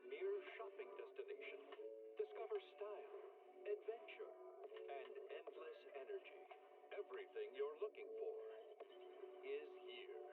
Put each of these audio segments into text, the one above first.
premier shopping destination. Discover style, adventure, and endless energy. Everything you're looking for is here.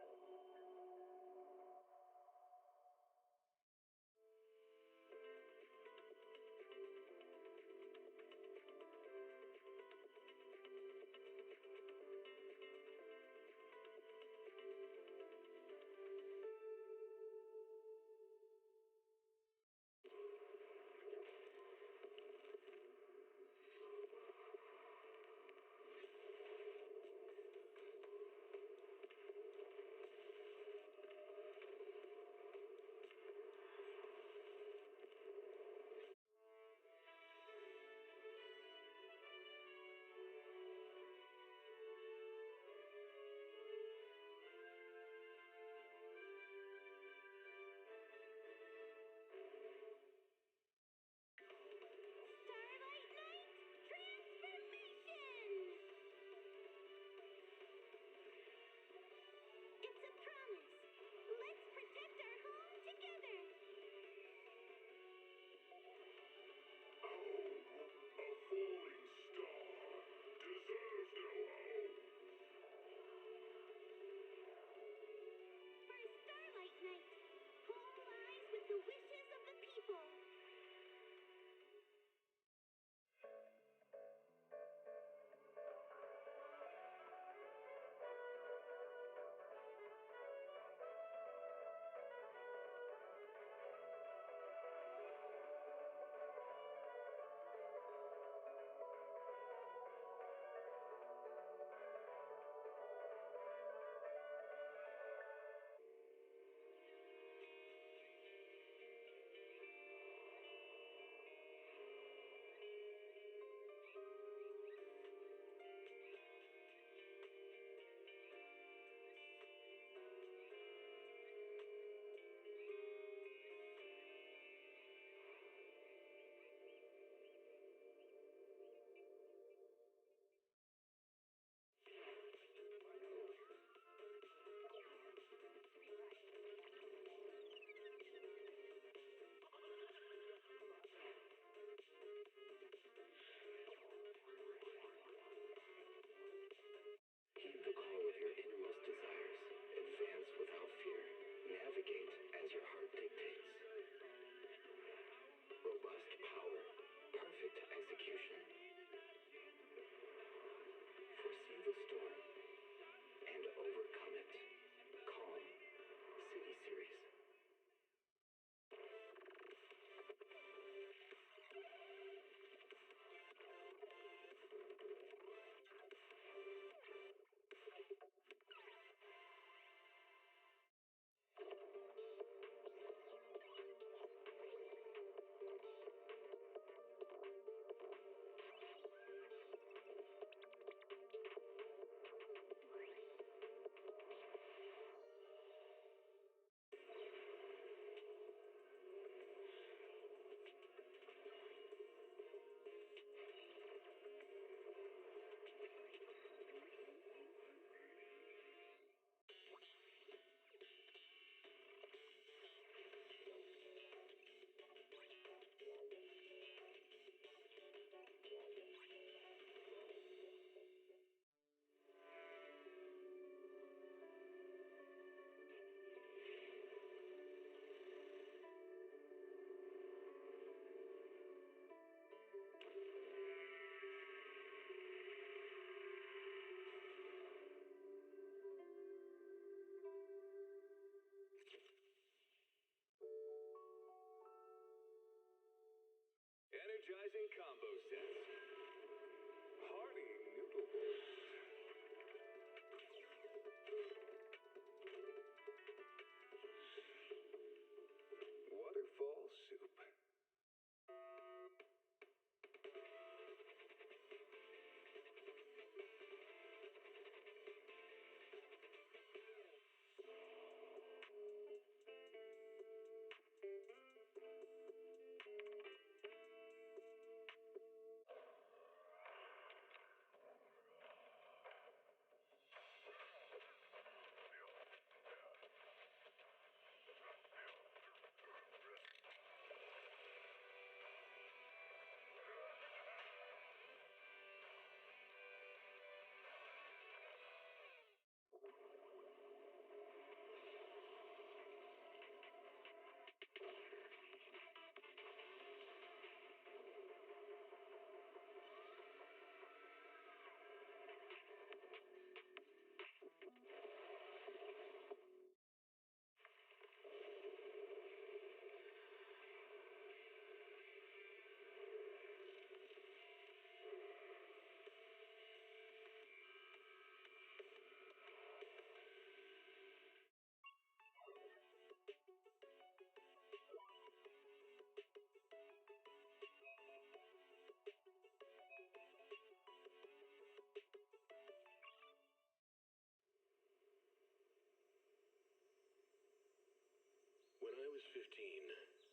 was 15,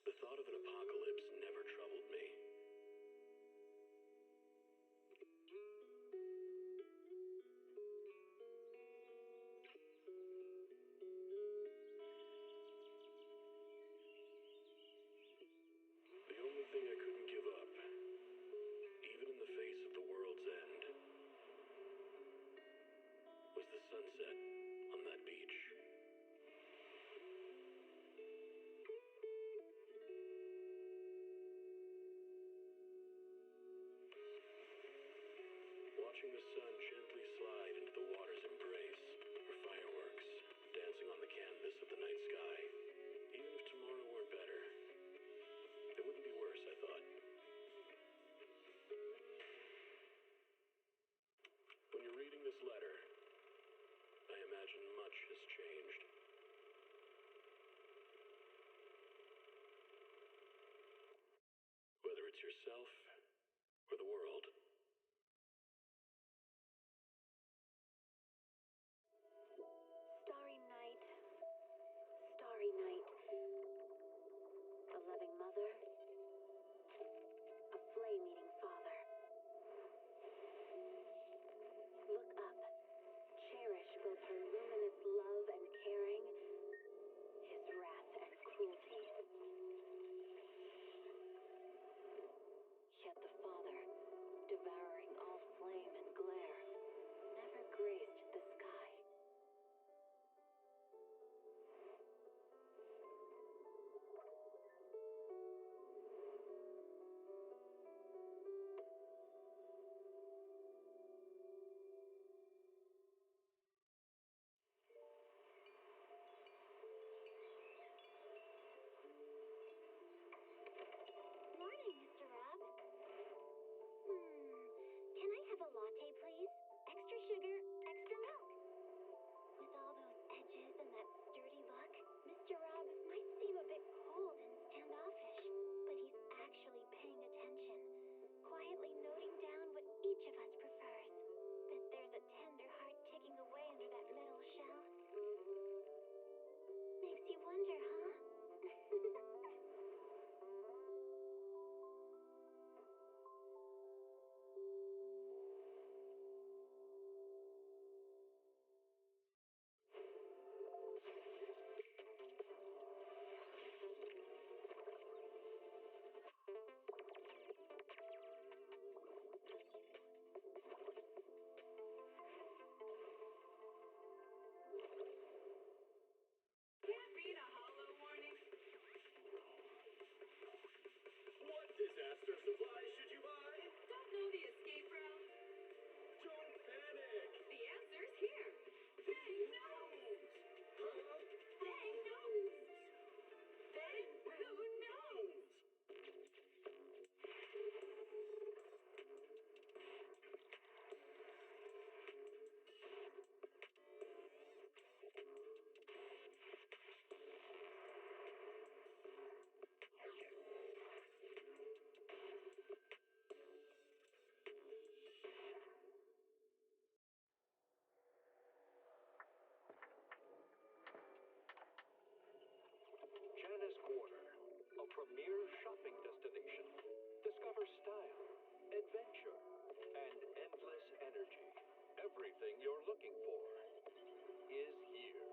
the thought of an apocalypse never troubled me. The only thing I couldn't give up, even in the face of the world's end, was the sunset on that beach. Watching the sun gently slide into the water's embrace, or fireworks dancing on the canvas of the night sky. Even if tomorrow weren't better, it wouldn't be worse, I thought. When you're reading this letter, I imagine much has changed. Whether it's yourself or the world. Starry night, starry night. A loving mother, a flame-eating father. Look up, cherish both her luminous love and caring, his wrath and cruelty. Yet the Father, devouring all flame and glare, never graced the sky. Morning, Mr. Rob. Can I have a latte, please? Extra sugar, extra milk. With all those edges and that sturdy look, Mr. Rob might seem a bit cold and standoffish, but he's actually paying attention, quietly noting down what each of us prefers. That there's a tender heart ticking away under that metal shell. Makes you wonder, huh? Can't beat a hollow warning. What disaster supplies should you buy? Don't know the escape route? Don't panic! The answer's here. Bang nose. Huh? Bang nose. Bang who knows? Janice Quarter, a premier shopping destination. Discover style, adventure, and endless energy. Everything you're looking for is here.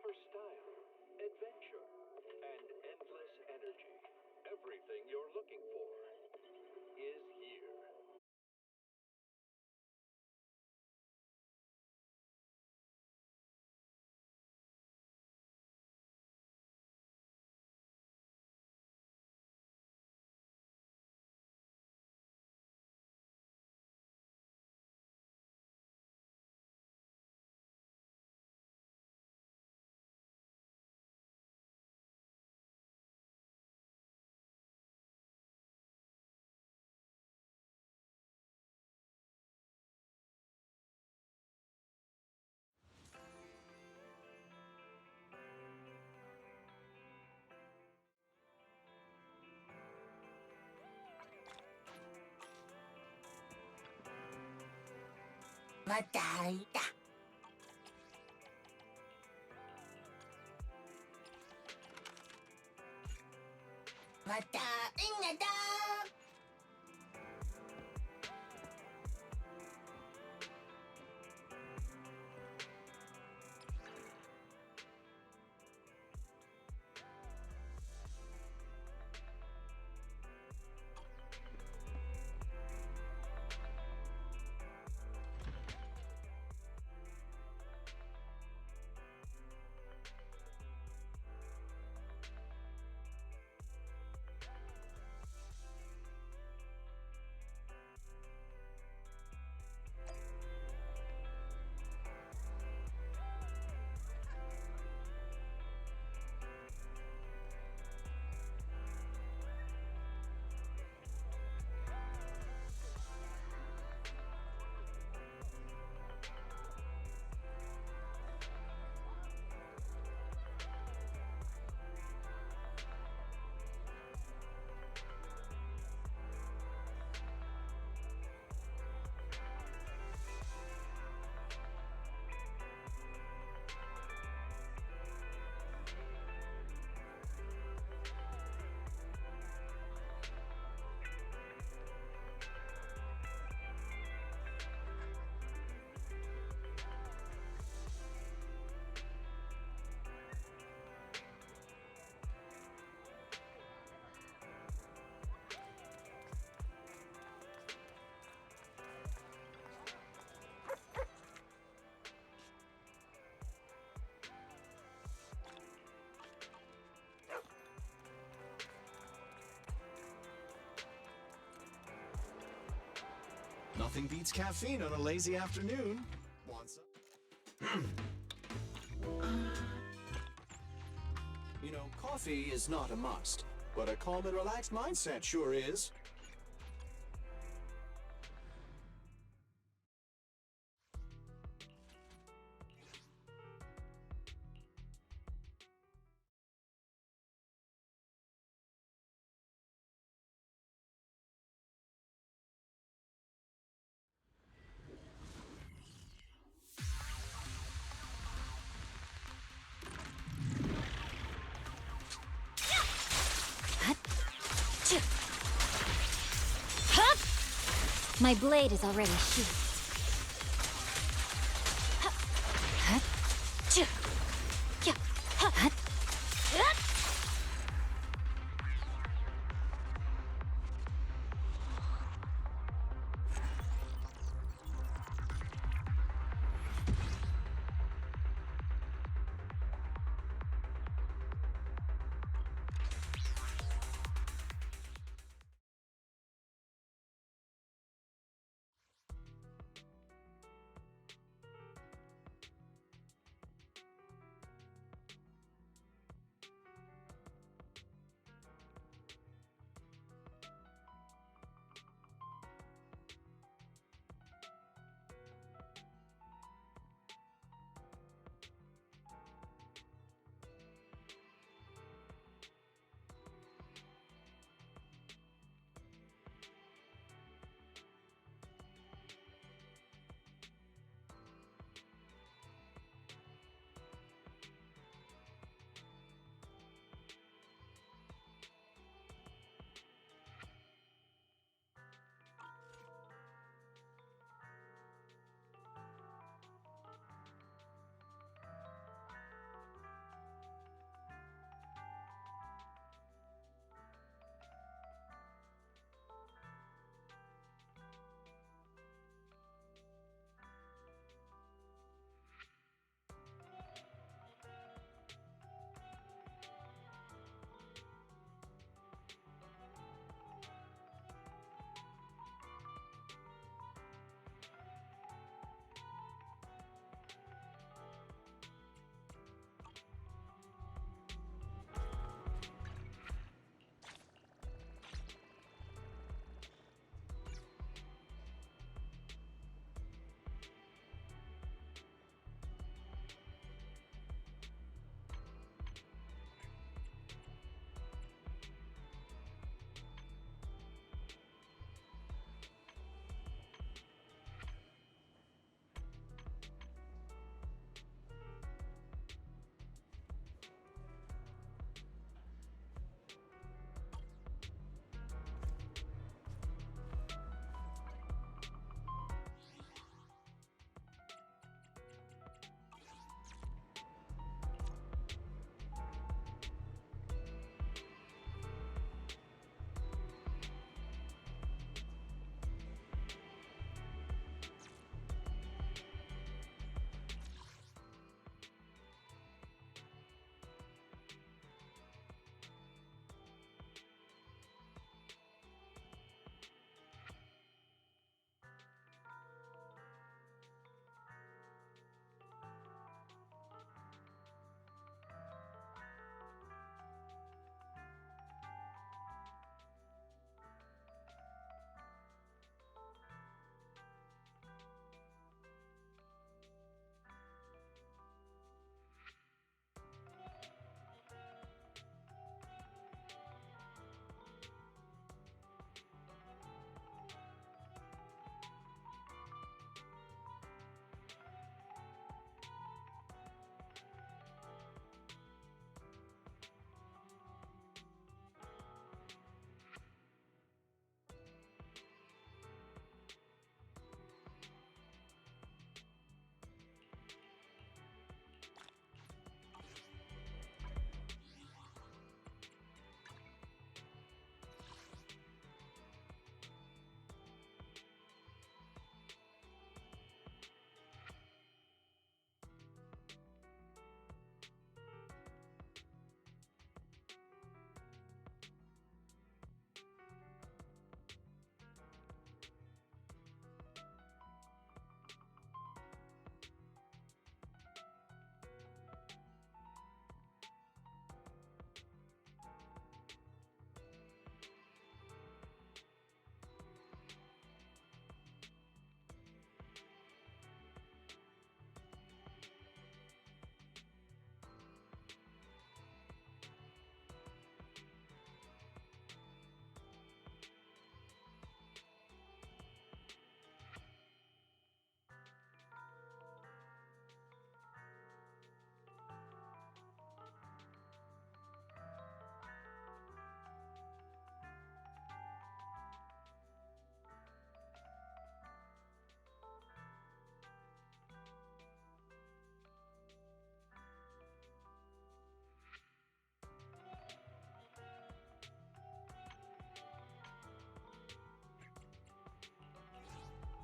Discover style, adventure, and endless energy. Everything you're looking for is here. Mataita. Matain na daw. Nothing beats caffeine on a lazy afternoon. Want some? You know, coffee is not a must, but a calm and relaxed mindset sure is. My blade is already sheathed.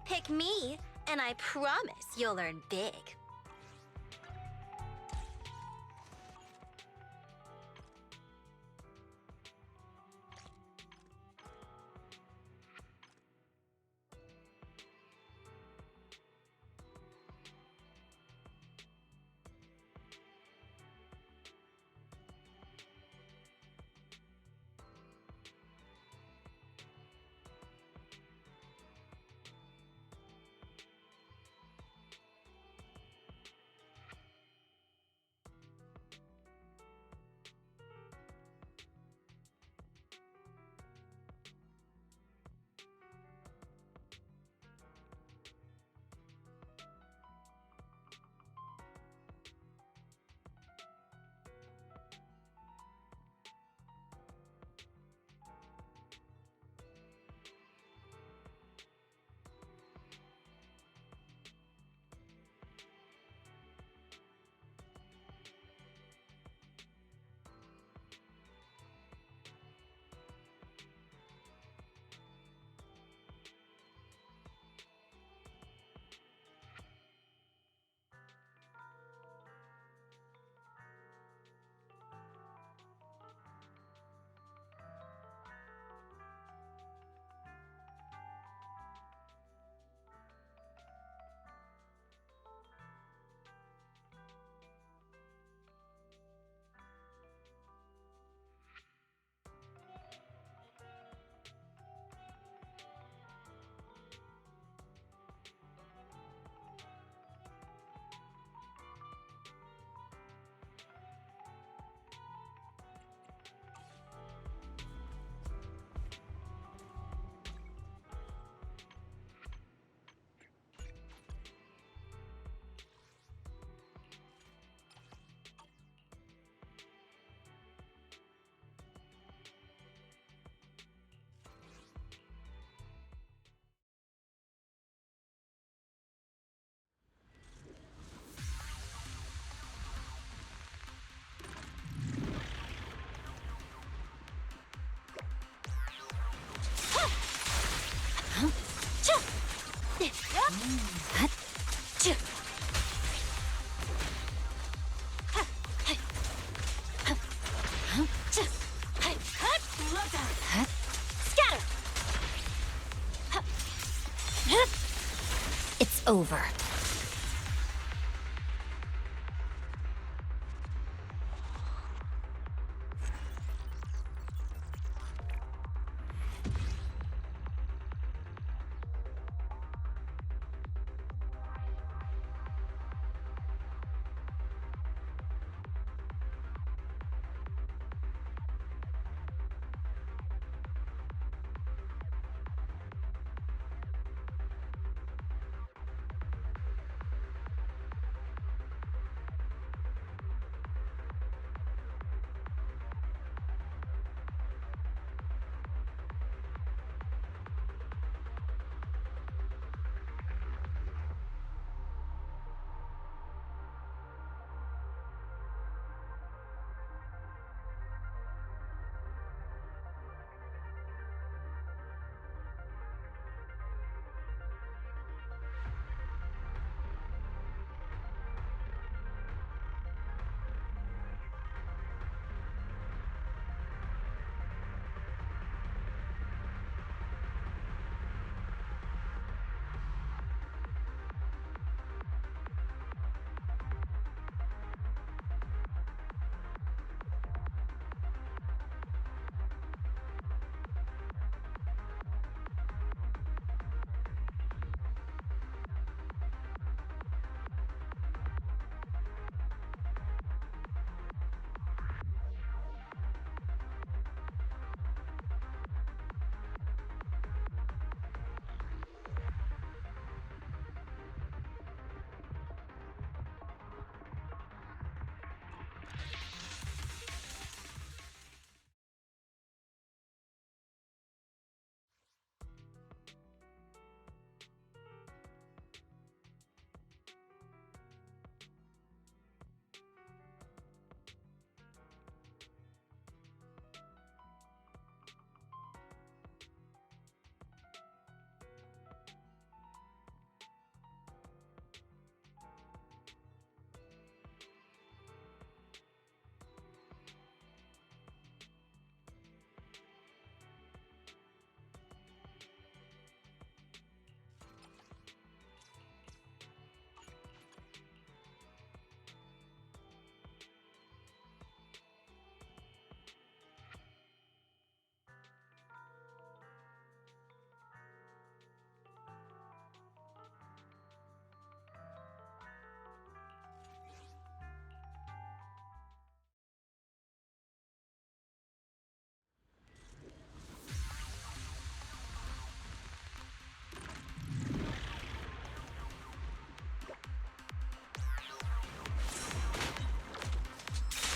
Pick me, and I promise you'll learn big. Scatter! It's over.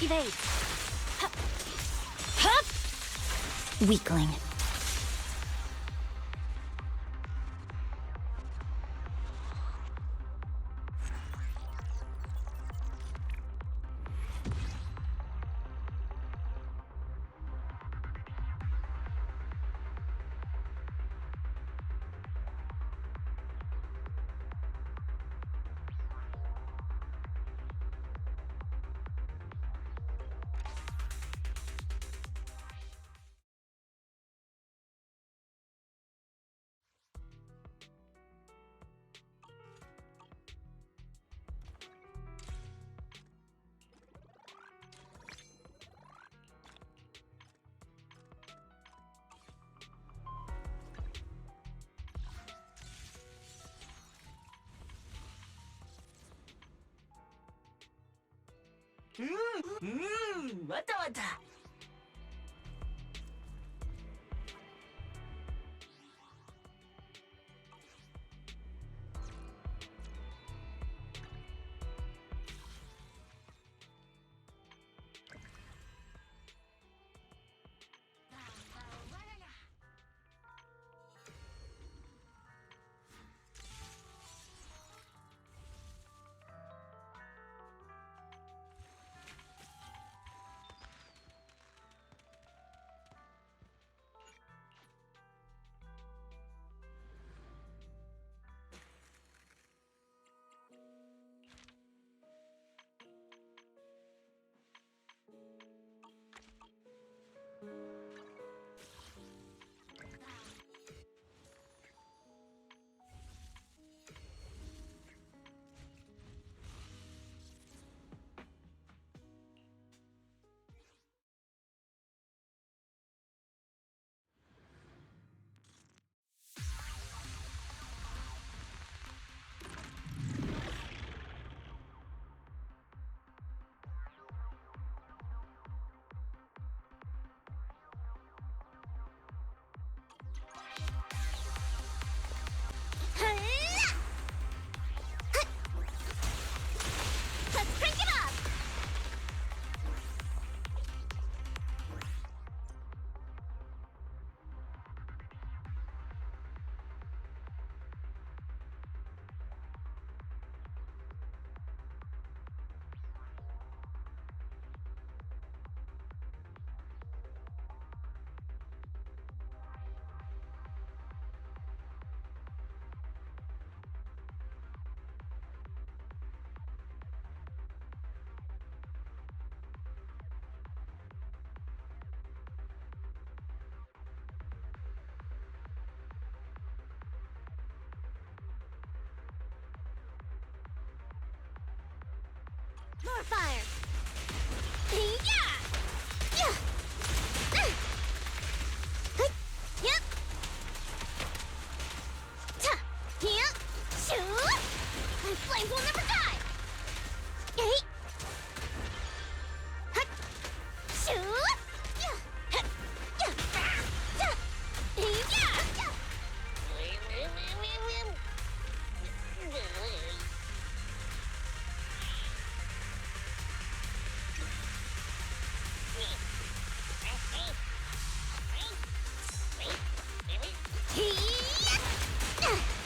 Evade. Hup! Weakling. Wata wata. Let's crank it up! More fire! Yeah! Yeah! Yep! Ta! Yep! Shoo! My flames will never die! Hey! Hut! Shoo! Yeah! Hut! Yeah! Ta! Yeah!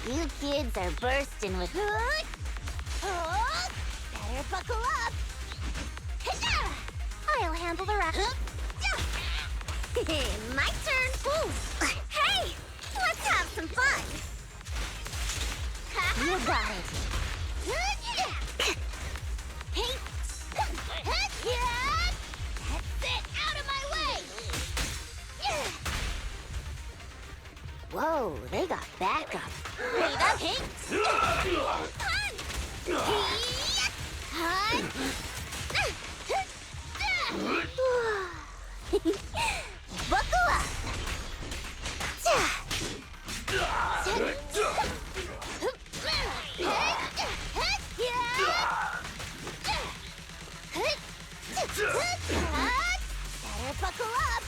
You kids are bursting with hood. Oh, better buckle up. I'll handle the rest. My turn. Ooh. Hey, let's have some fun. You got it. Hey. That's it. Out of my way. Whoa, they got backup. Wait up, hey! Buckle up! Better buckle up!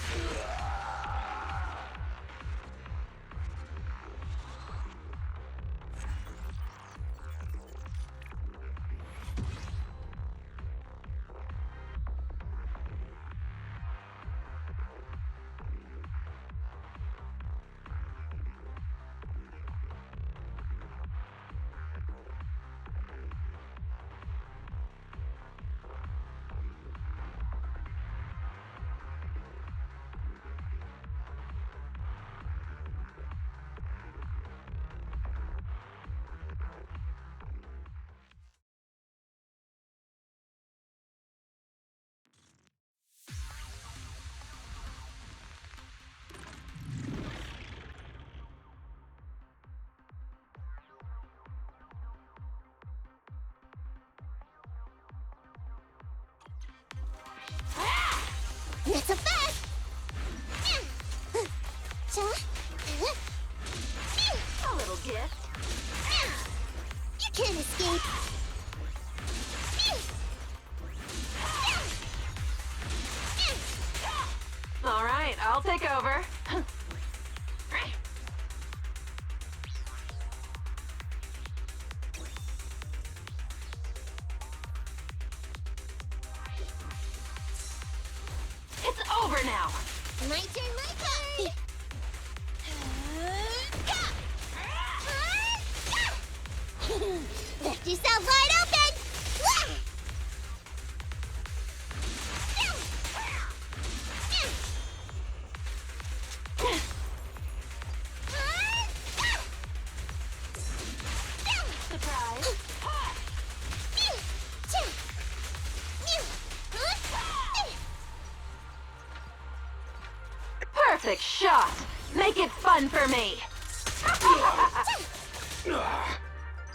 so fast! A little gift. You can't escape! All right, I'll take over. It's over now. My turn, my turn! Left yourself wide open! Surprise. Perfect shot. Make it fun for me.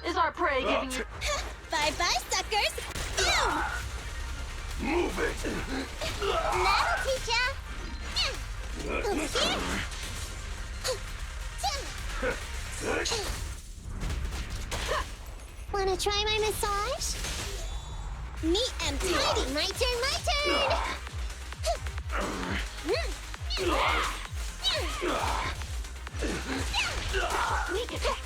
Is our prey giving you... Bye-bye, suckers! Ew! Move it! That'll teach ya! Over here! Wanna try my massage? Neat and tidy! My turn, my turn! Sneak attack.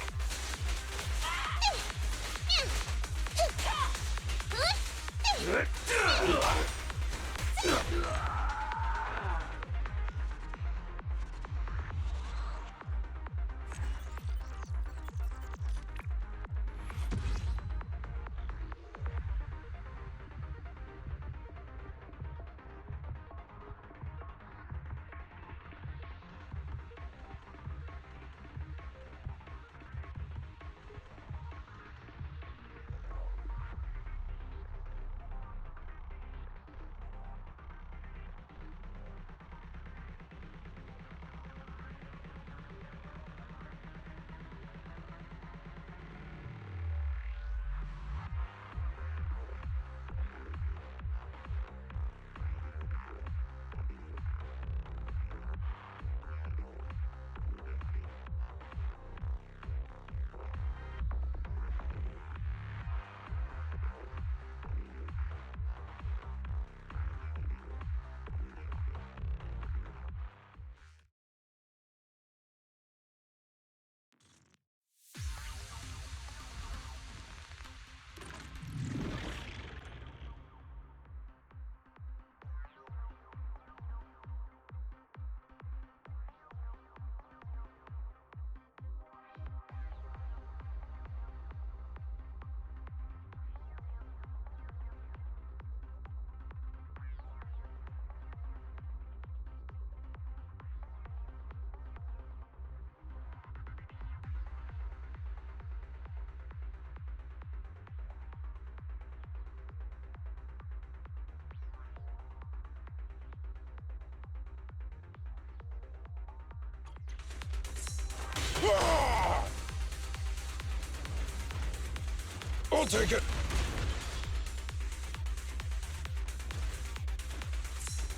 I'll take it.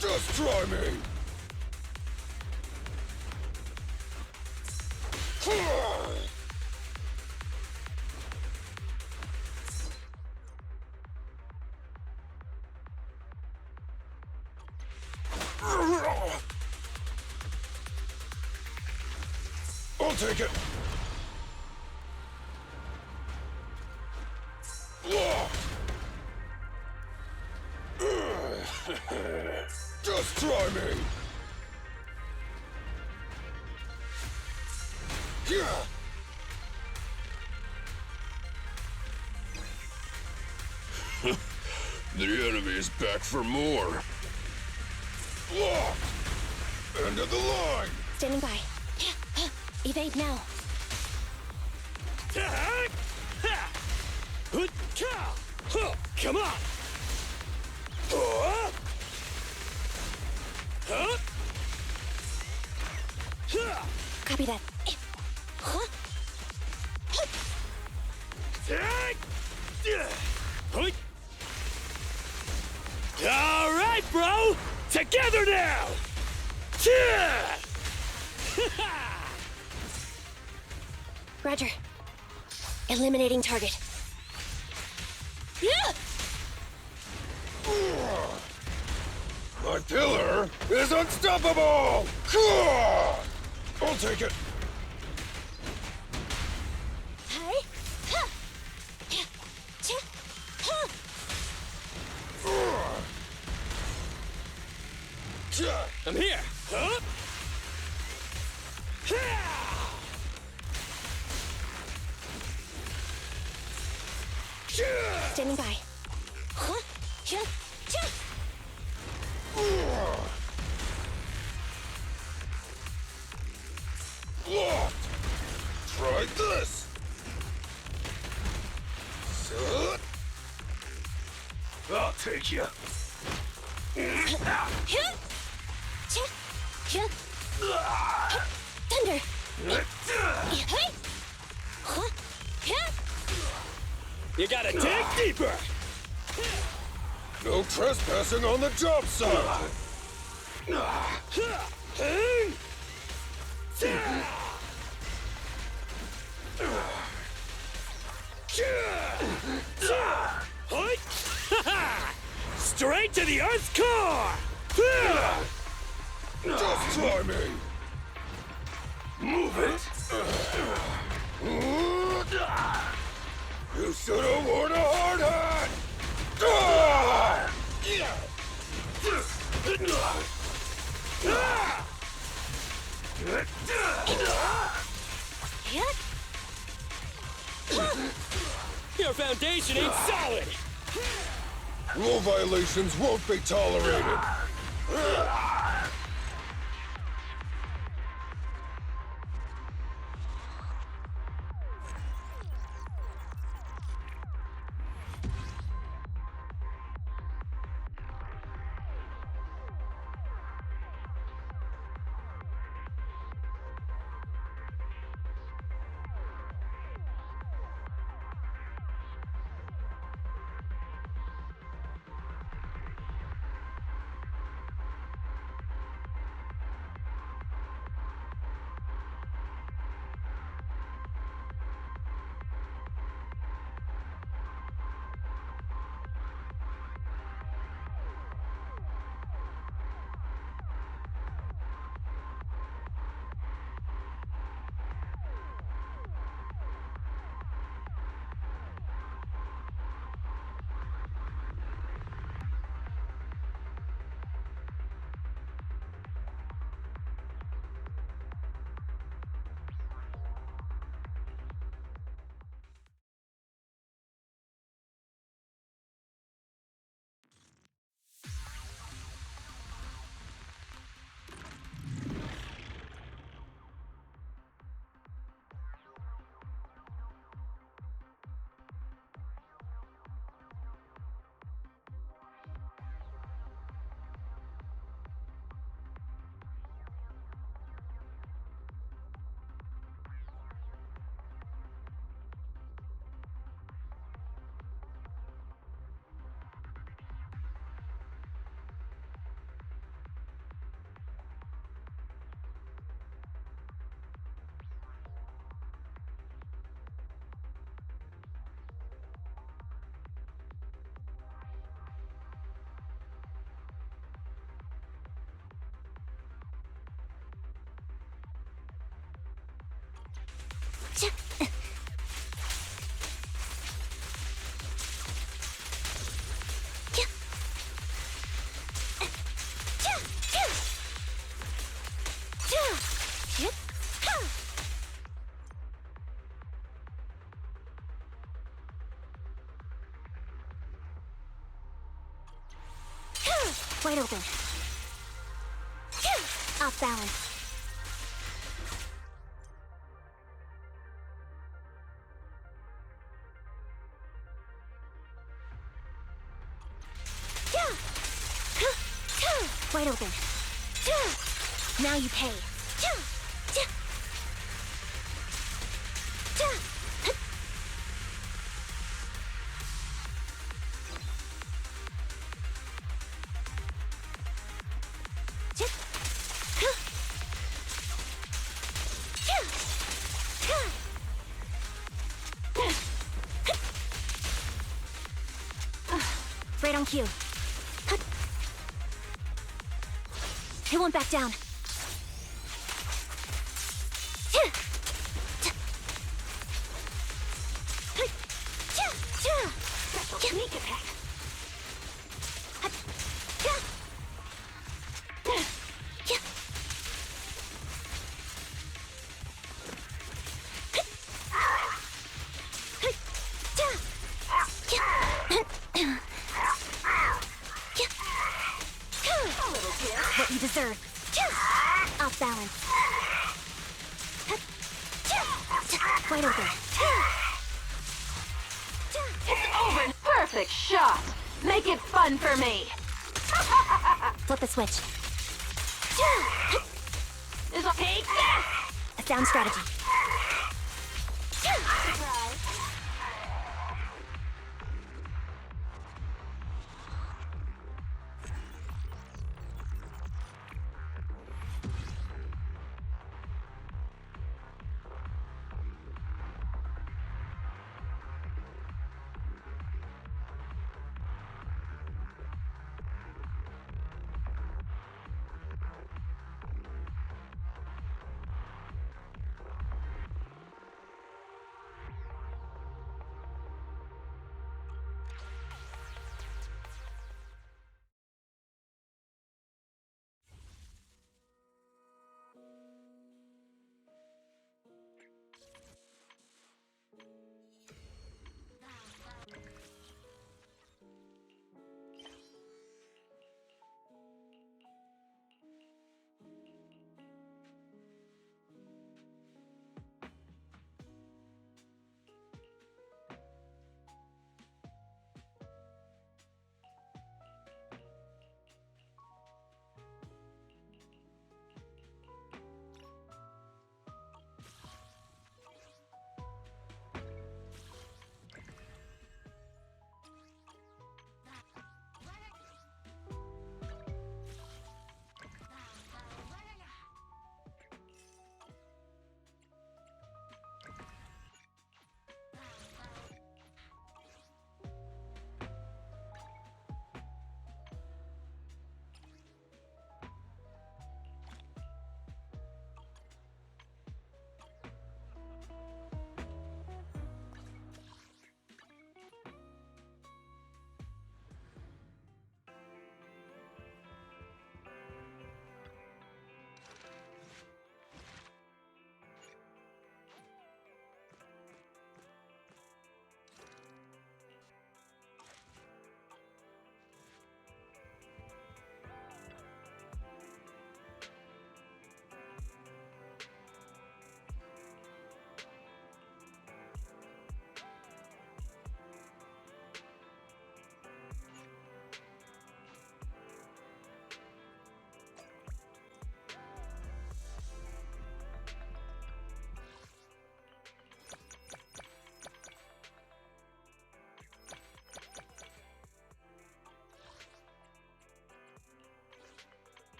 Just try me. I'll take it. Just try me. The enemy is back for more. End of the line. Standing by. Evade now. Come on. Copy that. All right, bro. Together now! Roger. Eliminating target. My pillar is unstoppable! I'll take it. I'm here! Huh? Standing by. Locked! Try this! I'll take you. Thunder! You gotta dig deeper! No trespassing on the job site! Straight to the Earth's core! Just try me! Move it! You should have worn a hard hat! Your foundation ain't solid! Rule violations won't be tolerated! Wide open. Off balance. Wide open. Now you pay. Right on cue. It won't back down. Special sneak attack. What you deserve. Off balance. Right over. It's over. Perfect shot. Make it fun for me. Flip the switch. Is okay. Yes. A sound strategy. Surprise.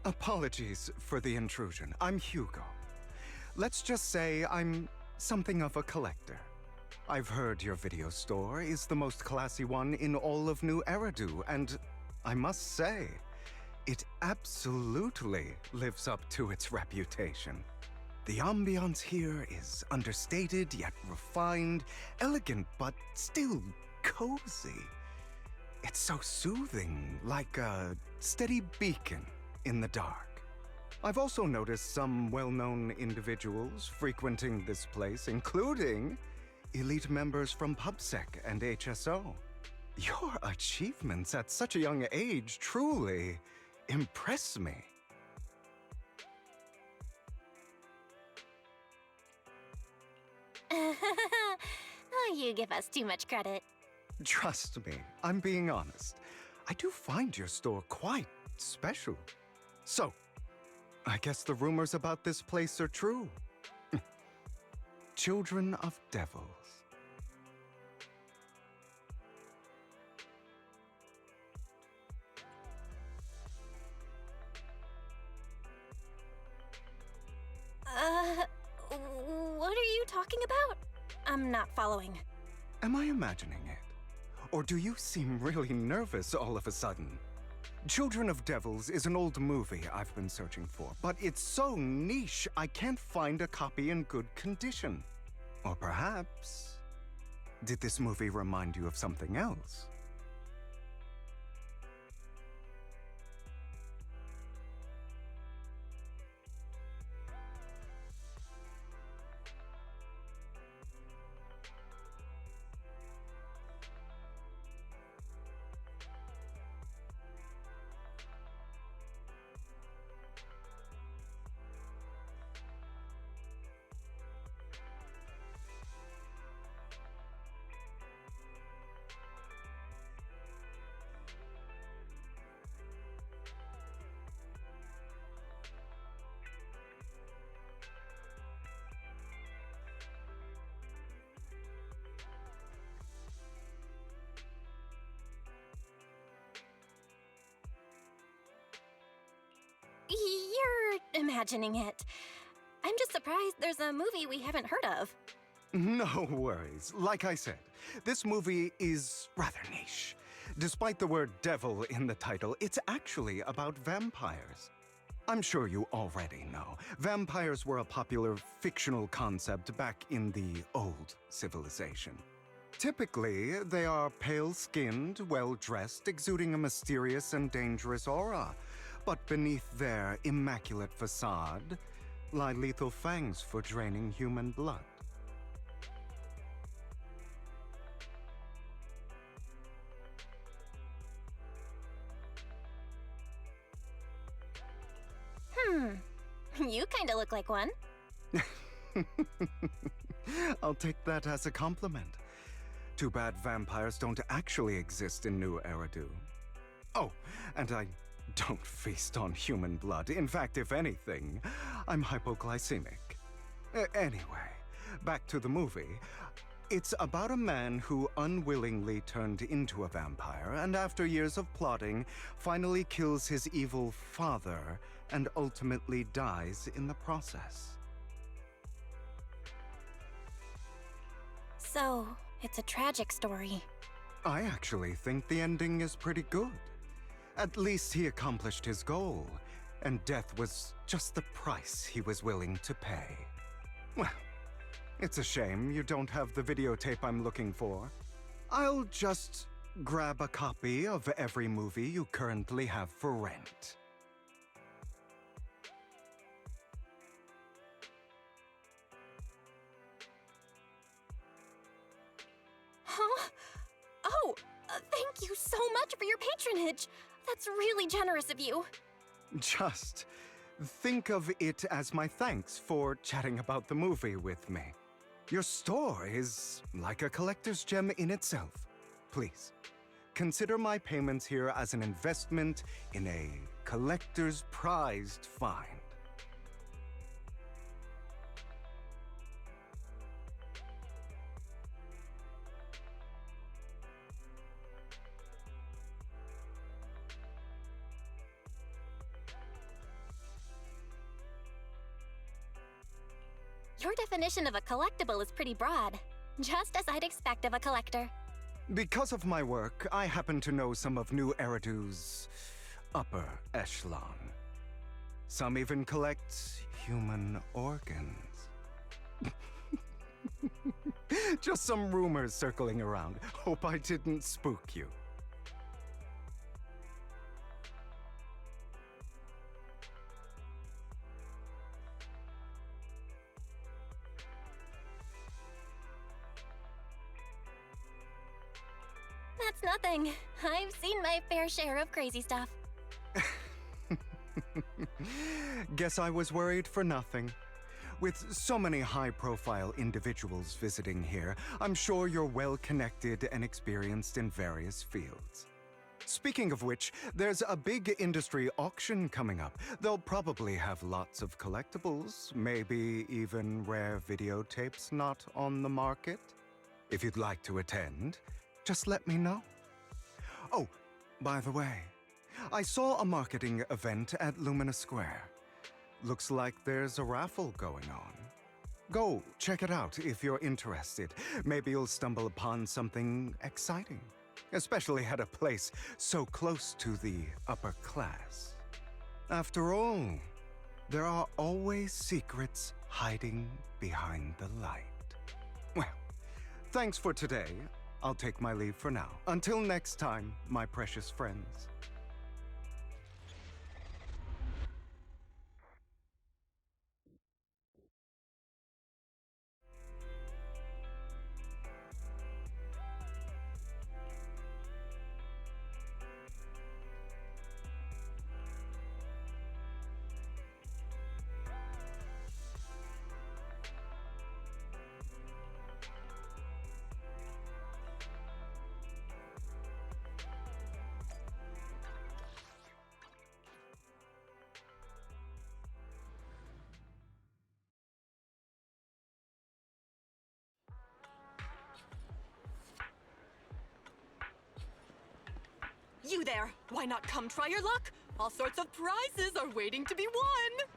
Apologies for the intrusion. I'm Hugo. Let's just say I'm something of a collector. I've heard your video store is the most classy one in all of New Eridu, and I must say, it absolutely lives up to its reputation. The ambiance here is understated yet refined, elegant but still cozy. It's so soothing, like a steady beacon in the dark. I've also noticed some well-known individuals frequenting this place, including elite members from PubSec and HSO. Your achievements at such a young age truly impress me. Oh, you give us too much credit. Trust me, I'm being honest. I do find your store quite special. So, I guess the rumors about this place are true. Children of devils. What are you talking about? I'm not following. Am I imagining it? Or do you seem really nervous all of a sudden? Children of Devils is an old movie I've been searching for, but it's so niche I can't find a copy in good condition. Or perhaps, did this movie remind you of something else? You're imagining it. I'm just surprised there's a movie we haven't heard of. No worries. Like I said, this movie is rather niche. Despite the word devil in the title, it's actually about vampires. I'm sure you already know. Vampires were a popular fictional concept back in the old civilization. Typically, they are pale-skinned, well-dressed, exuding a mysterious and dangerous aura. But beneath their immaculate facade lie lethal fangs for draining human blood. You kinda look like one. I'll take that as a compliment. Too bad vampires don't actually exist in New Eridu. Oh, and I don't feast on human blood. In fact, if anything, I'm hypoglycemic. Anyway, back to the movie. It's about a man who unwillingly turned into a vampire and after years of plotting, finally kills his evil father and ultimately dies in the process. So, it's a tragic story. I actually think the ending is pretty good. At least he accomplished his goal, and death was just the price he was willing to pay. Well, it's a shame you don't have the videotape I'm looking for. I'll just grab a copy of every movie you currently have for rent. Huh? Oh, thank you so much for your patronage. That's really generous of you. Just think of it as my thanks for chatting about the movie with me. Your store is like a collector's gem in itself. Please, consider my payments here as an investment in a collector's prized find. Your definition of a collectible is pretty broad, just as I'd expect of a collector. Because of my work, I happen to know some of New Eridu's upper echelon. Some even collect human organs. Just some rumors circling around. Hope I didn't spook you. That's nothing. I've seen my fair share of crazy stuff. Guess I was worried for nothing. With so many high-profile individuals visiting here, I'm sure you're well-connected and experienced in various fields. Speaking of which, there's a big industry auction coming up. They'll probably have lots of collectibles, maybe even rare videotapes not on the market. If you'd like to attend, just let me know. Oh, by the way, I saw a marketing event at Lumina Square. Looks like there's a raffle going on. Go, check it out if you're interested. Maybe you'll stumble upon something exciting. Especially at a place so close to the upper class. After all, there are always secrets hiding behind the light. Well, thanks for today. I'll take my leave for now. Until next time, my precious friends. You there! Why not come try your luck? All sorts of prizes are waiting to be won!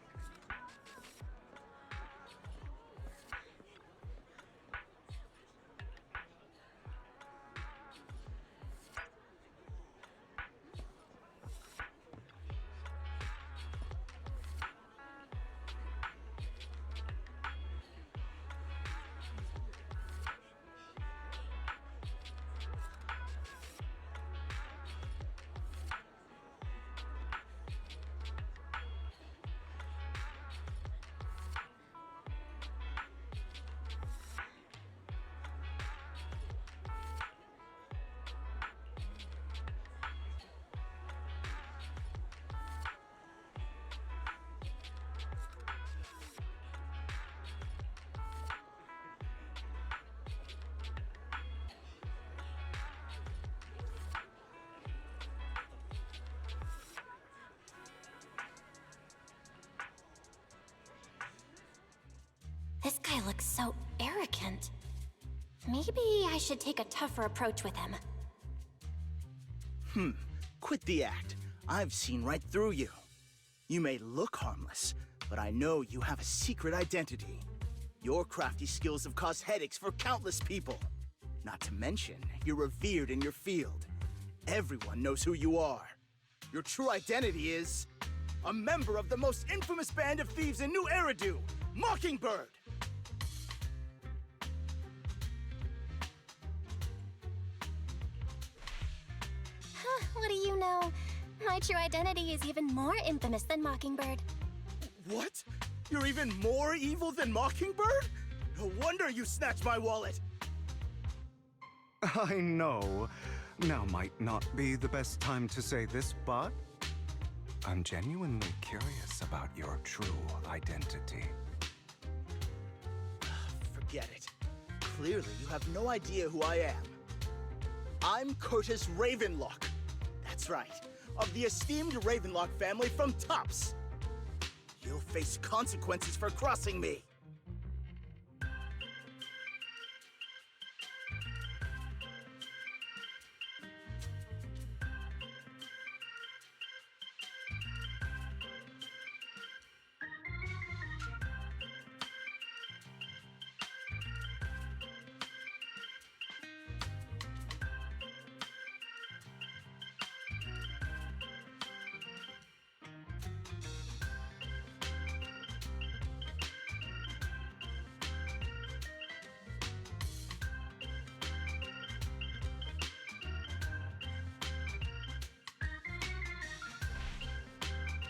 This guy looks so arrogant. Maybe I should take a tougher approach with him. Quit the act. I've seen right through you. You may look harmless, but I know you have a secret identity. Your crafty skills have caused headaches for countless people. Not to mention, you're revered in your field. Everyone knows who you are. Your true identity is a member of the most infamous band of thieves in New Eridu, Mockingbird! What do you know? My true identity is even more infamous than Mockingbird. What? You're even more evil than Mockingbird? No wonder you snatched my wallet! I know. Now might not be the best time to say this, but I'm genuinely curious about your true identity. Forget it. Clearly, you have no idea who I am. I'm Curtis Ravenlock. That's right, of the esteemed Ravenlock family from Tops. You'll face consequences for crossing me.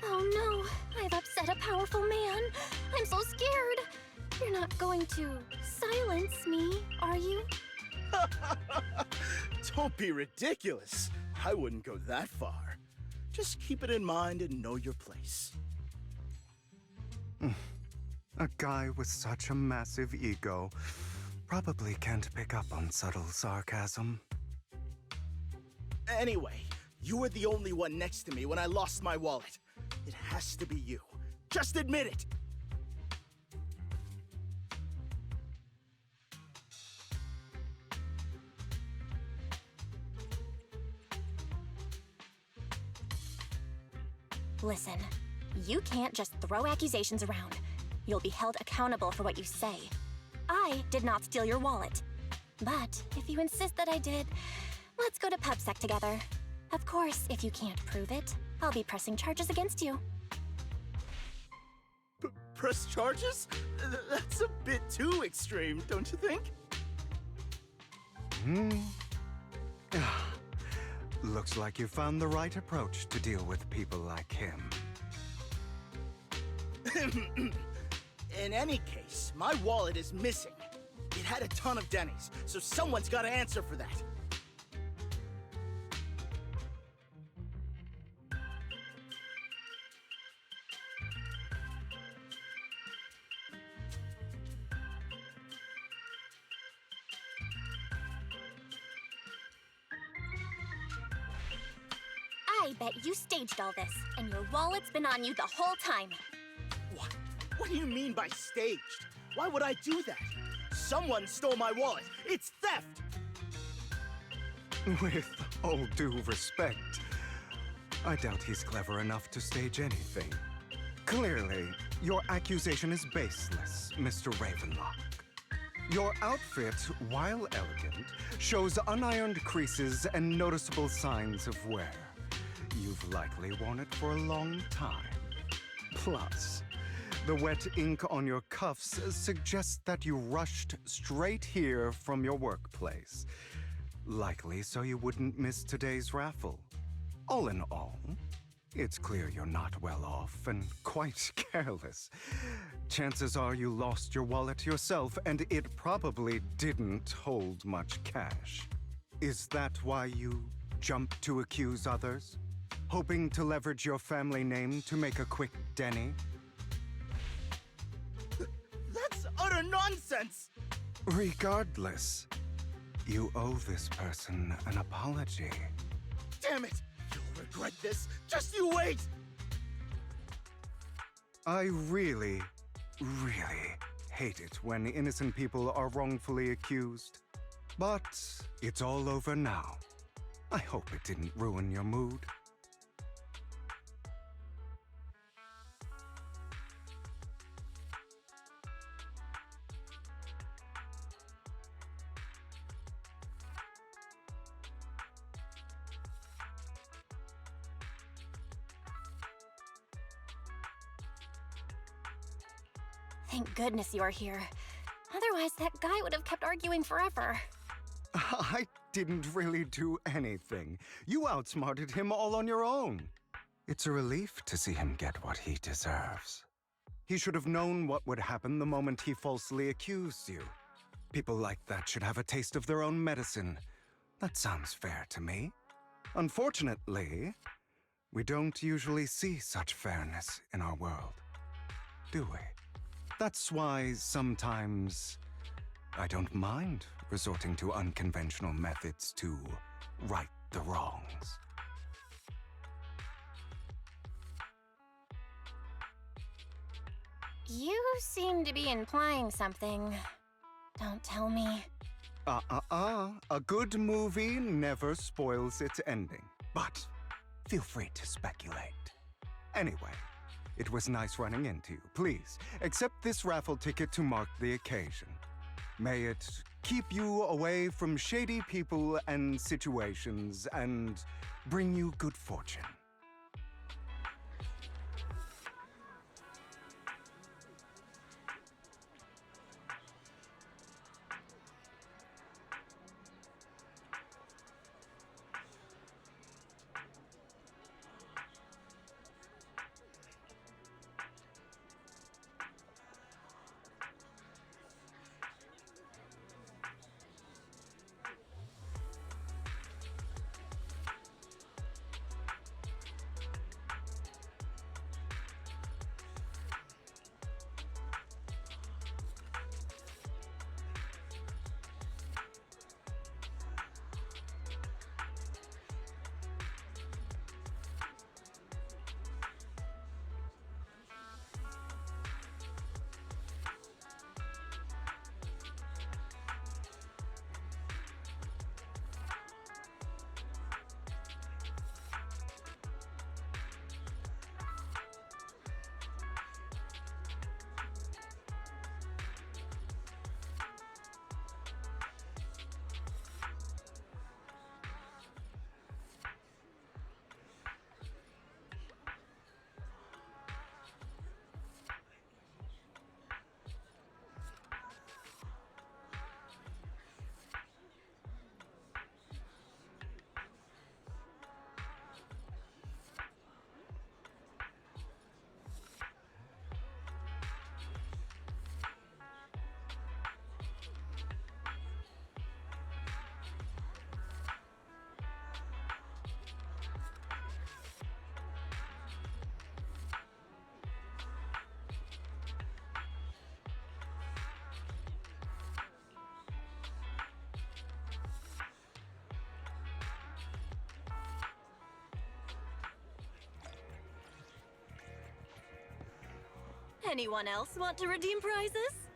Oh no, I've upset a powerful man. I'm so scared. You're not going to silence me, are you? Don't be ridiculous. I wouldn't go that far. Just keep it in mind and know your place. A guy with such a massive ego probably can't pick up on subtle sarcasm. Anyway, you were the only one next to me when I lost my wallet. It has to be you. Just admit it! Listen, you can't just throw accusations around. you'll be held accountable for what you say. I did not steal your wallet. But if you insist that I did, let's go to PubSec together. Of course, if you can't prove it, I'll be pressing charges against you. Press charges? That's a bit too extreme, don't you think? Looks like you found the right approach to deal with people like him. In any case, my wallet is missing. It had a ton of Denny's, so someone's got to answer for that. I bet you staged all this, and your wallet's been on you the whole time. What? What do you mean by staged? Why would I do that? Someone stole my wallet. It's theft! With all due respect, I doubt he's clever enough to stage anything. Clearly, your accusation is baseless, Mr. Ravenlock. Your outfit, while elegant, shows unironed creases and noticeable signs of wear. You've likely worn it for a long time. Plus, the wet ink on your cuffs suggests that you rushed straight here from your workplace. Likely so you wouldn't miss today's raffle. All in all, it's clear you're not well off and quite careless. Chances are you lost your wallet yourself, and it probably didn't hold much cash. Is that why you jumped to accuse others? Hoping to leverage your family name to make a quick Denny? That's utter nonsense! Regardless, you owe this person an apology. Damn it! You'll regret this! Just you wait! I really hate it when innocent people are wrongfully accused. But it's all over now. I hope it didn't ruin your mood. Thank goodness you're here. Otherwise, that guy would have kept arguing forever. I didn't really do anything. You outsmarted him all on your own. It's a relief to see him get what he deserves. He should have known what would happen the moment he falsely accused you. People like that should have a taste of their own medicine. That sounds fair to me. Unfortunately, we don't usually see such fairness in our world, do we? That's why sometimes I don't mind resorting to unconventional methods to right the wrongs. You seem to be implying something. Don't tell me. A good movie never spoils its ending. But feel free to speculate. Anyway, it was nice running into you. Please, accept this raffle ticket to mark the occasion. May it keep you away from shady people and situations and bring you good fortune. Anyone else want to redeem prizes?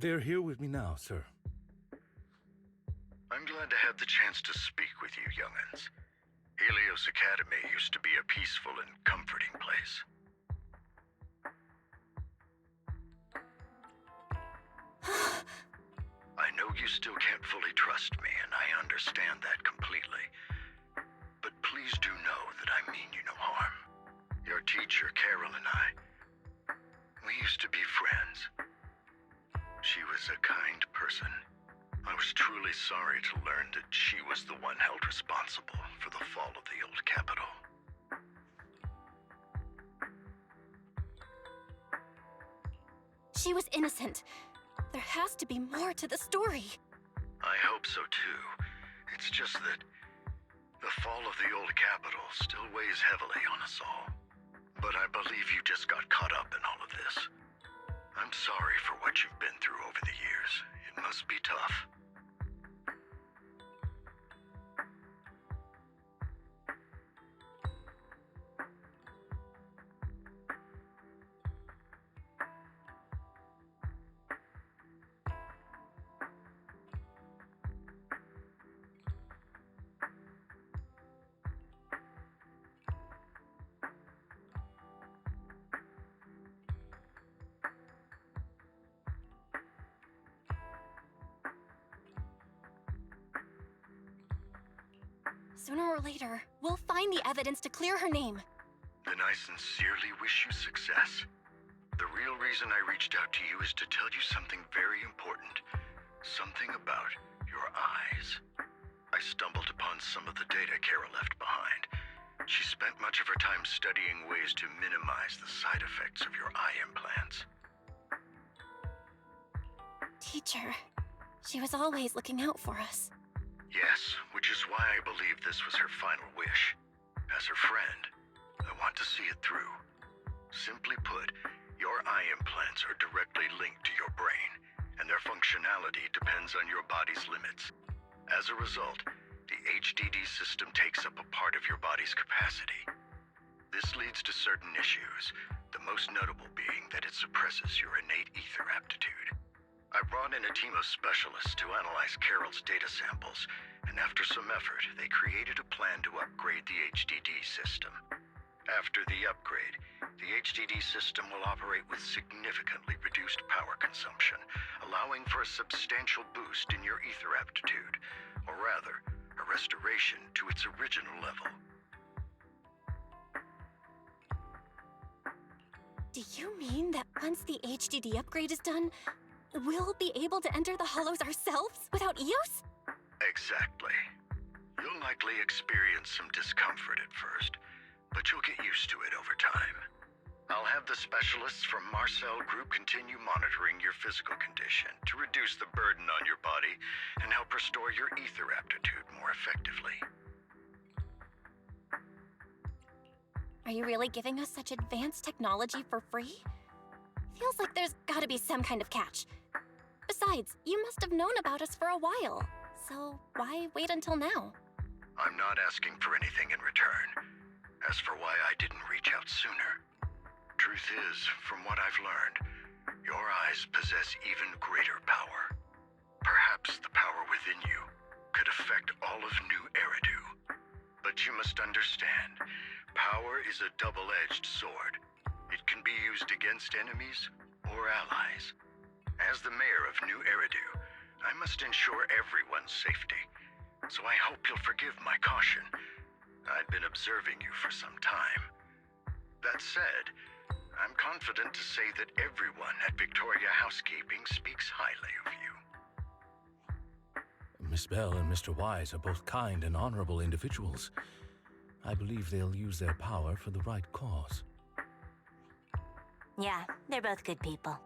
They're here with me now, sir. I'm glad to have the chance to speak with you, young'uns. Helios Academy used to be a peaceful and comforting place. I know you still can't fully trust me, and I understand that completely. But please do know that I mean you no harm. Your teacher, Carol, and we used to be friends. She was a kind person. I was truly sorry to learn that she was the one held responsible for the fall of the old capital. She was innocent. There has to be more to the story. I hope so too. It's just that the fall of the old capital still weighs heavily on us all. But I believe you just got caught up in all of this. I'm sorry for what you've been through over the years. It must be tough. Sooner or later, we'll find the evidence to clear her name. Then I sincerely wish you success. The real reason I reached out to you is to tell you something very important. Something about your eyes. I stumbled upon some of the data Kara left behind. She spent much of her time studying ways to minimize the side effects of your eye implants. Teacher, she was always looking out for us. Yes, which is why I believe this was her final wish. As her friend, I want to see it through. Simply put, your eye implants are directly linked to your brain, and their functionality depends on your body's limits. As a result, The HDD system takes up a part of your body's capacity. This leads to certain issues, the most notable being that it suppresses your innate ether aptitude. I brought in a team of specialists to analyze Carol's data samples, and after some effort, they created a plan to upgrade the HDD system. After the upgrade, the HDD system will operate with significantly reduced power consumption, allowing for a substantial boost in your ether aptitude, or rather, a restoration to its original level. Do you mean that once the HDD upgrade is done, we'll be able to enter the hollows ourselves without Eos? Exactly. You'll likely experience some discomfort at first, but you'll get used to it over time. I'll have the specialists from Marcel Group continue monitoring your physical condition to reduce the burden on your body and help restore your ether aptitude more effectively. Are you really giving us such advanced technology for free? Feels like there's gotta be some kind of catch. Besides, you must have known about us for a while, so why wait until now? I'm not asking for anything in return. As for why I didn't reach out sooner, truth is, from what I've learned, your eyes possess even greater power. Perhaps the power within you could affect all of New Eridu. But you must understand, power is a double-edged sword. It can be used against enemies or allies. As the mayor of New Eridu, I must ensure everyone's safety. So I hope you'll forgive my caution. I'd been observing you for some time. That said, I'm confident to say that everyone at Victoria Housekeeping speaks highly of you. Miss Bell and Mr. Wise are both kind and honorable individuals. I believe they'll use their power for the right cause. Yeah, they're both good people.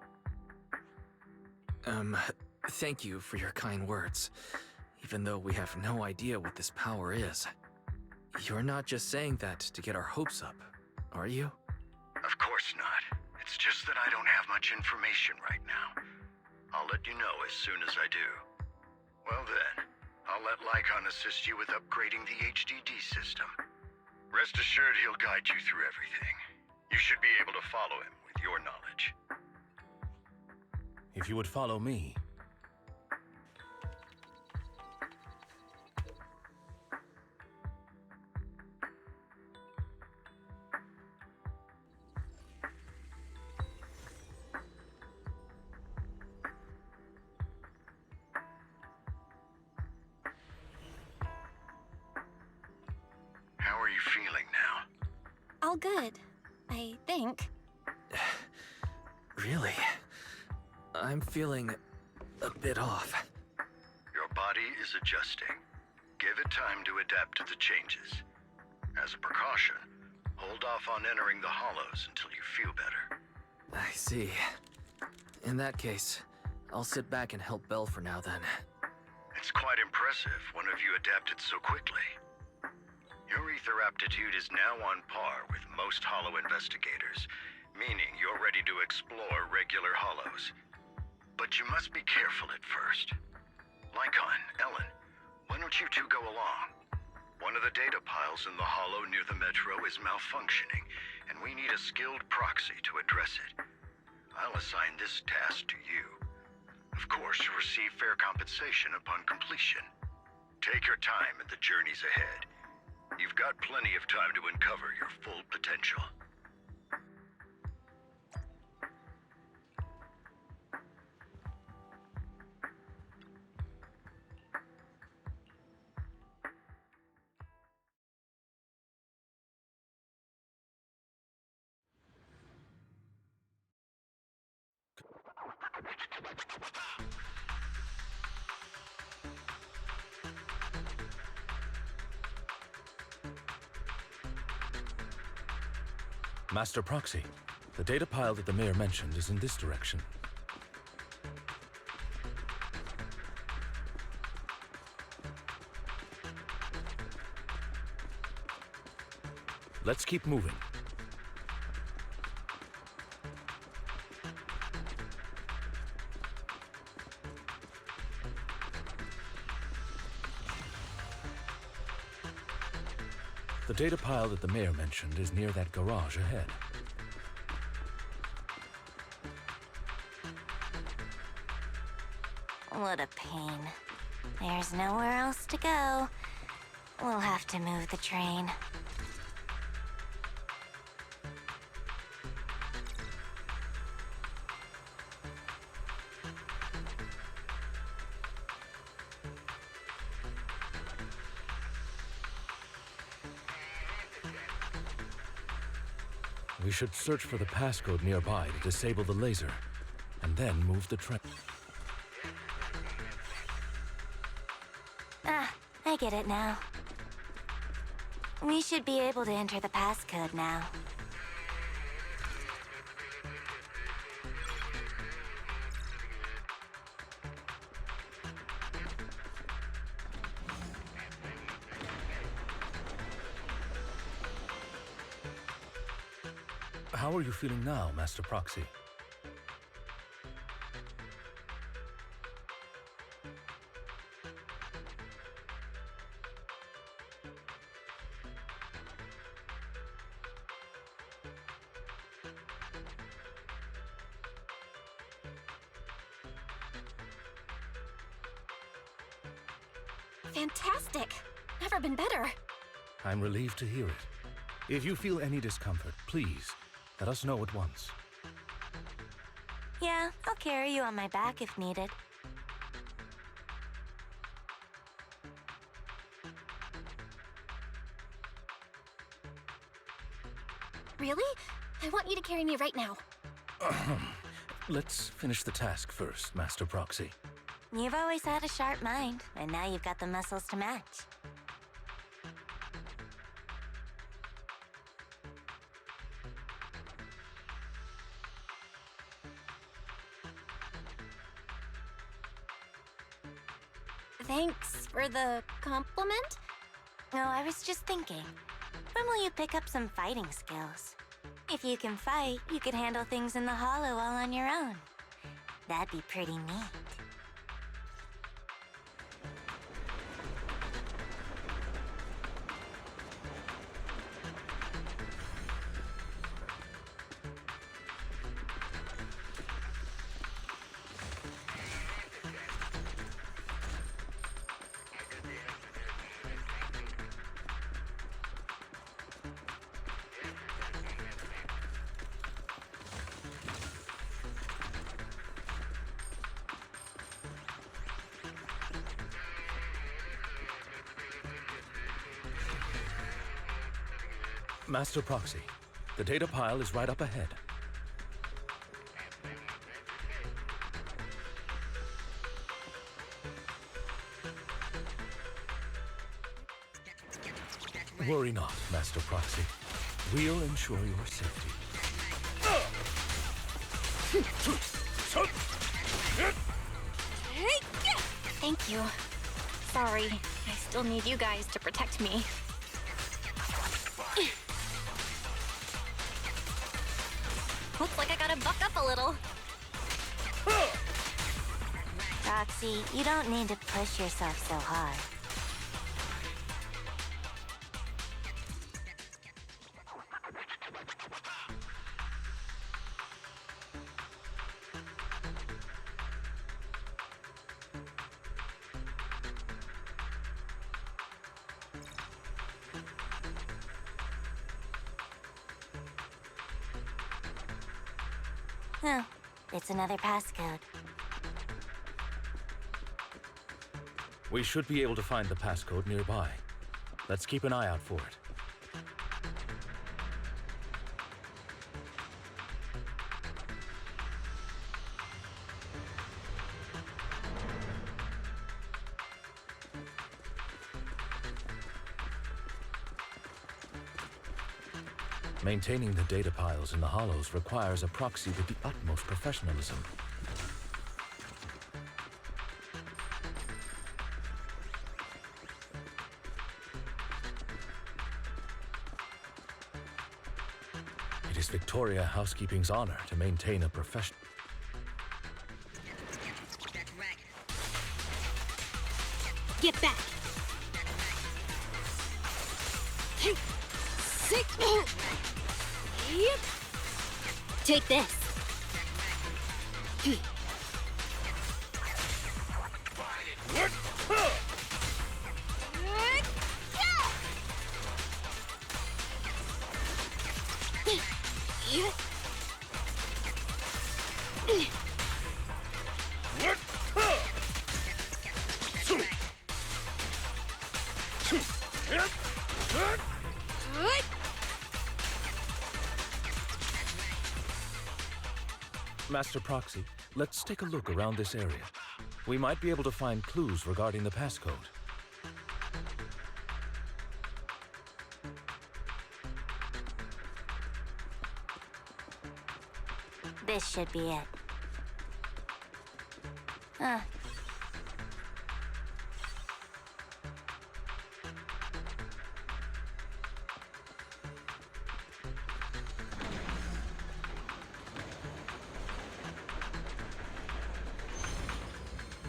Thank you for your kind words, even though we have no idea what this power is. You're not just saying that to get our hopes up, are you? Of course not. It's just that I don't have much information right now. I'll let you know as soon as I do. Well then, I'll let Lycon assist you with upgrading the HDD system. Rest assured he'll guide you through everything. You should be able to follow him with your knowledge. If you would follow me. How are you feeling now? All good, I think. Really? I'm feeling a bit off. Your body is adjusting. Give it time to adapt to the changes. As a precaution, hold off on entering the hollows until you feel better. I see. In that case, I'll sit back and help Belle for now then. It's quite impressive one of you adapted so quickly. Your ether aptitude is now on par with most hollow investigators, meaning you're ready to explore regular hollows. But you must be careful at first. Lycon, Ellen, why don't you two go along? One of the data piles in the hollow near the metro is malfunctioning, and we need a skilled proxy to address it. I'll assign this task to you. Of course, you'll receive fair compensation upon completion. Take your time in the journeys ahead. You've got plenty of time to uncover your full potential. Master Proxy, the data pile that the mayor mentioned is in this direction. Let's keep moving. data pile that the mayor mentioned is near that garage ahead. What a pain. There's nowhere else to go. We'll have to move the train. We should search for the passcode nearby to disable the laser, and then move the train. Ah, I get it now. We should be able to enter the passcode now. How are you feeling now, Master Proxy? Fantastic! Never been better. I'm relieved to hear it. If you feel any discomfort, please, let us know at once. Yeah, I'll carry you on my back if needed. Really? I want you to carry me right now. Let's finish the task first, Master Proxy. You've always had a sharp mind, and now you've got the muscles to match. Thanks for the compliment? Oh, I was just thinking. When will you pick up some fighting skills? If you can fight, you could handle things in the hollow all on your own. That'd be pretty neat. Master Proxy, the data pile is right up ahead. Worry not, Master Proxy. We'll ensure your safety. Thank you. Sorry, I still need you guys to protect me. Looks like I gotta buck up a little. Roxy, you don't need to push yourself so hard. Oh, it's another passcode. We should be able to find the passcode nearby. Let's keep an eye out for it. Maintaining the data piles in the hollows requires a proxy with the utmost professionalism. It is Victoria Housekeeping's honor to maintain a profession. Get back! Hey! Yep. Take this. Master Proxy, let's take a look around this area. We might be able to find clues regarding the passcode. This should be it. Huh.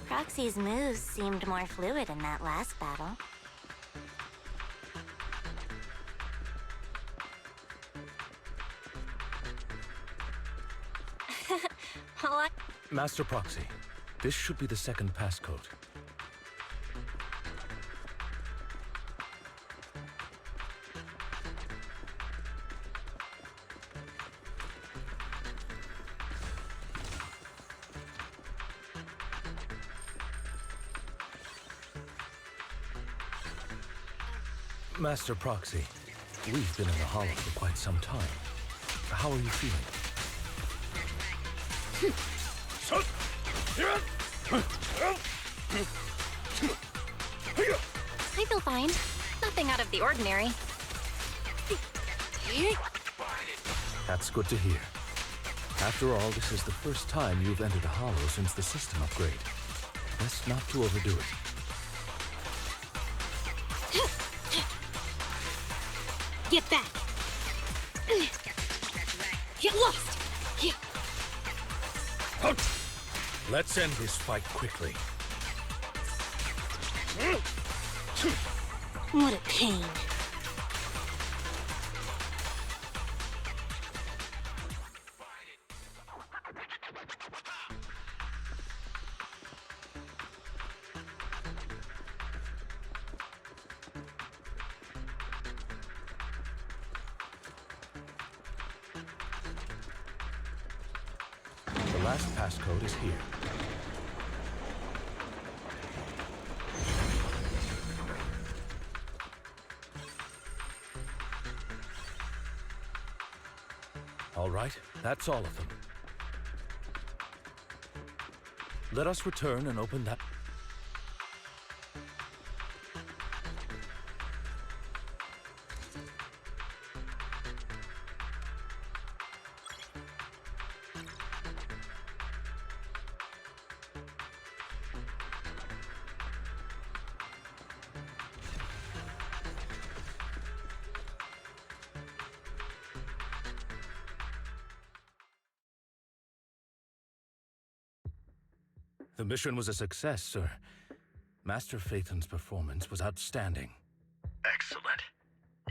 Proxy's moves seemed more fluid in that last battle. Master Proxy, this should be the second passcode. Master Proxy, we've been in the Hollow for quite some time. How are you feeling? I feel fine. Nothing out of the ordinary. That's good to hear. After all, this is the first time you've entered a Hollow since the system upgrade. Best not to overdo it. Get back! Get lost! Let's end this fight quickly. What a pain. The last passcode is here. All right, that's all of them. Let us return and open that. The mission was a success, sir. Master Phaethon's performance was outstanding. Excellent.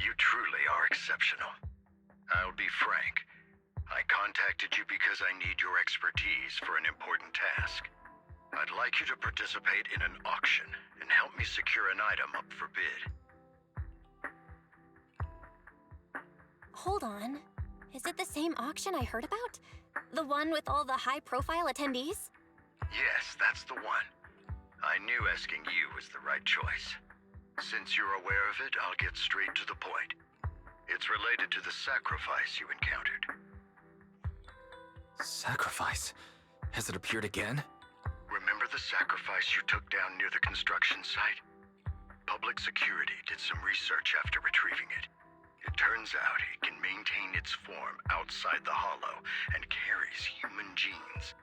You truly are exceptional. I'll be frank. I contacted you because I need your expertise for an important task. I'd like you to participate in an auction and help me secure an item up for bid. Hold on. Is it the same auction I heard about? The one with all the high-profile attendees? Yes, that's the one. I knew asking you was the right choice. Since you're aware of it, I'll get straight to the point. It's related to the sacrifice you encountered. Sacrifice? Has it appeared again? Remember the sacrifice you took down near the construction site? Public security did some research after retrieving it. It turns out it can maintain its form outside the Hollow and carries human genes.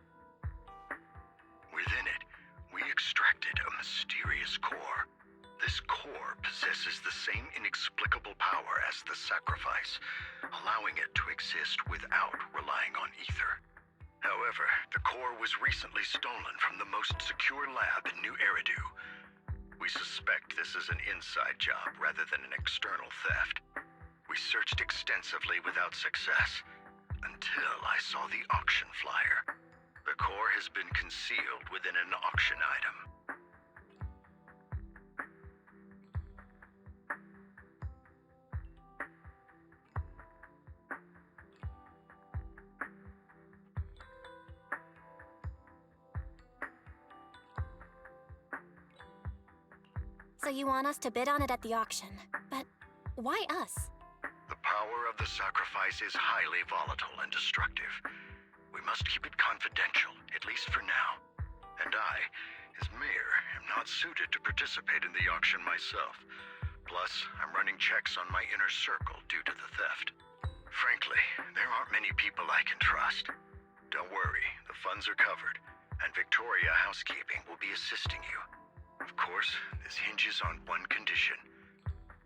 Within it, we extracted a mysterious core. This core possesses the same inexplicable power as the sacrifice, allowing it to exist without relying on ether. However, the core was recently stolen from the most secure lab in New Eridu. We suspect this is an inside job rather than an external theft. We searched extensively without success, until I saw the auction flyer. The core has been concealed within an auction item. So you want us to bid on it at the auction, but why us? The power of the sacrifice is highly volatile and destructive. We must keep it confidential, at least for now. And I, as mayor, am not suited to participate in the auction myself. Plus, I'm running checks on my inner circle due to the theft. Frankly, there aren't many people I can trust. Don't worry, the funds are covered, and Victoria Housekeeping will be assisting you. Of course, this hinges on one condition: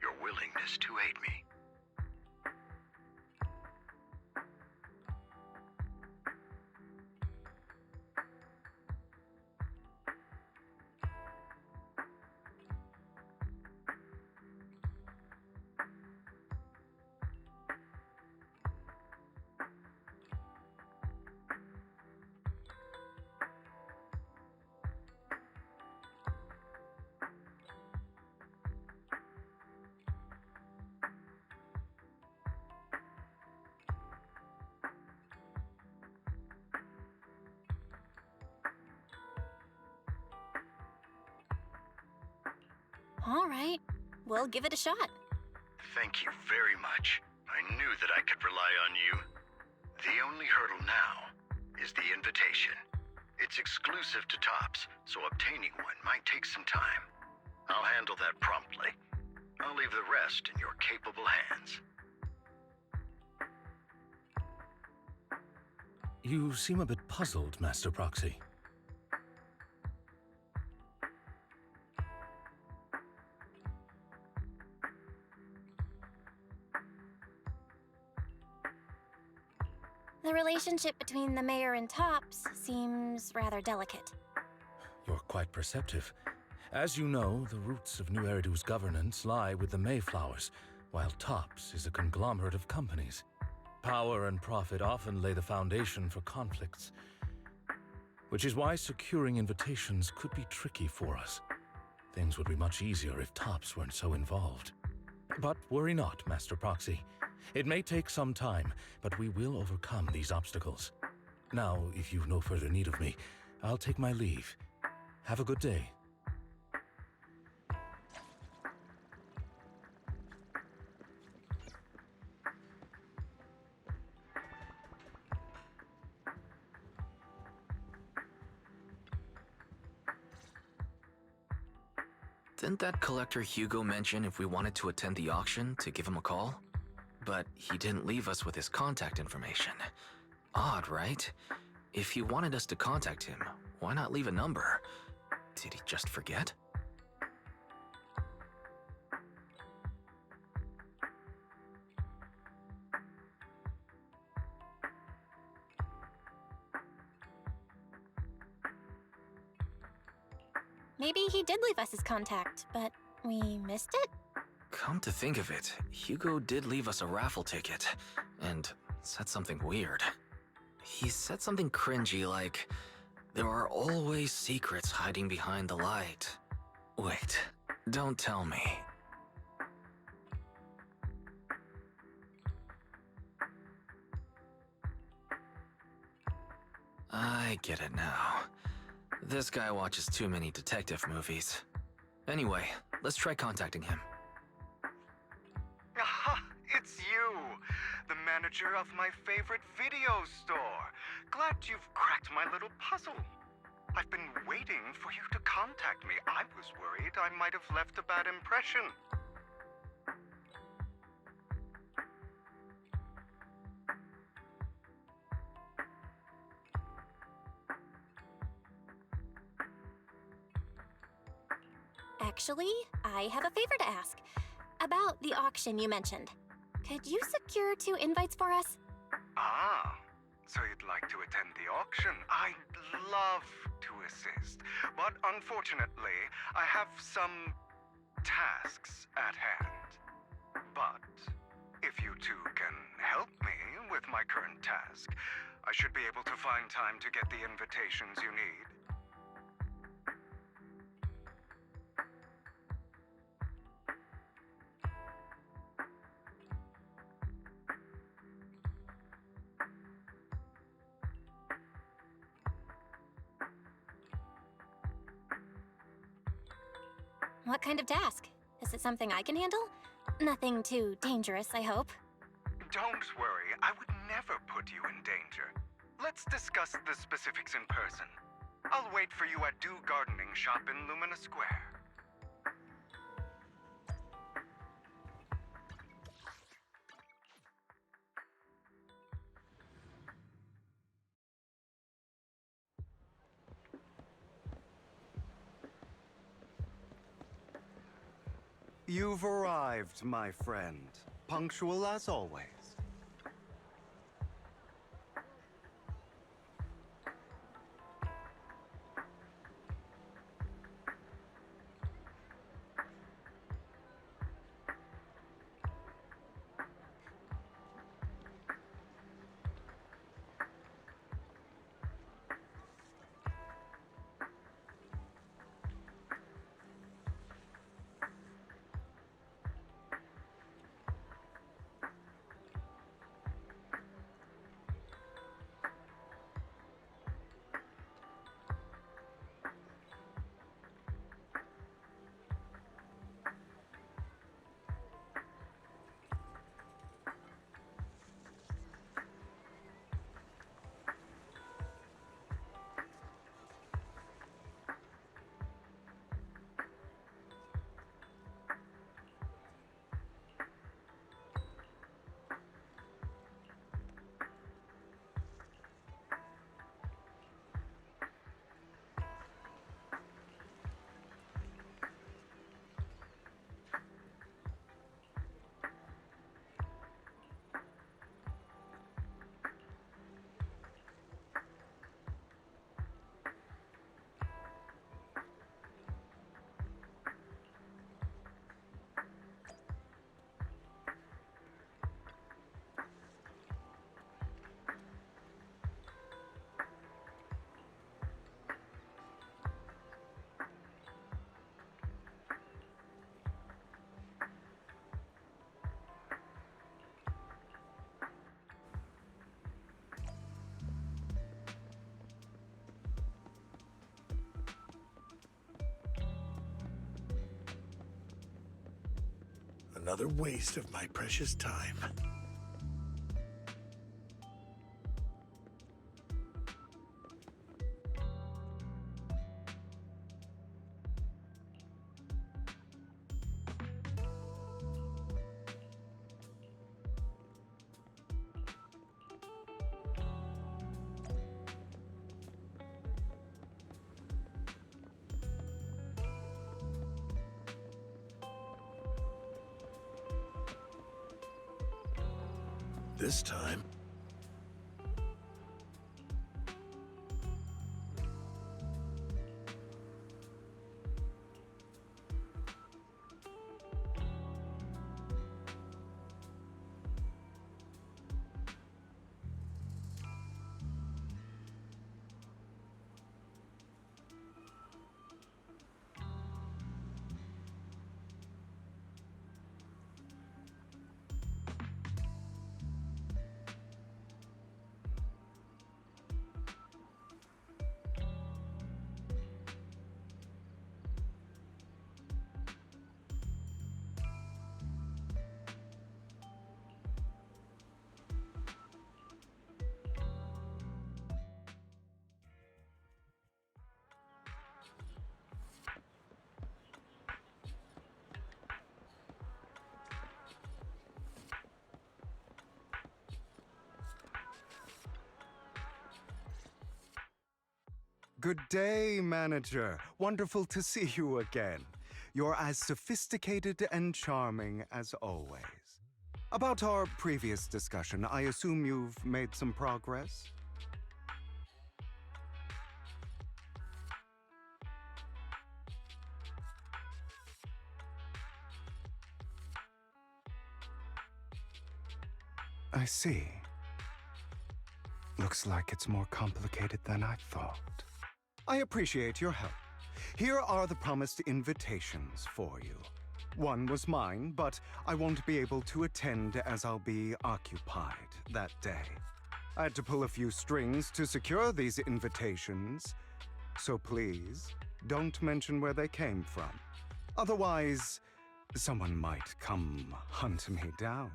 your willingness to aid me. All right, we'll give it a shot. Thank you very much. I knew that I could rely on you. The only hurdle now is the invitation. It's exclusive to Tops, so obtaining one might take some time. I'll handle that promptly. I'll leave the rest in your capable hands. You seem a bit puzzled, Master Proxy. The relationship between the mayor and Tops seems rather delicate. You're quite perceptive. As you know, the roots of New Eridu's governance lie with the Mayflowers, while Tops is a conglomerate of companies. Power and profit often lay the foundation for conflicts, which is why securing invitations could be tricky for us. Things would be much easier if Tops weren't so involved. But worry not, Master Proxy. It may take some time, but we will overcome these obstacles. Now, if you've no further need of me, I'll take my leave. Have a good day. Didn't that collector Hugo mention if we wanted to attend the auction to give him a call? But he didn't leave us with his contact information. Odd, right? If he wanted us to contact him, why not leave a number? Did he just forget? Maybe he did leave us his contact, but we missed it? Come to think of it, Hugo did leave us a raffle ticket, and said something weird. He said something cringy like, "There are always secrets hiding behind the light." Wait, don't tell me. I get it now. This guy watches too many detective movies. Anyway, let's try contacting him. Aha! It's you! The manager of my favorite video store. Glad you've cracked my little puzzle. I've been waiting for you to contact me. I was worried I might have left a bad impression. Actually, I have a favor to ask. About the auction you mentioned. Could you secure 2 invites for us? Ah, so you'd like to attend the auction? I'd love to assist, but unfortunately, I have some tasks at hand. But If you two can help me with my current task, I should be able to find time to get the invitations you need. What kind of task? Is it something I can handle? Nothing too dangerous, I hope. Don't worry, I would never put you in danger. Let's discuss the specifics in person. I'll wait for you at Dew Gardening Shop in Lumina Square. You've arrived, my friend. Punctual as always. Another waste of my precious time. This time, Good day, manager. Wonderful to see you again. You're as sophisticated and charming as always. About our previous discussion, I assume you've made some progress? I see. Looks like it's more complicated than I thought. I appreciate your help. Here are the promised invitations for you. One was mine, but I won't be able to attend as I'll be occupied that day. I had to pull a few strings to secure these invitations, so please don't mention where they came from. Otherwise, someone might come hunt me down.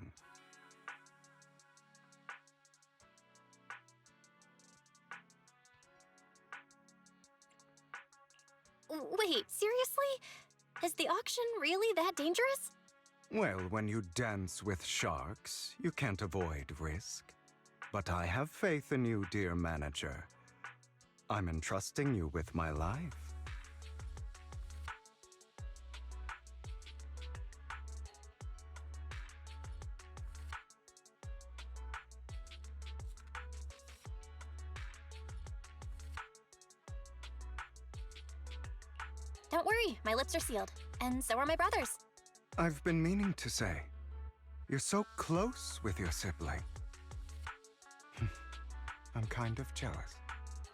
Wait, seriously? Is the auction really that dangerous? Well, when you dance with sharks, you can't avoid risk. But I have faith in you, dear manager. I'm entrusting you with my life. Don't worry, my lips are sealed. And so are my brothers. I've been meaning to say, you're so close with your sibling. I'm kind of jealous.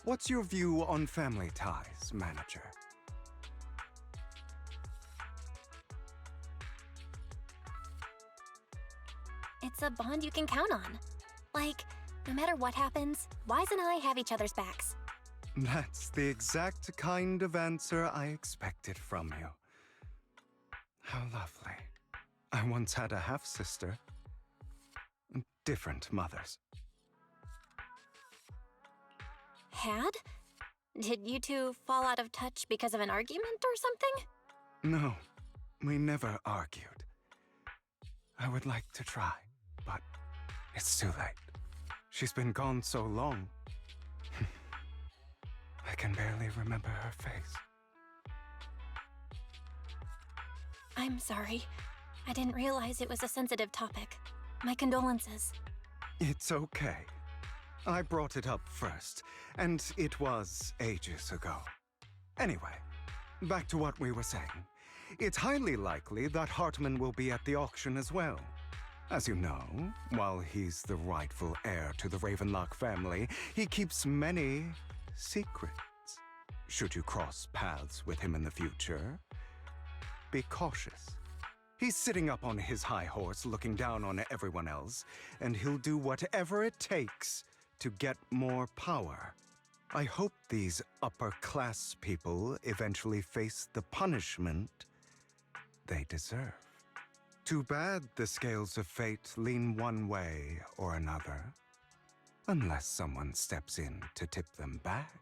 What's your view on family ties, manager? It's a bond you can count on. Like, no matter what happens, Wise and I have each other's backs. That's the exact kind of answer I expected from you. How lovely. I once had a half-sister. Different mothers. Had? Did you two fall out of touch because of an argument or something? No, we never argued. I would like to try, but it's too late. She's been gone so long. I can barely remember her face. I'm sorry. I didn't realize it was a sensitive topic. My condolences. It's okay. I brought it up first, and it was ages ago. Anyway, back to what we were saying. It's highly likely that Hartman will be at the auction as well. As you know, while he's the rightful heir to the Ravenlock family, he keeps many secrets. Should you cross paths with him in the future, be cautious. He's sitting up on his high horse looking down on everyone else, and he'll do whatever it takes to get more power. I hope these upper-class people eventually face the punishment they deserve. Too bad the scales of fate lean one way or another, unless someone steps in to tip them back.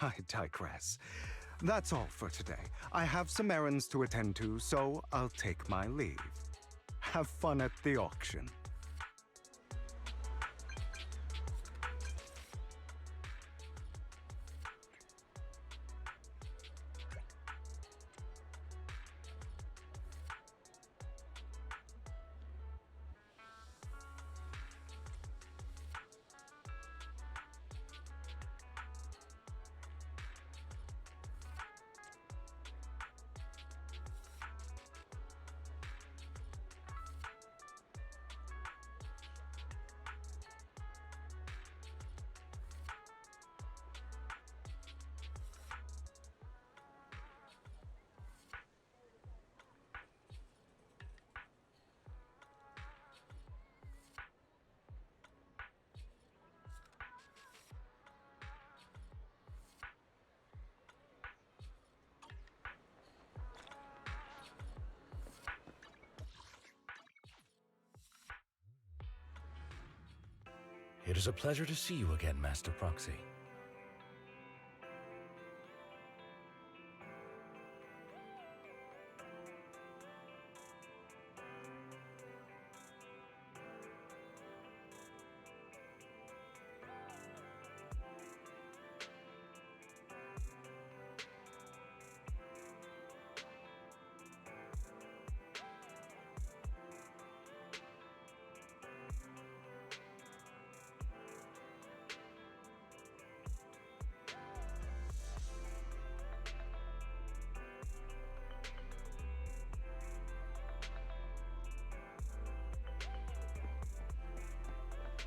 I digress. That's all for today. I have some errands to attend to, so I'll take my leave. Have fun at the auction. It is a pleasure to see you again, Master Proxy.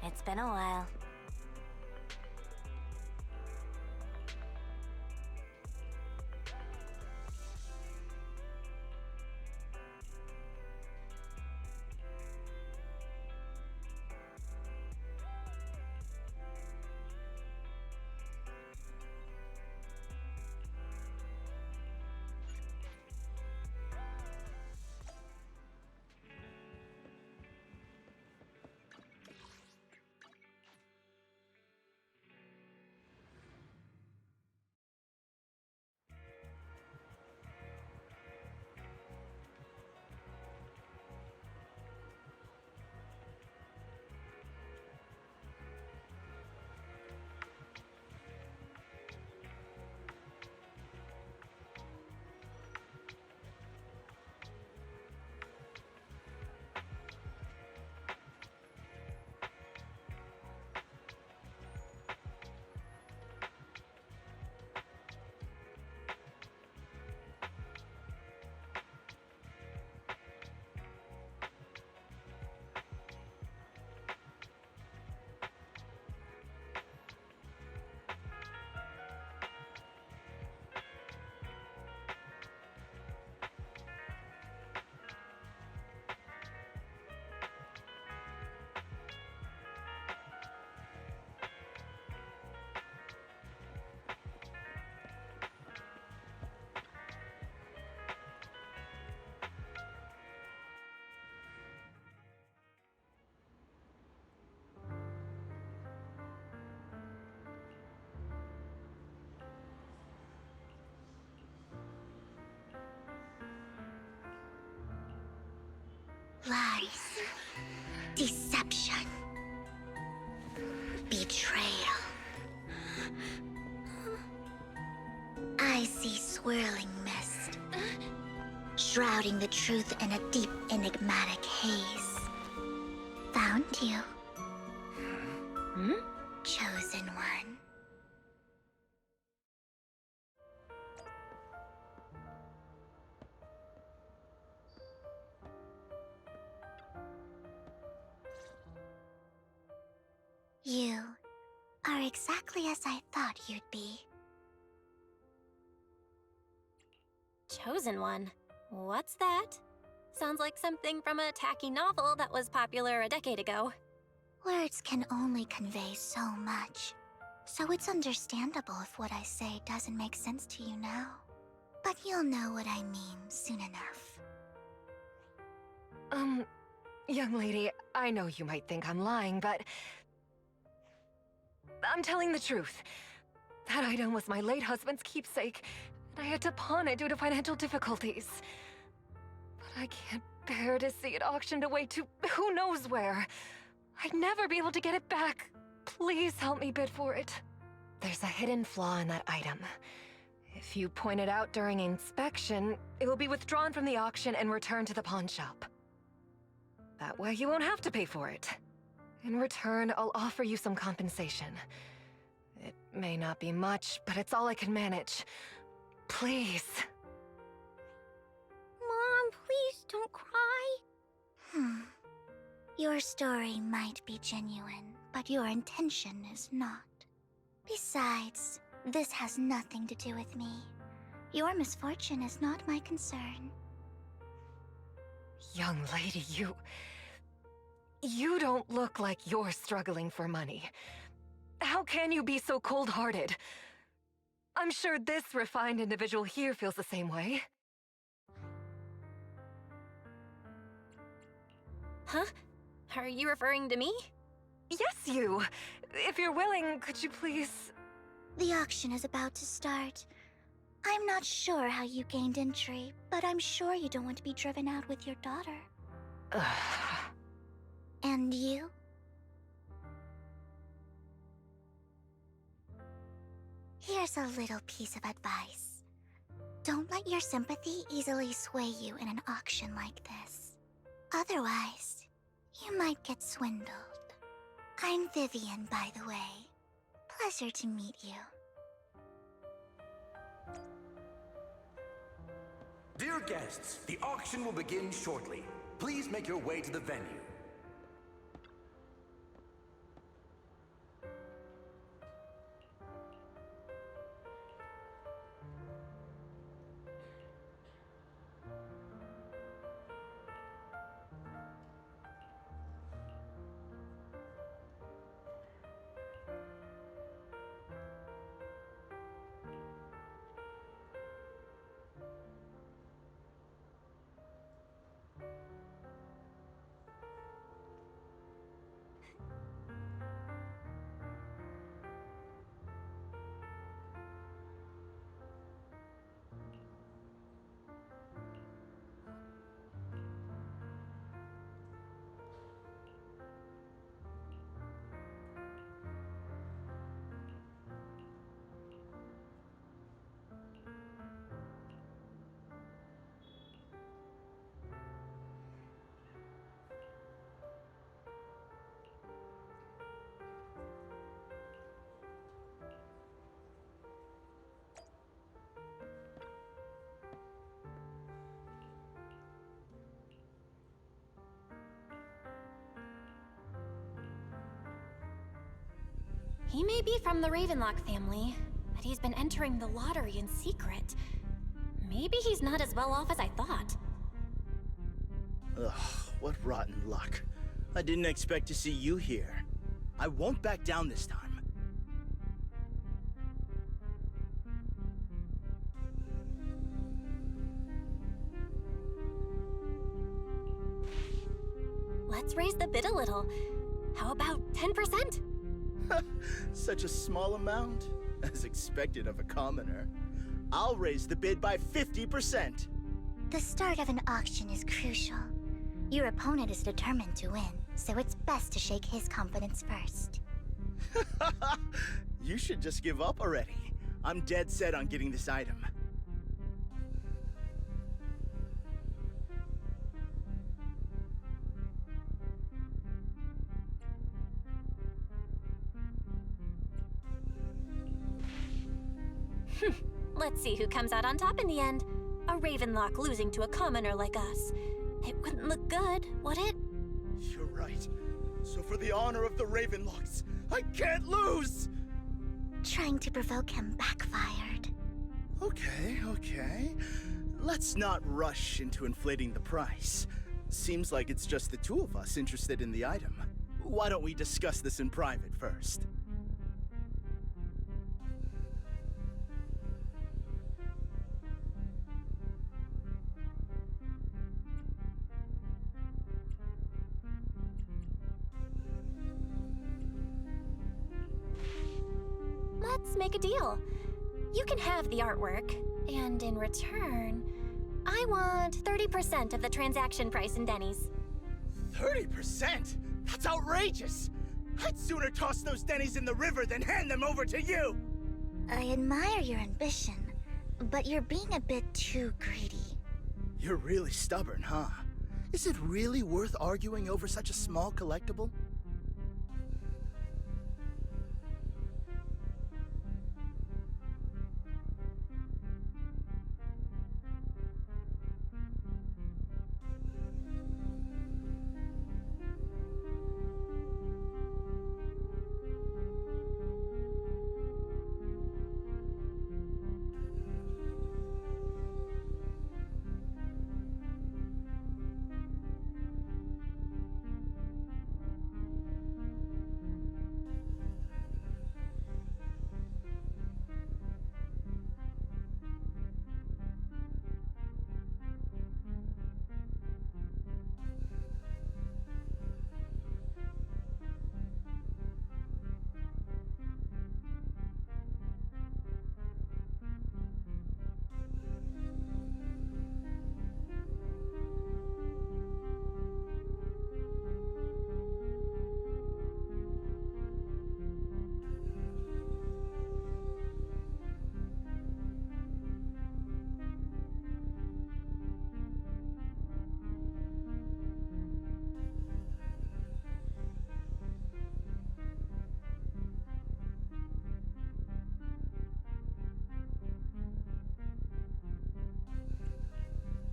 It's been a while. Lies, deception, betrayal. I see swirling mist, shrouding the truth in a deep, enigmatic haze. Found you. Chosen one. You are exactly as I thought you'd be. Chosen one? What's that? Sounds like something from a tacky novel that was popular a decade ago. Words can only convey so much, so it's understandable if what I say doesn't make sense to you now. But you'll know what I mean soon enough. Young lady, I know you might think I'm lying, but I'm telling the truth. That item was my late husband's keepsake, and I had to pawn it due to financial difficulties. But I can't bear to see it auctioned away to who knows where. I'd never be able to get it back. Please help me bid for it. There's a hidden flaw in that item. If you point it out during inspection, it will be withdrawn from the auction and returned to the pawn shop. That way you won't have to pay for it. In return, I'll offer you some compensation. It may not be much, but it's all I can manage. Please. Mom, please don't cry. Your story might be genuine, but your intention is not. Besides, this has nothing to do with me. Your misfortune is not my concern. Young lady, you don't look like you're struggling for money. How can you be so cold-hearted? I'm sure this refined individual here feels the same way. Huh? Are you referring to me? Yes, you! If you're willing, could you please... The auction is about to start. I'm not sure how you gained entry, but I'm sure you don't want to be driven out with your daughter. And you? Here's a little piece of advice. Don't let your sympathy easily sway you in an auction like this. Otherwise, you might get swindled. I'm Vivian, by the way. Pleasure to meet you. Dear guests, the auction will begin shortly. Please make your way to the venue. He may be from the Ravenlock family, but he's been entering the lottery in secret. Maybe he's not as well off as I thought. Ugh, what rotten luck. I didn't expect to see you here. I won't back down this time. Let's raise the bid a little. How about 10%? Such a small amount, as expected of a commoner. I'll raise the bid by 50%. The start of an auction is crucial. Your opponent is determined to win, so it's best to shake his confidence first. You should just give up already. I'm dead set on getting this item. Let's see who comes out on top in the end. A Ravenlock losing to a commoner like us. It wouldn't look good, would it? You're right. So for the honor of the Ravenlocks, I can't lose! Trying to provoke him backfired. Okay. Let's not rush into inflating the price. Seems like it's just the two of us interested in the item. Why don't we discuss this in private first? Let's make a deal. You can have the artwork, and in return, I want 30% of the transaction price in Denny's. 30%? That's outrageous! I'd sooner toss those Denny's in the river than hand them over to you! I admire your ambition, but you're being a bit too greedy. You're really stubborn, huh? Is it really worth arguing over such a small collectible?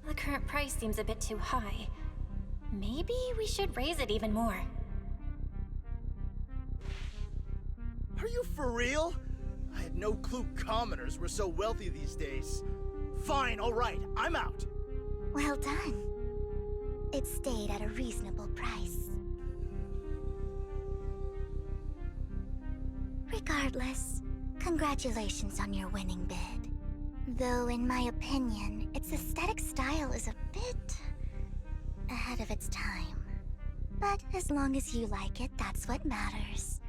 The current price seems a bit too high. Maybe we should raise it even more. Are you for real? I had no clue commoners were so wealthy these days. Fine, alright, I'm out. Well done. It stayed at a reasonable price. Regardless, congratulations on your winning bid. Though, in my opinion, its aesthetic style is a bit ahead of its time. But as long as you like it, that's what matters.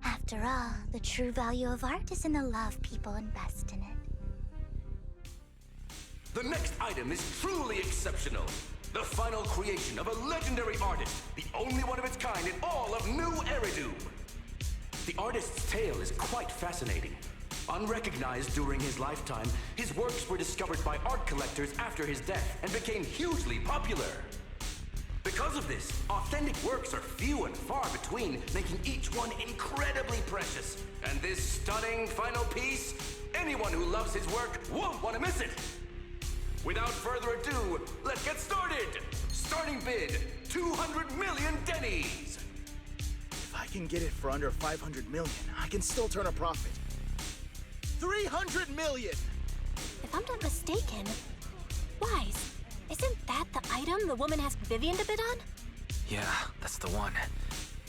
After all, the true value of art is in the love people invest in it. The next item is truly exceptional. The final creation of a legendary artist, the only one of its kind in all of New Eridu. The artist's tale is quite fascinating. Unrecognized during his lifetime, his works were discovered by art collectors after his death and became hugely popular. Because of this, authentic works are few and far between, making each one incredibly precious. And this stunning final piece, anyone who loves his work won't want to miss it. Without further ado, let's get started! Starting bid, 200 million Denny's! If I can get it for under 500 million, I can still turn a profit. 300 million! If I'm not mistaken, Wise, isn't that the item the woman asked Vivian to bid on? Yeah, that's the one.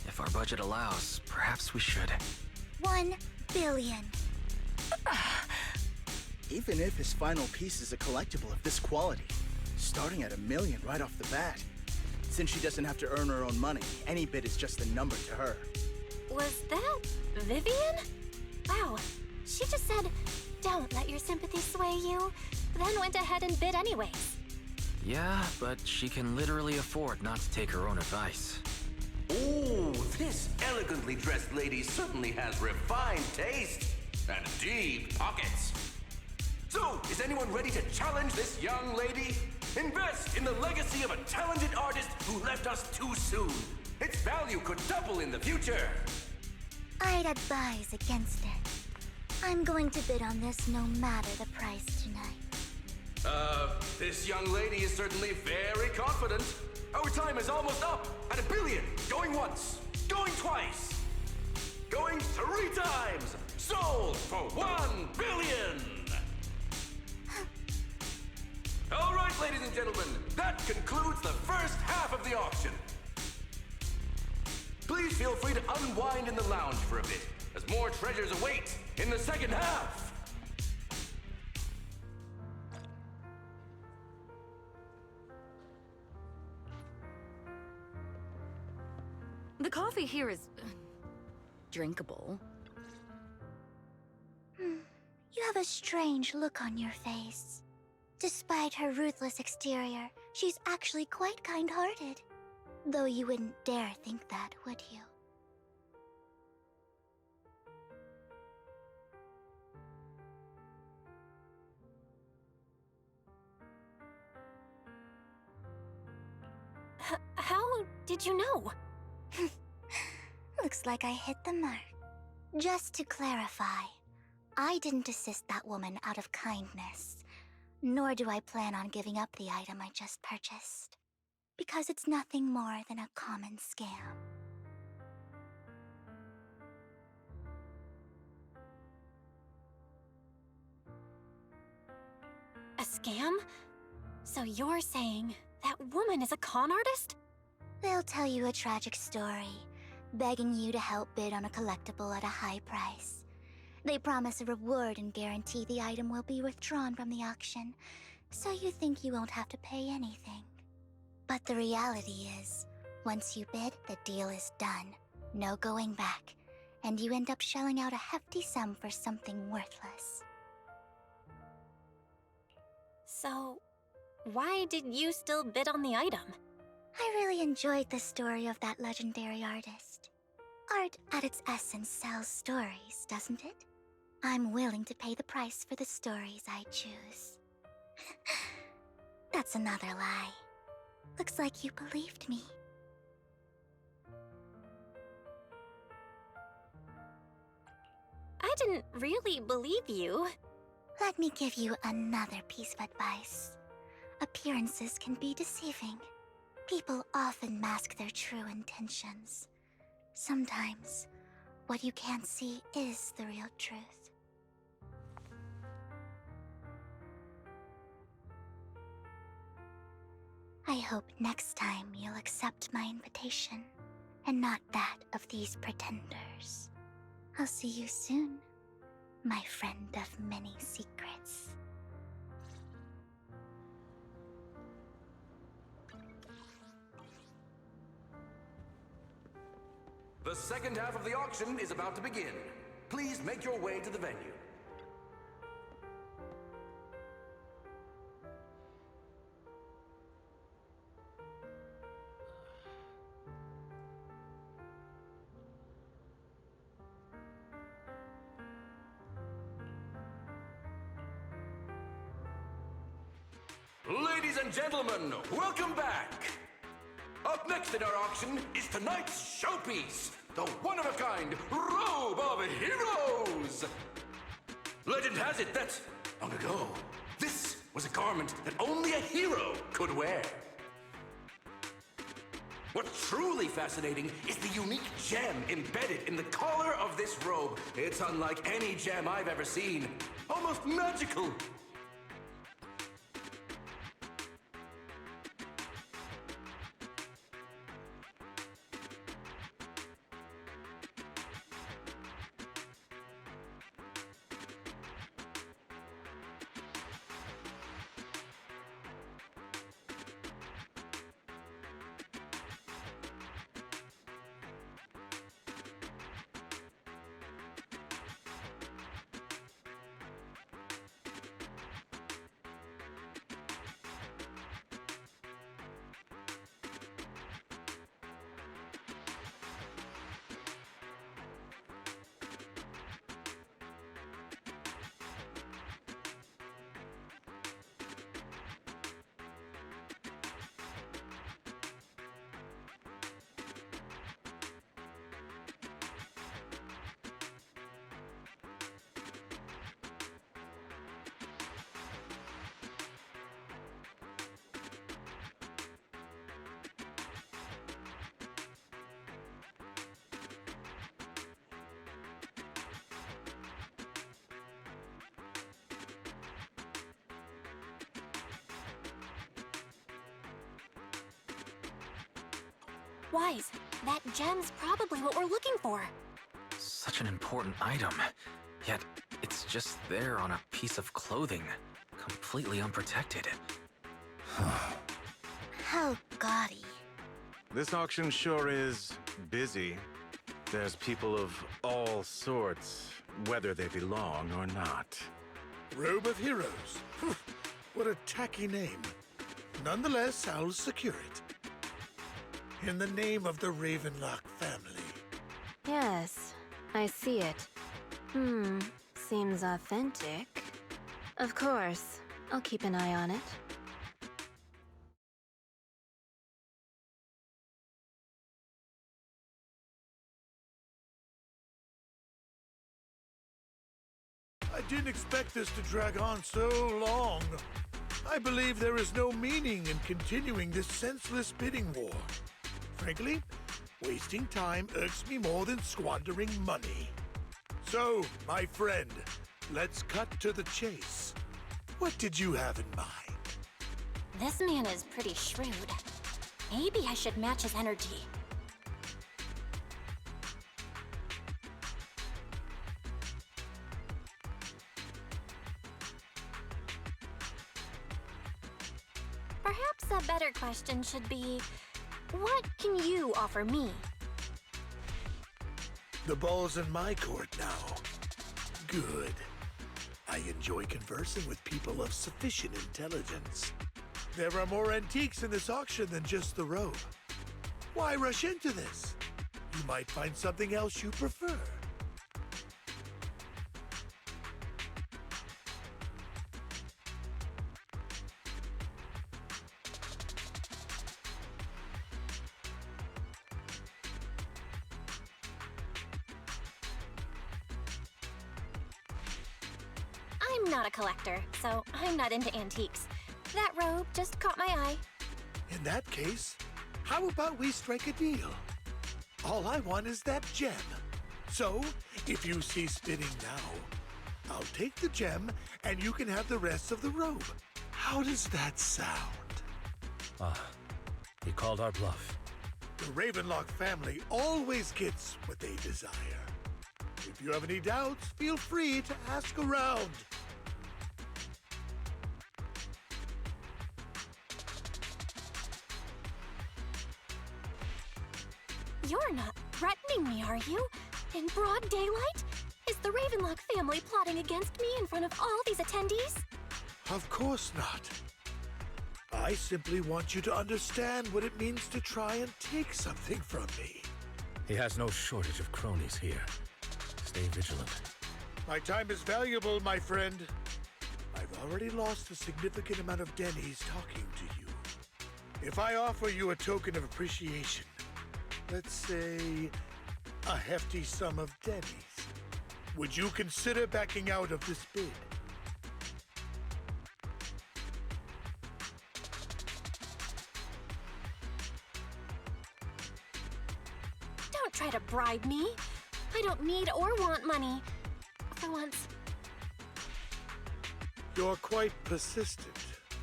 If our budget allows, perhaps we should. 1 billion. Even if his final piece is a collectible of this quality, starting at $1 million right off the bat. Since she doesn't have to earn her own money, any bid is just a number to her. Was that Vivian? Wow, she just said, "Don't let your sympathy sway you," then went ahead and bid anyways. Yeah, but she can literally afford not to take her own advice. Ooh, this elegantly dressed lady certainly has refined taste and deep pockets. So, is anyone ready to challenge this young lady? Invest in the legacy of a talented artist who left us too soon. Its value could double in the future. I'd advise against it. I'm going to bid on this no matter the price tonight. This young lady is certainly very confident. Our time is almost up at $1 billion. Going once, going twice, going 3 times. Sold for $1 billion. All right, ladies and gentlemen, that concludes the first half of the auction. Please feel free to unwind in the lounge for a bit, as more treasures await in the second half. The coffee here is drinkable. You have a strange look on your face. Despite her ruthless exterior, she's actually quite kind-hearted. Though you wouldn't dare think that, would you? How did you know? Looks like I hit the mark. Just to clarify, I didn't assist that woman out of kindness, nor do I plan on giving up the item I just purchased, because it's nothing more than a common scam. A scam? So you're saying that woman is a con artist? They'll tell you a tragic story, begging you to help bid on a collectible at a high price. They promise a reward and guarantee the item will be withdrawn from the auction, so you think you won't have to pay anything. But the reality is, once you bid, the deal is done. No going back, and you end up shelling out a hefty sum for something worthless. So, why did you still bid on the item? I really enjoyed the story of that legendary artist. Art, at its essence, sells stories, doesn't it? I'm willing to pay the price for the stories I choose. That's another lie. Looks like you believed me. I didn't really believe you. Let me give you another piece of advice. Appearances can be deceiving. People often mask their true intentions. Sometimes, what you can't see is the real truth. I hope next time you'll accept my invitation, and not that of these pretenders. I'll see you soon, my friend of many secrets. The second half of the auction is about to begin. Please make your way to the venue. Ladies and gentlemen, welcome back! Up next in our auction is tonight's showpiece, the one-of-a-kind Robe of Heroes! Legend has it that, long ago, this was a garment that only a hero could wear. What's truly fascinating is the unique gem embedded in the collar of this robe. It's unlike any gem I've ever seen. Almost magical. Wise, that gem's probably what we're looking for. Such an important item, yet it's just there on a piece of clothing, completely unprotected. How gaudy. This auction sure is busy. There's people of all sorts, whether they belong or not. Robe of Heroes. What a tacky name. Nonetheless, I'll secure it. In the name of the Ravenlock family. Yes, I see it. Seems authentic. Of course, I'll keep an eye on it. I didn't expect this to drag on so long. I believe there is no meaning in continuing this senseless bidding war. Frankly, wasting time irks me more than squandering money. So, my friend, let's cut to the chase. What did you have in mind? This man is pretty shrewd. Maybe I should match his energy. Perhaps a better question should be, what can you offer me? The ball's in my court now. Good. I enjoy conversing with people of sufficient intelligence. There are more antiques in this auction than just the robe. Why rush into this? You might find something else you prefer. I'm not a collector, so I'm not into antiques. That robe just caught my eye. In that case, how about we strike a deal? All I want is that gem. So, if you cease bidding now, I'll take the gem and you can have the rest of the robe. How does that sound? He called our bluff. The Ravenlock family always gets what they desire. If you have any doubts, feel free to ask around. You're not threatening me, are you? In broad daylight? Is the Ravenlock family plotting against me in front of all these attendees? Of course not. I simply want you to understand what it means to try and take something from me. He has no shortage of cronies here. Stay vigilant. My time is valuable, my friend. I've already lost a significant amount of dennies talking to you. If I offer you a token of appreciation, let's say a hefty sum of dennies, would you consider backing out of this bid? bribe me. I don't need or want money. For once. You're quite persistent,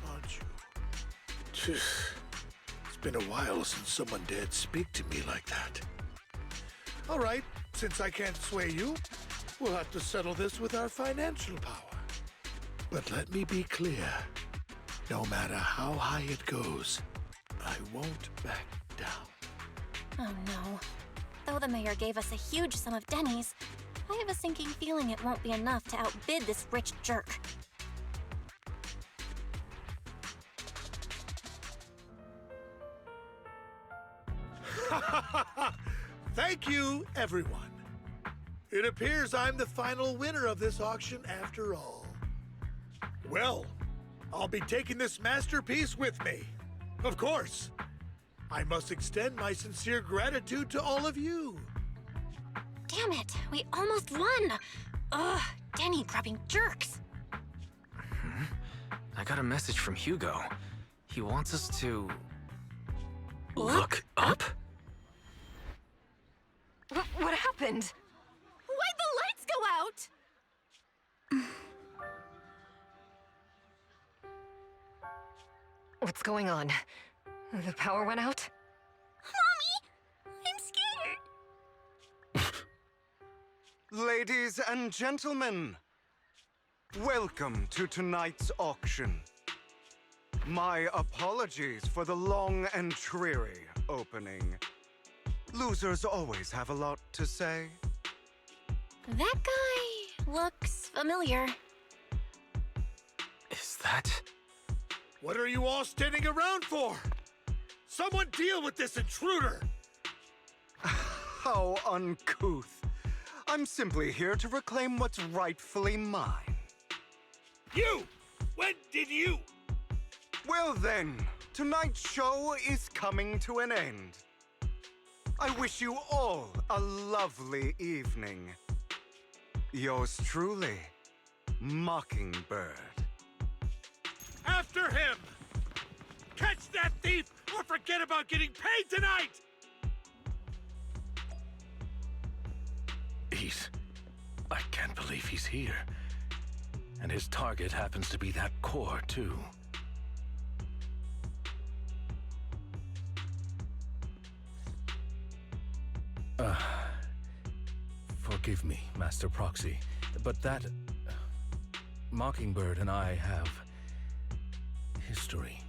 aren't you? It's been a while since someone dared speak to me like that. All right, since I can't sway you, we'll have to settle this with our financial power. But let me be clear. No matter how high it goes, I won't back down. Oh no. Though the mayor gave us a huge sum of dennies, I have a sinking feeling it won't be enough to outbid this rich jerk. Thank you, everyone. It appears I'm the final winner of this auction after all. Well, I'll be taking this masterpiece with me. Of course. I must extend my sincere gratitude to all of you. Damn it, we almost won! Ugh, denny-grabbing jerks! I got a message from Hugo. He wants us to... Look up? What happened? Why'd the lights go out? What's going on? The power went out? Mommy! I'm scared! Ladies and gentlemen, welcome to tonight's auction. My apologies for the long and dreary opening. Losers always have a lot to say. That guy looks familiar. Is that... What are you all standing around for? Someone deal with this intruder! How uncouth. I'm simply here to reclaim what's rightfully mine. You! When did you? Well then, tonight's show is coming to an end. I wish you all a lovely evening. Yours truly, Mockingbird. After him! Catch that thief or forget about getting paid tonight! I can't believe he's here. And his target happens to be that core, too. Forgive me, Master Proxy, but that... Mockingbird and I have... history.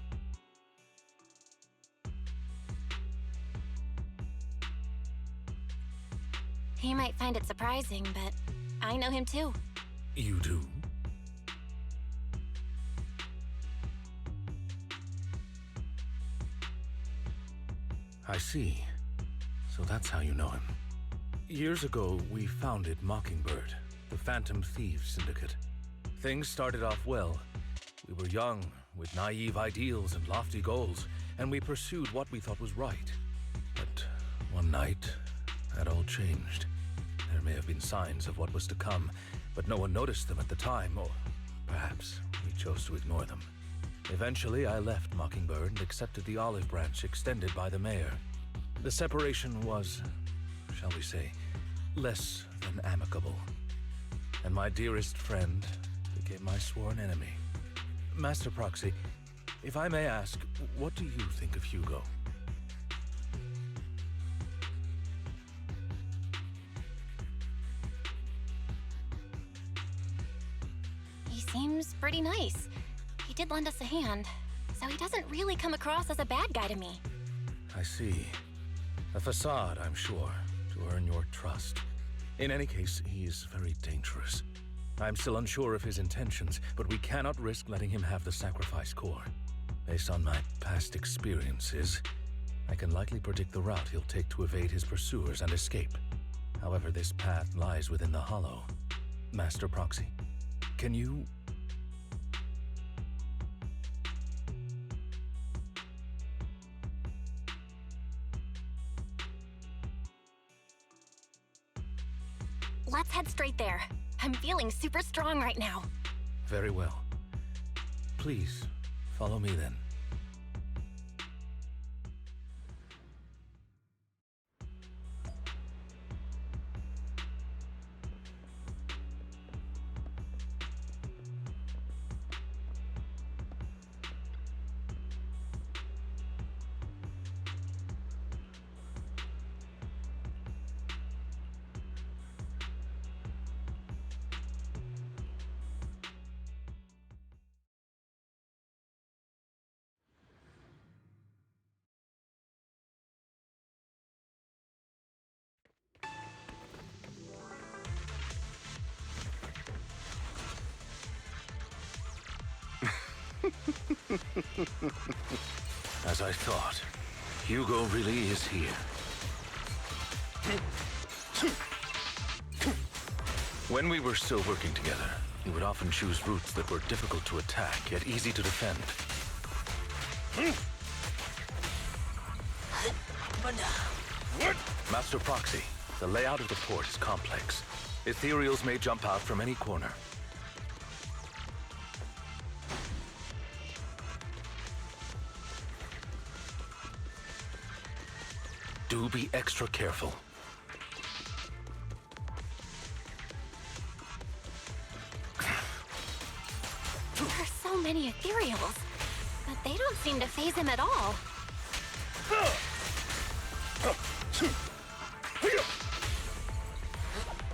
He might find it surprising, but I know him too. You do? I see. So that's how you know him. Years ago, we founded Mockingbird, the Phantom Thieves Syndicate. Things started off well. We were young, with naive ideals and lofty goals, and we pursued what we thought was right. But one night, that all changed. There may have been signs of what was to come, but no one noticed them at the time, or perhaps we chose to ignore them. Eventually, I left Mockingbird and accepted the olive branch extended by the mayor. The separation was, shall we say, less than amicable. And my dearest friend became my sworn enemy. Master Proxy, if I may ask, what do you think of Hugo? He seems pretty nice. He did lend us a hand, so he doesn't really come across as a bad guy to me. I see. A facade, I'm sure, to earn your trust. In any case, he is very dangerous. I'm still unsure of his intentions, but we cannot risk letting him have the sacrifice core. Based on my past experiences, I can likely predict the route he'll take to evade his pursuers and escape. However, this path lies within the Hollow. Master Proxy, can you... Let's head straight there. I'm feeling super strong right now. Very well. Please, follow me then. As I thought, Hugo really is here. When we were still working together, he would often choose routes that were difficult to attack, yet easy to defend. Master Proxy, the layout of the port is complex. Ethereals may jump out from any corner. Do be extra careful. There are so many ethereals, but they don't seem to faze him at all.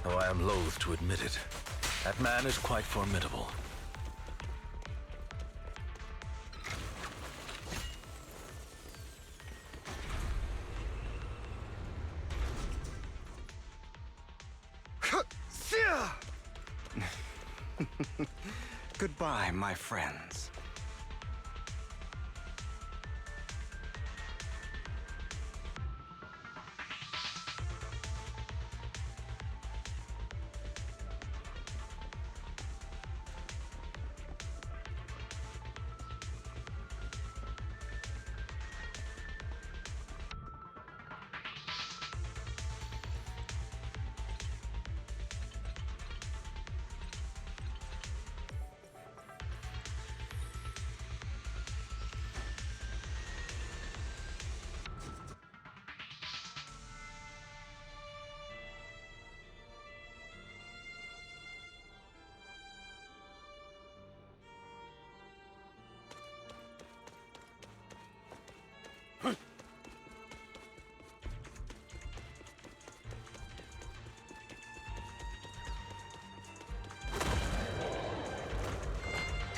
Though I am loath to admit it, that man is quite formidable. Goodbye, my friends.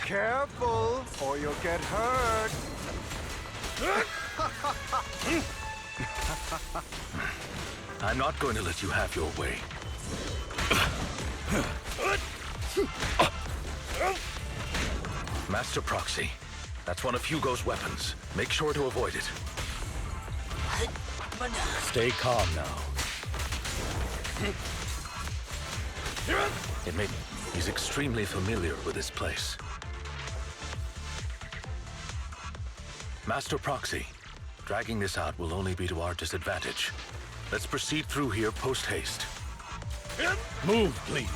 Careful, or you'll get hurt. I'm not going to let you have your way. Master Proxy, that's one of Hugo's weapons. Make sure to avoid it. Stay calm now. He's extremely familiar with this place. Master Proxy, dragging this out will only be to our disadvantage. Let's proceed through here post-haste. Move, please.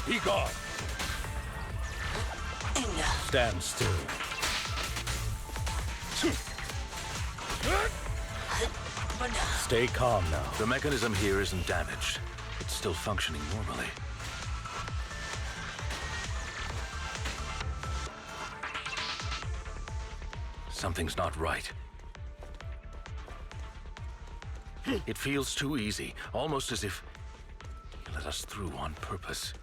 Be gone. Stand still. Stay calm now. The mechanism here isn't damaged. It's still functioning normally. Something's not right. It feels too easy, almost as if he let us through on purpose.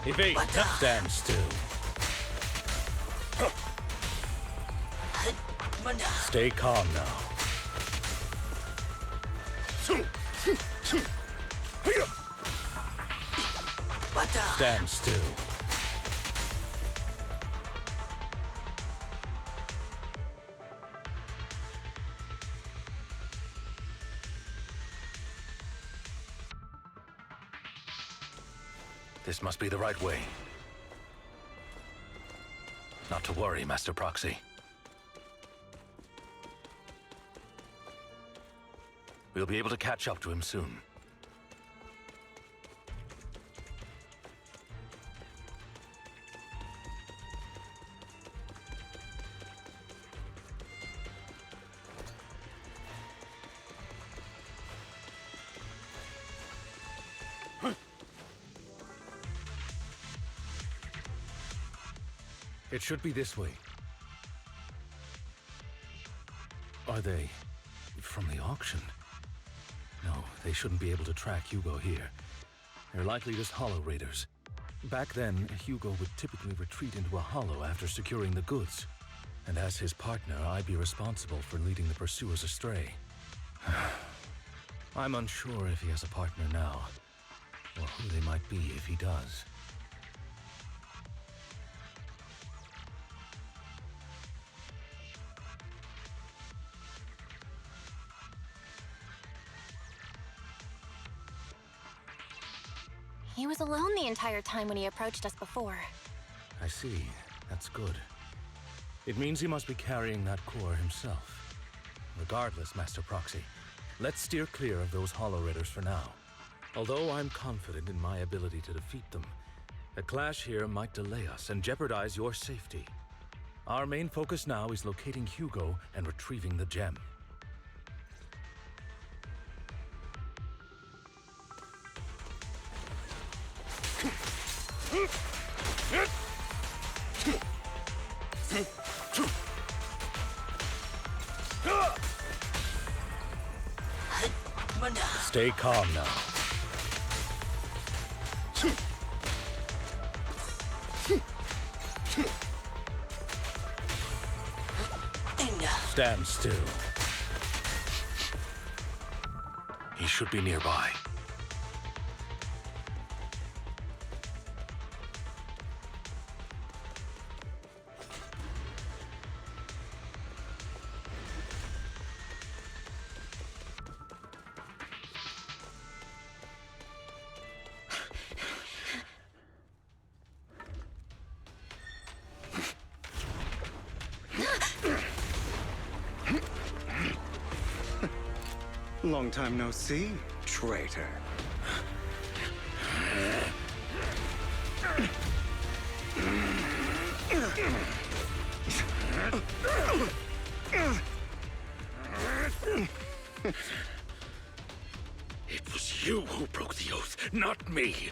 Evade. Stand still. Stay calm now. Stand still. This must be the right way. Not to worry, Master Proxy. We'll be able to catch up to him soon. It should be this way. Are they from the auction? No, they shouldn't be able to track Hugo here. They're likely just hollow raiders. Back then, Hugo would typically retreat into a hollow after securing the goods. And as his partner, I'd be responsible for leading the pursuers astray. I'm unsure if he has a partner now, or who they might be if he does. He was alone the entire time when he approached us before. I see. That's good. It means he must be carrying that core himself. Regardless, Master Proxy, let's steer clear of those Hollow Raiders for now. Although I'm confident in my ability to defeat them, a clash here might delay us and jeopardize your safety. Our main focus now is locating Hugo and retrieving the gem. Stay calm now. Stand still. He should be nearby. Long time no see, traitor. It was you who broke the oath, not me.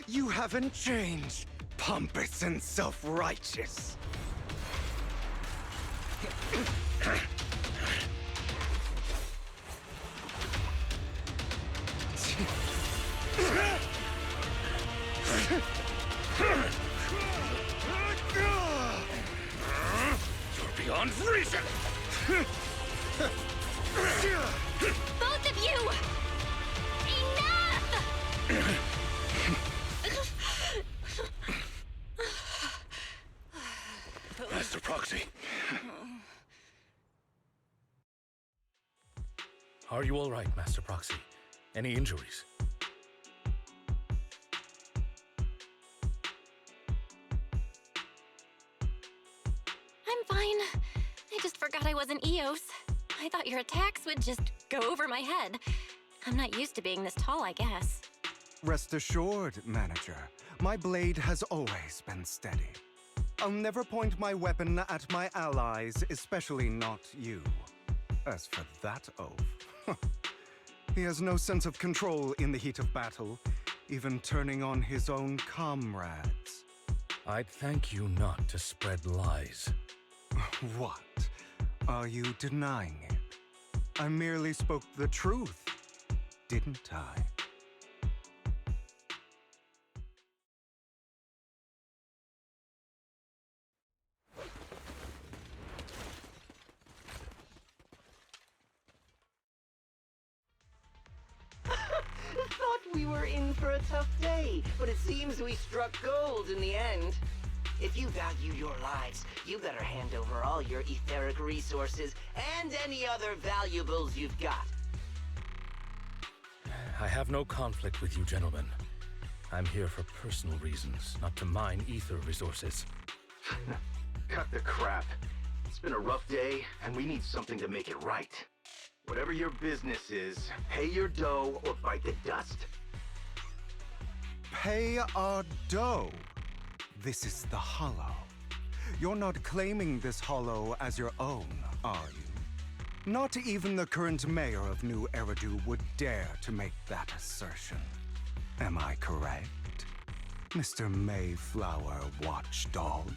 You haven't changed, pompous and self-righteous. You're beyond reason! Both of you! Enough! Master Proxy. Are you all right, Master Proxy? Any injuries? I'm fine. I just forgot I wasn't Eos. I thought your attacks would just go over my head. I'm not used to being this tall, I guess. Rest assured, Manager, my blade has always been steady. I'll never point my weapon at my allies, especially not you. As for that oaf, he has no sense of control in the heat of battle, even turning on his own comrades. I'd thank you not to spread lies. What? Are you denying it? I merely spoke the truth, didn't I? Thought we were in for a tough day, but it seems we struck gold in the end. If you value your lives, you better hand over all your etheric resources and any other valuables you've got. I have no conflict with you, gentlemen. I'm here for personal reasons, not to mine ether resources. Cut the crap. It's been a rough day, and we need something to make it right. Whatever your business is, pay your dough or bite the dust. Pay our dough. This is the Hollow. You're not claiming this Hollow as your own, are you? Not even the current mayor of New Eridu would dare to make that assertion. Am I correct, Mr. Mayflower Watchdog?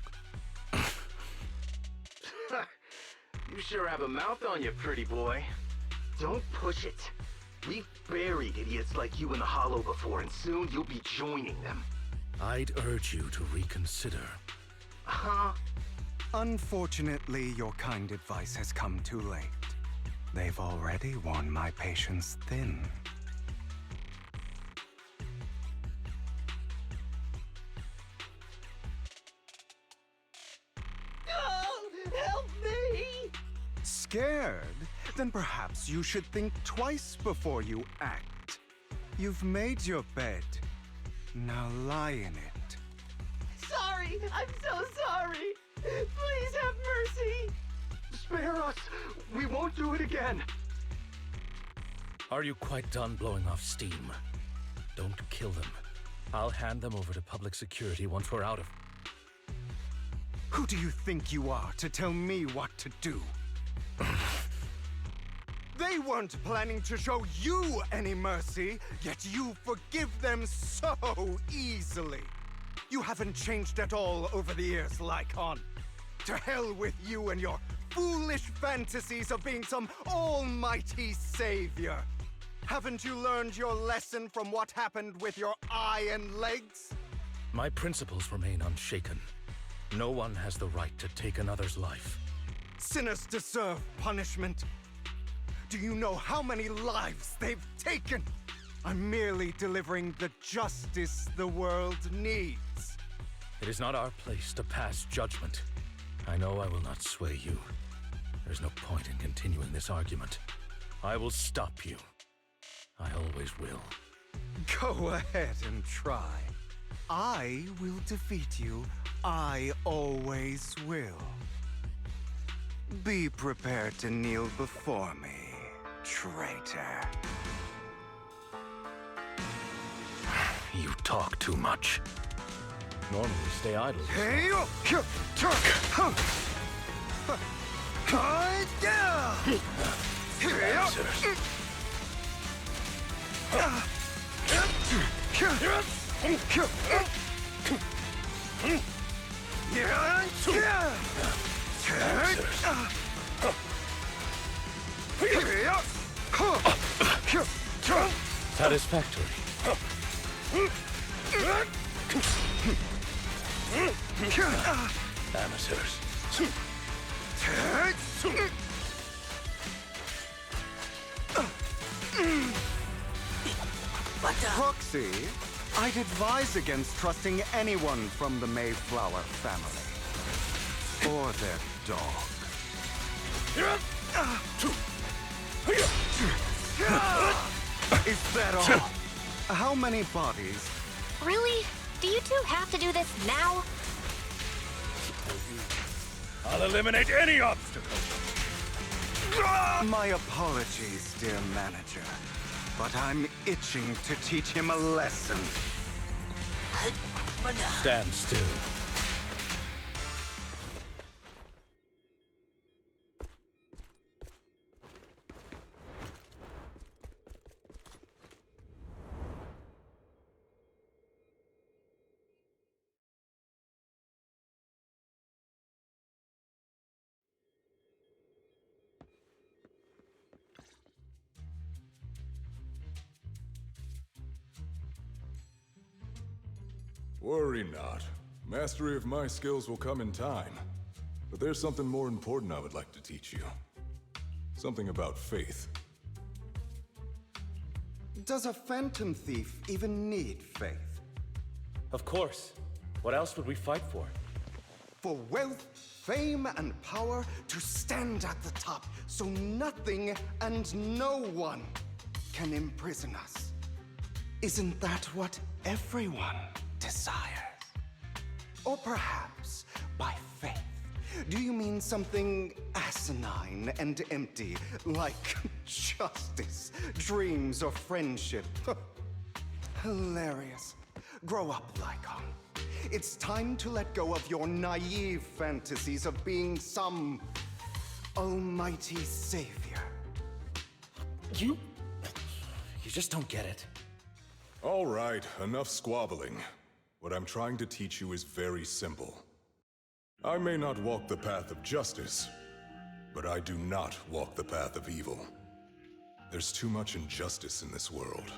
You sure have a mouth on you, pretty boy. Don't push it. We've buried idiots like you in the Hollow before, and soon you'll be joining them. I'd urge you to reconsider. Huh? Unfortunately, your kind advice has come too late. They've already worn my patience thin. Oh, help me! Scared? Then perhaps you should think twice before you act. You've made your bed. Now lie in it. Sorry! I'm so sorry! Please have mercy! Spare us! We won't do it again! Are you quite done blowing off steam? Don't kill them. I'll hand them over to public security once we're out of... Who do you think you are to tell me what to do? They weren't planning to show you any mercy, yet you forgive them so easily. You haven't changed at all over the years, Lycon. To hell with you and your foolish fantasies of being some almighty savior. Haven't you learned your lesson from what happened with your eye and legs? My principles remain unshaken. No one has the right to take another's life. Sinners deserve punishment. Do you know how many lives they've taken? I'm merely delivering the justice the world needs. It is not our place to pass judgment. I know I will not sway you. There's no point in continuing this argument. I will stop you. I always will. Go ahead and try. I will defeat you. I always will. Be prepared to kneel before me, traitor. You talk too much. Normally stay idle. Hey, Satisfactory. Amateurs. Proxy, I'd advise against trusting anyone from the Mayflower family. Or their dog. Is that all? How many bodies? Really? Do you two have to do this now? I'll eliminate any obstacle. My apologies, dear manager, but I'm itching to teach him a lesson. Stand still. Worry not. Mastery of my skills will come in time. But there's something more important I would like to teach you. Something about faith. Does a phantom thief even need faith? Of course. What else would we fight for? For wealth, fame, and power to stand at the top so nothing and no one can imprison us. Isn't that what everyone desires? Or perhaps by faith, do you mean something asinine and empty, like justice, dreams, or friendship? Hilarious. Grow up, Lycon. It's time to let go of your naive fantasies of being some almighty savior. You just don't get it. All right, enough squabbling. What I'm trying to teach you is very simple. I may not walk the path of justice, But I do not walk the path of evil. There's too much injustice in this world,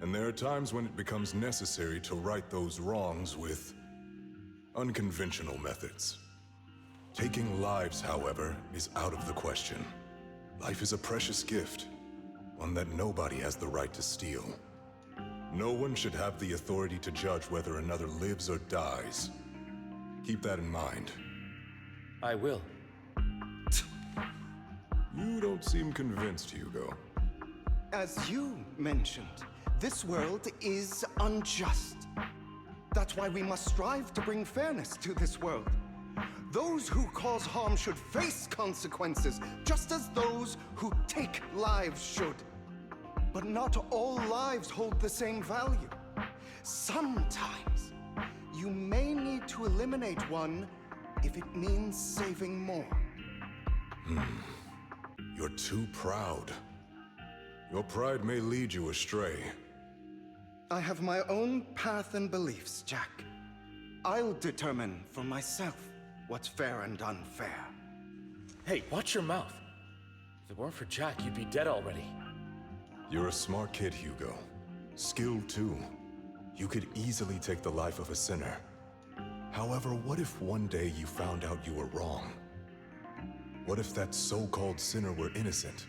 and there are times when it becomes necessary to right those wrongs with unconventional methods. Taking lives, however, is out of the question. Life is a precious gift, one that nobody has the right to steal. No one should have the authority to judge whether another lives or dies. Keep that in mind. I will. You don't seem convinced, Hugo. As you mentioned, this world is unjust. That's why we must strive to bring fairness to this world. Those who cause harm should face consequences, just as those who take lives should. But not all lives hold the same value. Sometimes, you may need to eliminate one if it means saving more. You're too proud. Your pride may lead you astray. I have my own path and beliefs, Jack. I'll determine for myself what's fair and unfair. Hey, watch your mouth. If it weren't for Jack, you'd be dead already. You're a smart kid, Hugo. Skilled too. You could easily take the life of a sinner. However, what if one day you found out you were wrong? What if that so-called sinner were innocent?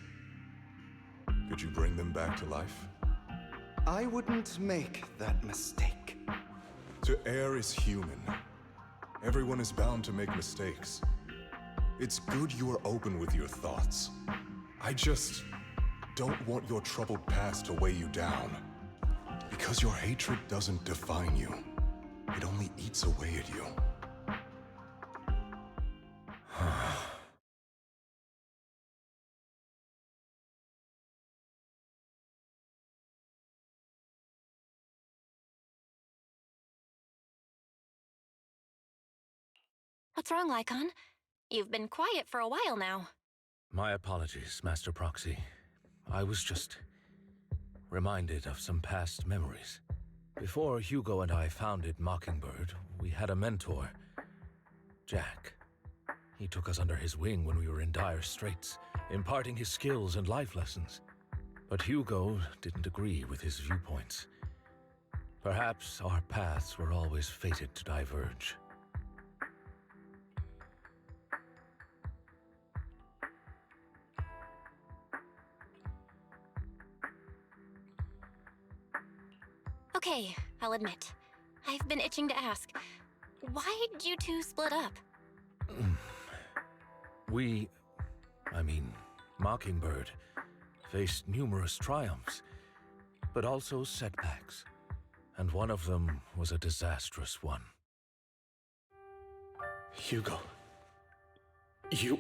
Could you bring them back to life? I wouldn't make that mistake. To err is human. Everyone is bound to make mistakes. It's good you are open with your thoughts. I just don't want your troubled past to weigh you down. Because your hatred doesn't define you. It only eats away at you. What's wrong, Lycon? You've been quiet for a while now. My apologies, Master Proxy. I was just reminded of some past memories. Before Hugo and I founded Mockingbird, we had a mentor, Jack. He took us under his wing when we were in dire straits, imparting his skills and life lessons. But Hugo didn't agree with his viewpoints. Perhaps our paths were always fated to diverge. Okay, I'll admit. I've been itching to ask. Why did you two split up? Mockingbird, faced numerous triumphs, but also setbacks. And one of them was a disastrous one. Hugo. You...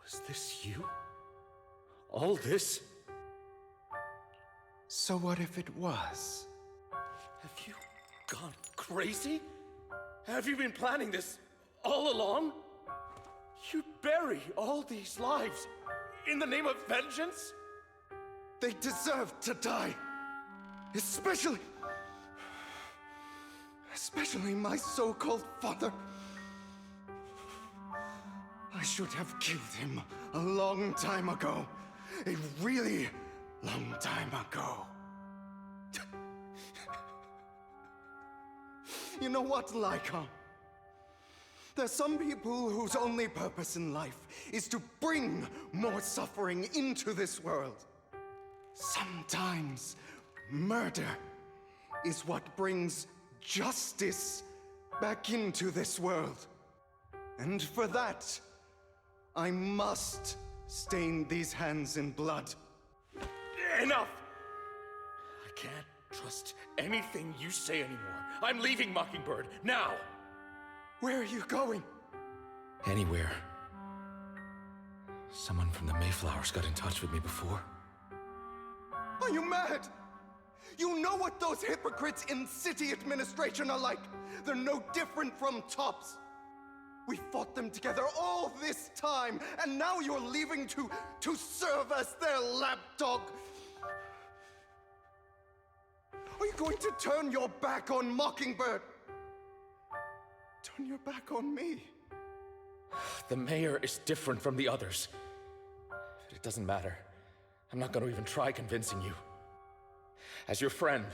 Was this you? All this? So what if it was? Have you gone crazy? Have you been planning this all along? You'd bury all these lives in the name of vengeance? They deserve to die. Especially my so-called father. I should have killed him a long time ago. A really long time ago. You know what, Lycon? There's some people whose only purpose in life is to bring more suffering into this world. Sometimes murder is what brings justice back into this world. And for that, I must stain these hands in blood. Enough! I can't trust anything you say anymore. I'm leaving Mockingbird, now! Where are you going? Anywhere. Someone from the Mayflowers got in touch with me before. Are you mad? You know what those hypocrites in city administration are like. They're no different from tops. We fought them together all this time, and now you're leaving to serve as their lapdog. Are you going to turn your back on Mockingbird? turn your back on me. The mayor is different from the others. It doesn't matter. I'm not going to even try convincing you. As your friend,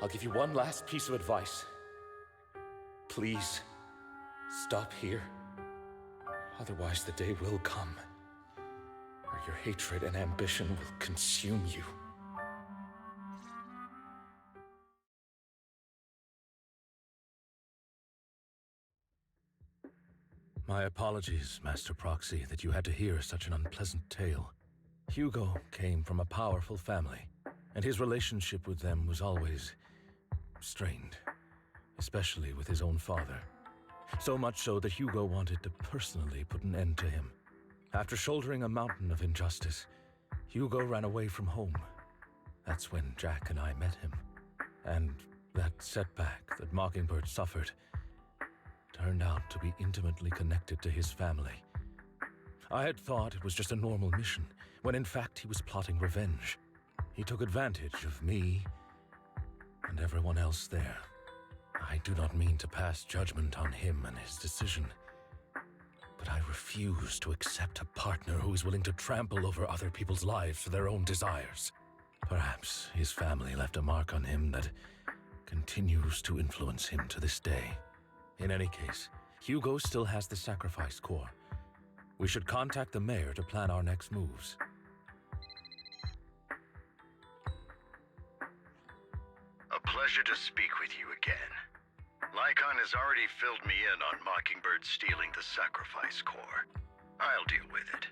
I'll give you one last piece of advice. Please, stop here. Otherwise, the day will come where your hatred and ambition will consume you. My apologies, Master Proxy, that you had to hear such an unpleasant tale. Hugo came from a powerful family, and his relationship with them was always strained, especially with his own father. So much so that Hugo wanted to personally put an end to him. After shouldering a mountain of injustice, Hugo ran away from home. That's when Jack and I met him. And that setback that Mockingbird suffered turned out to be intimately connected to his family. I had thought it was just a normal mission, when in fact he was plotting revenge. He took advantage of me and everyone else there. I do not mean to pass judgment on him and his decision, but I refuse to accept a partner who is willing to trample over other people's lives for their own desires. Perhaps his family left a mark on him that continues to influence him to this day. In any case, Hugo still has the sacrifice core. We should contact the mayor to plan our next moves. A pleasure to speak with you again. Lycon has already filled me in on Mockingbird stealing the sacrifice core. I'll deal with it.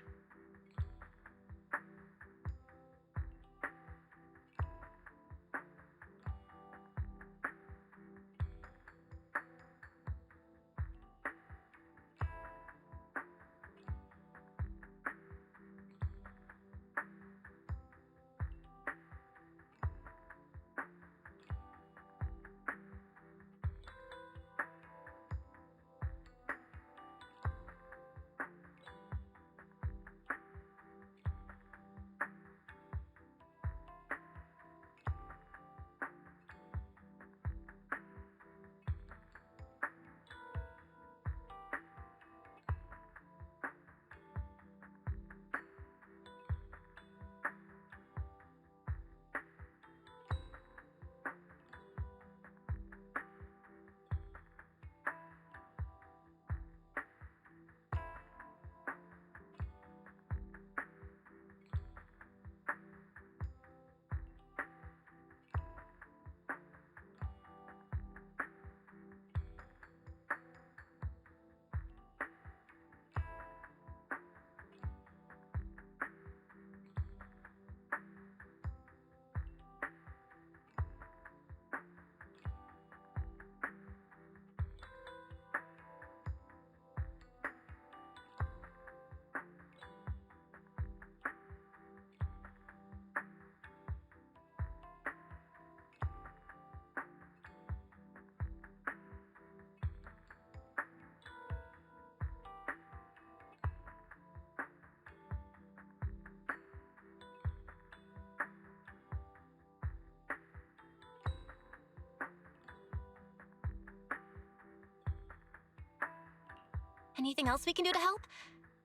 Anything else we can do to help?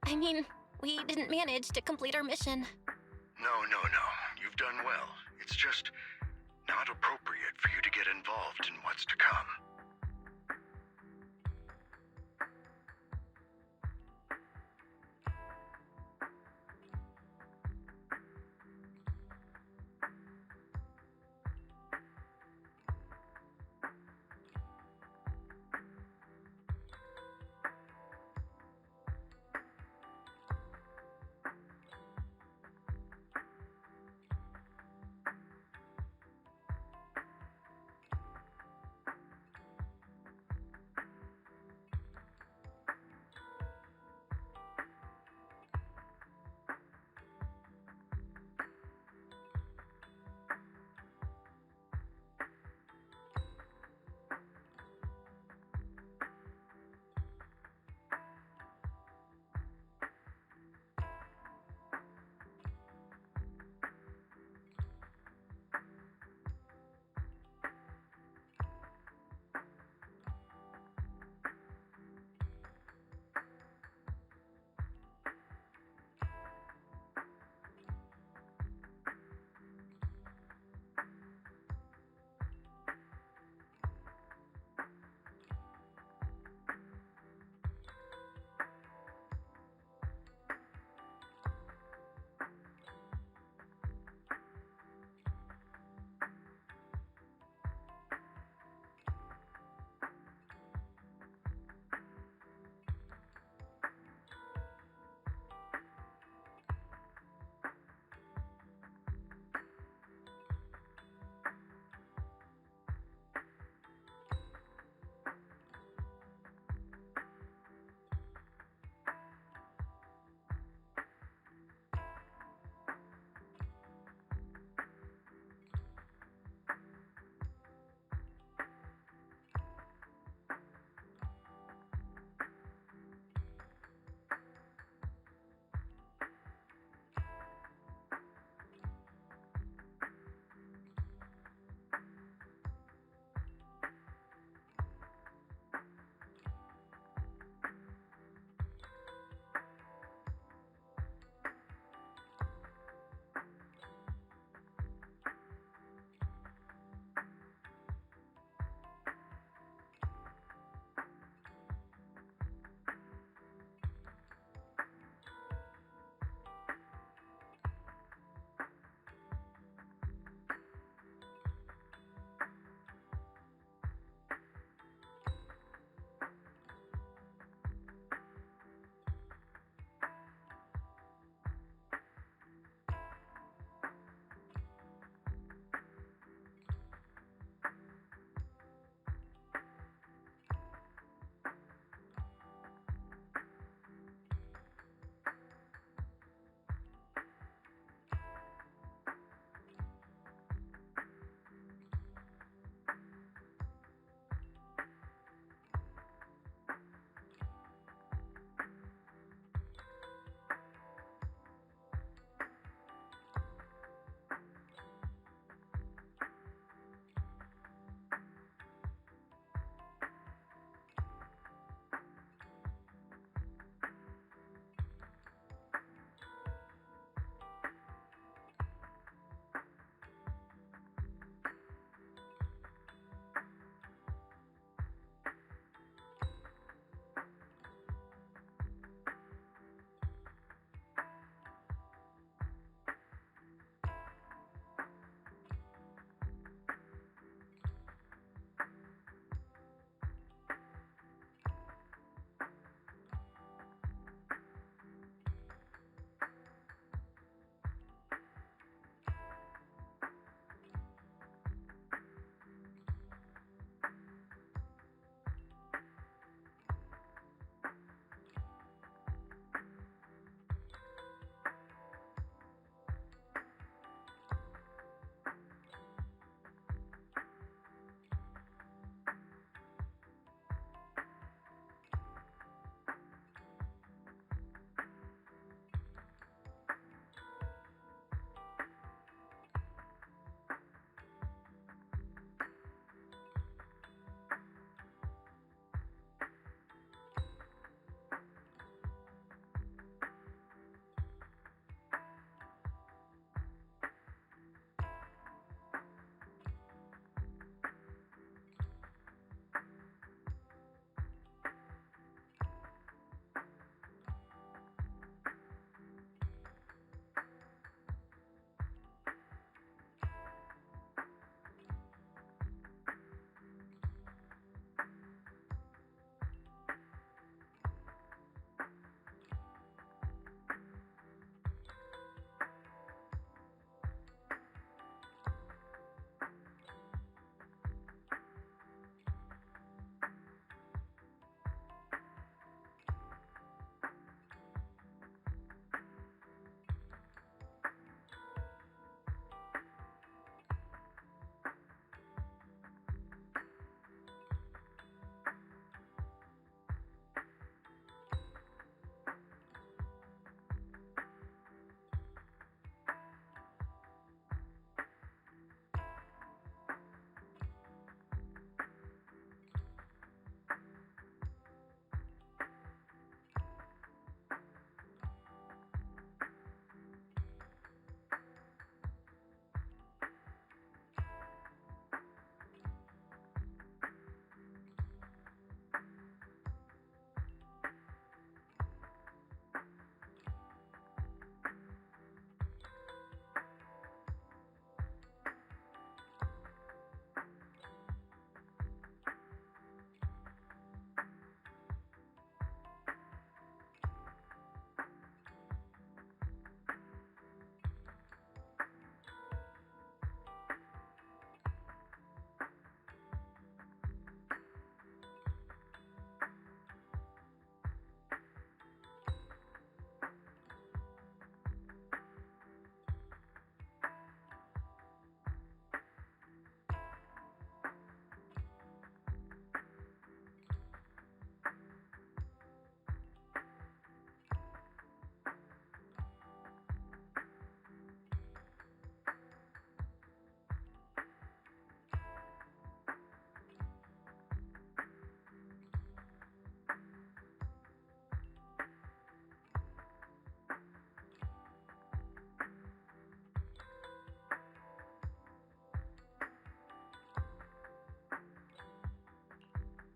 I mean, we didn't manage to complete our mission. No. You've done well. It's just not appropriate for you to get involved in what's to come.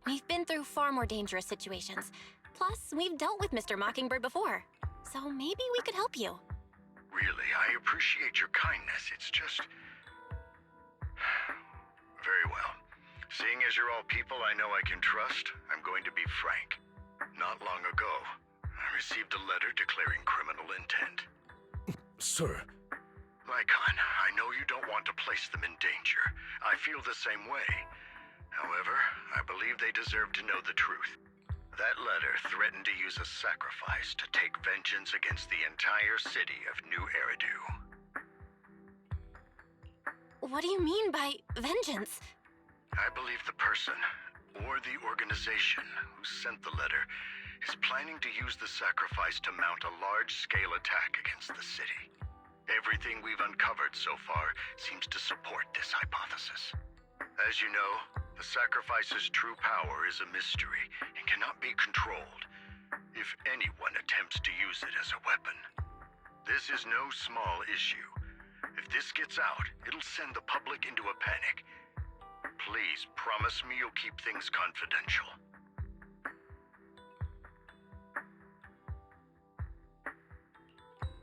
We've been through far more dangerous situations. Plus, we've dealt with Mr. Mockingbird before. So maybe we could help you. Really, I appreciate your kindness. It's just... Very well. Seeing as you're all people I know I can trust, I'm going to be frank. Not long ago, I received a letter declaring criminal intent. Sir. Lycon, I know you don't want to place them in danger. I feel the same way. However, I believe they deserve to know the truth. That letter threatened to use a sacrifice to take vengeance against the entire city of New Eridu. What do you mean by vengeance? I believe the person, or the organization, who sent the letter is planning to use the sacrifice to mount a large-scale attack against the city. Everything we've uncovered so far seems to support this hypothesis. As you know, the sacrifice's true power is a mystery and cannot be controlled if anyone attempts to use it as a weapon. This is no small issue. If this gets out, it'll send the public into a panic. Please promise me you'll keep things confidential.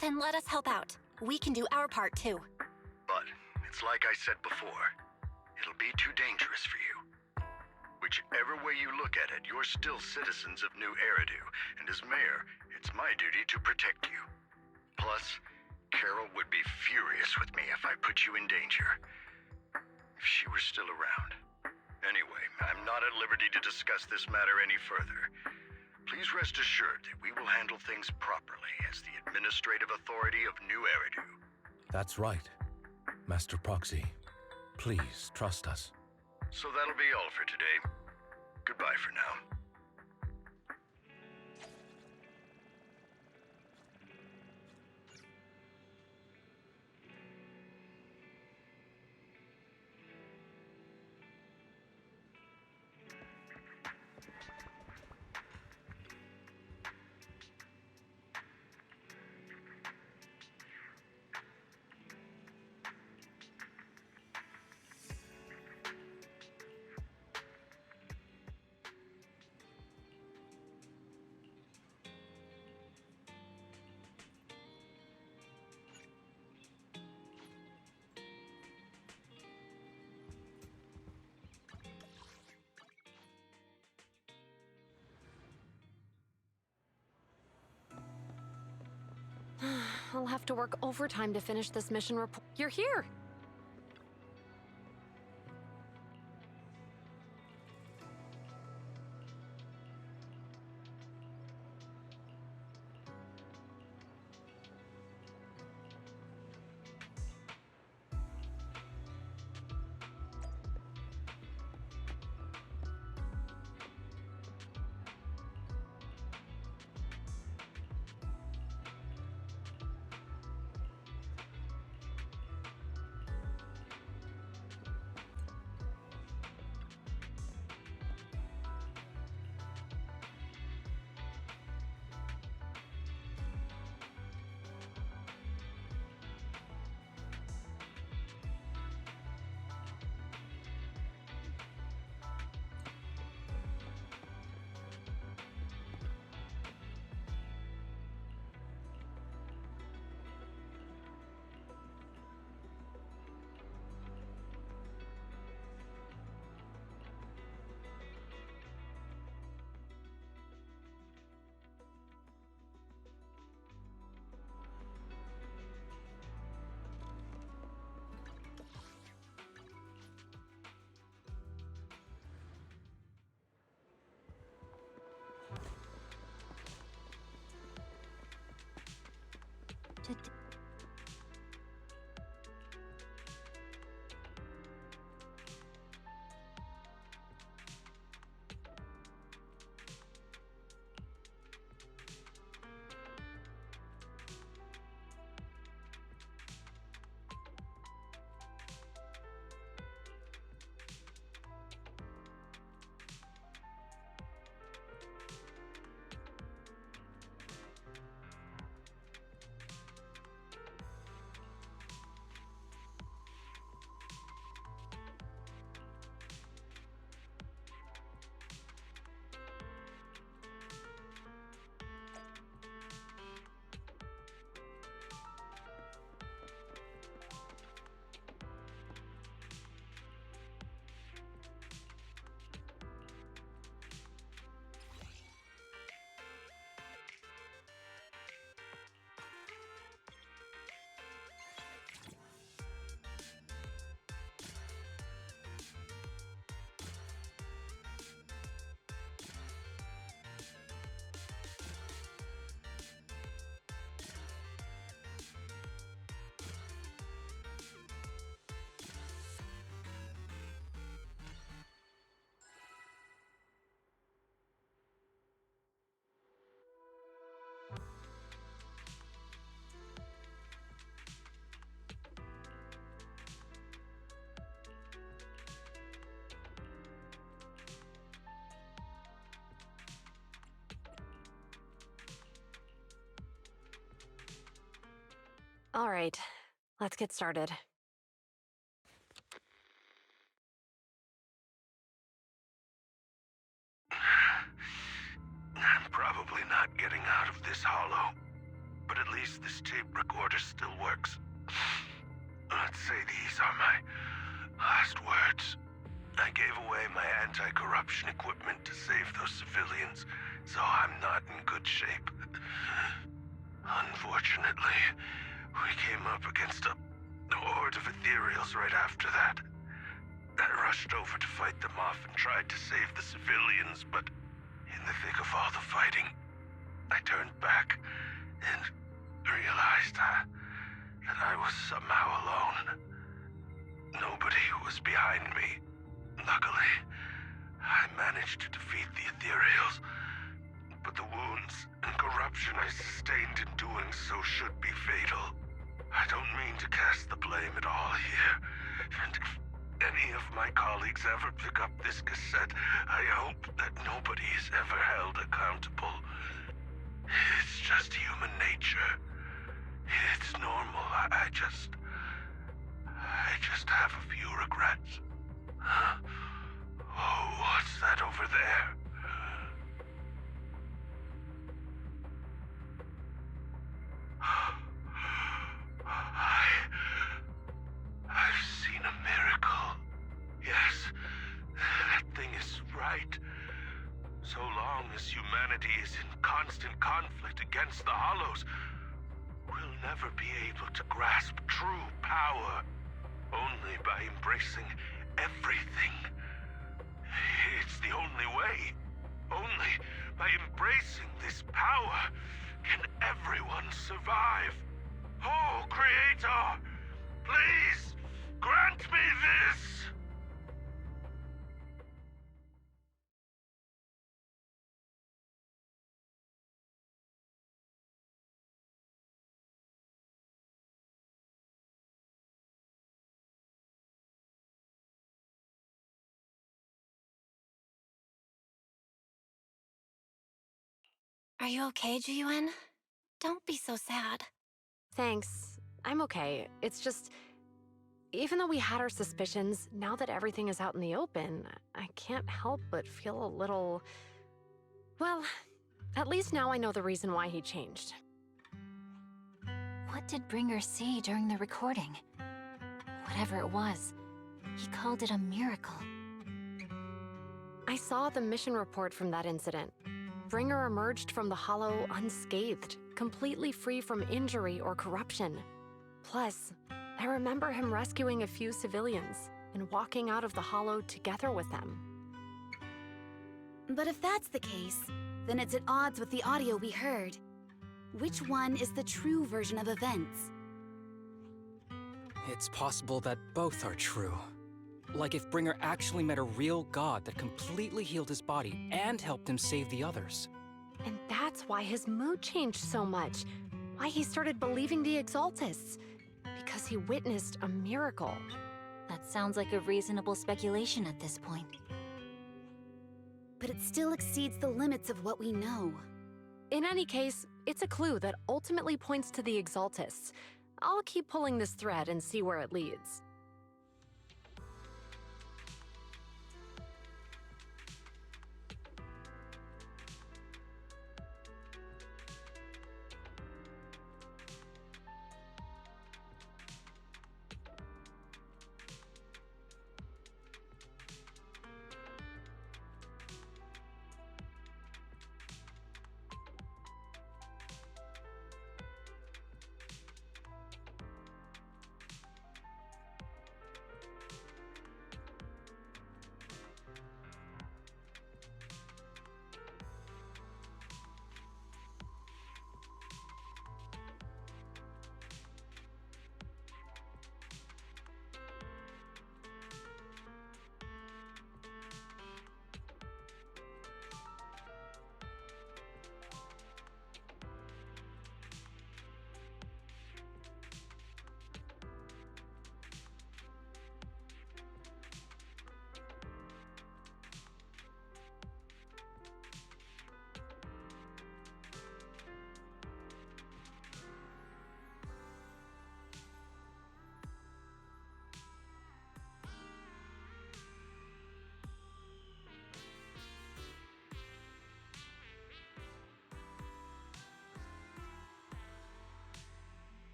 Then let us help out. We can do our part too. But it's like I said before. It'll be too dangerous for you. Whichever way you look at it, you're still citizens of New Eridu, and as mayor, it's my duty to protect you. Plus, Carol would be furious with me if I put you in danger. If she were still around. Anyway, I'm not at liberty to discuss this matter any further. Please rest assured that we will handle things properly as the administrative authority of New Eridu. That's right. Master Proxy, please trust us. So that'll be all for today. Goodbye for now. I'll have to work overtime to finish this mission report. You're here! All right, let's get started. I'm probably not getting out of this hollow, but at least this tape recorder still works. Let's say these are my last words. I gave away my anti-corruption equipment to save those civilians, so I'm not in good shape. Unfortunately, we came up against a horde of ethereals right after that. I rushed over to fight them off and tried to save the civilians, but in the thick of all the fighting, I turned back and realized that I was somehow alone. Nobody was behind me. Luckily, I managed to defeat the ethereals, but the wounds and corruption I sustained in doing so should be fatal. I don't mean to cast the blame at all here, and if any of my colleagues ever pick up this cassette, I hope that nobody is ever held accountable. It's just human nature. It's normal. I just have a few regrets. Oh, what's that over there? I've seen a miracle. Yes, that thing is right. So long as humanity is in constant conflict against the Hollows, we'll never be able to grasp true power. Only by embracing everything. It's the only way. Only by embracing this power can everyone survive. Oh, Creator, please grant me this! Are you okay, Jiyuan? Don't be so sad. Thanks. I'm okay. It's just, even though we had our suspicions, now that everything is out in the open, I can't help but feel a little... Well, at least now I know the reason why he changed. What did Bringer see during the recording? Whatever it was, he called it a miracle. I saw the mission report from that incident. Bringer emerged from the Hollow unscathed, completely free from injury or corruption. Plus, I remember him rescuing a few civilians and walking out of the Hollow together with them. But if that's the case, then it's at odds with the audio we heard. Which one is the true version of events? It's possible that both are true. Like if Bringer actually met a real god that completely healed his body and helped him save the others. And that's why his mood changed so much. Why he started believing the Exaltists. Because he witnessed a miracle. That sounds like a reasonable speculation at this point. But it still exceeds the limits of what we know. In any case, it's a clue that ultimately points to the Exaltists. I'll keep pulling this thread and see where it leads.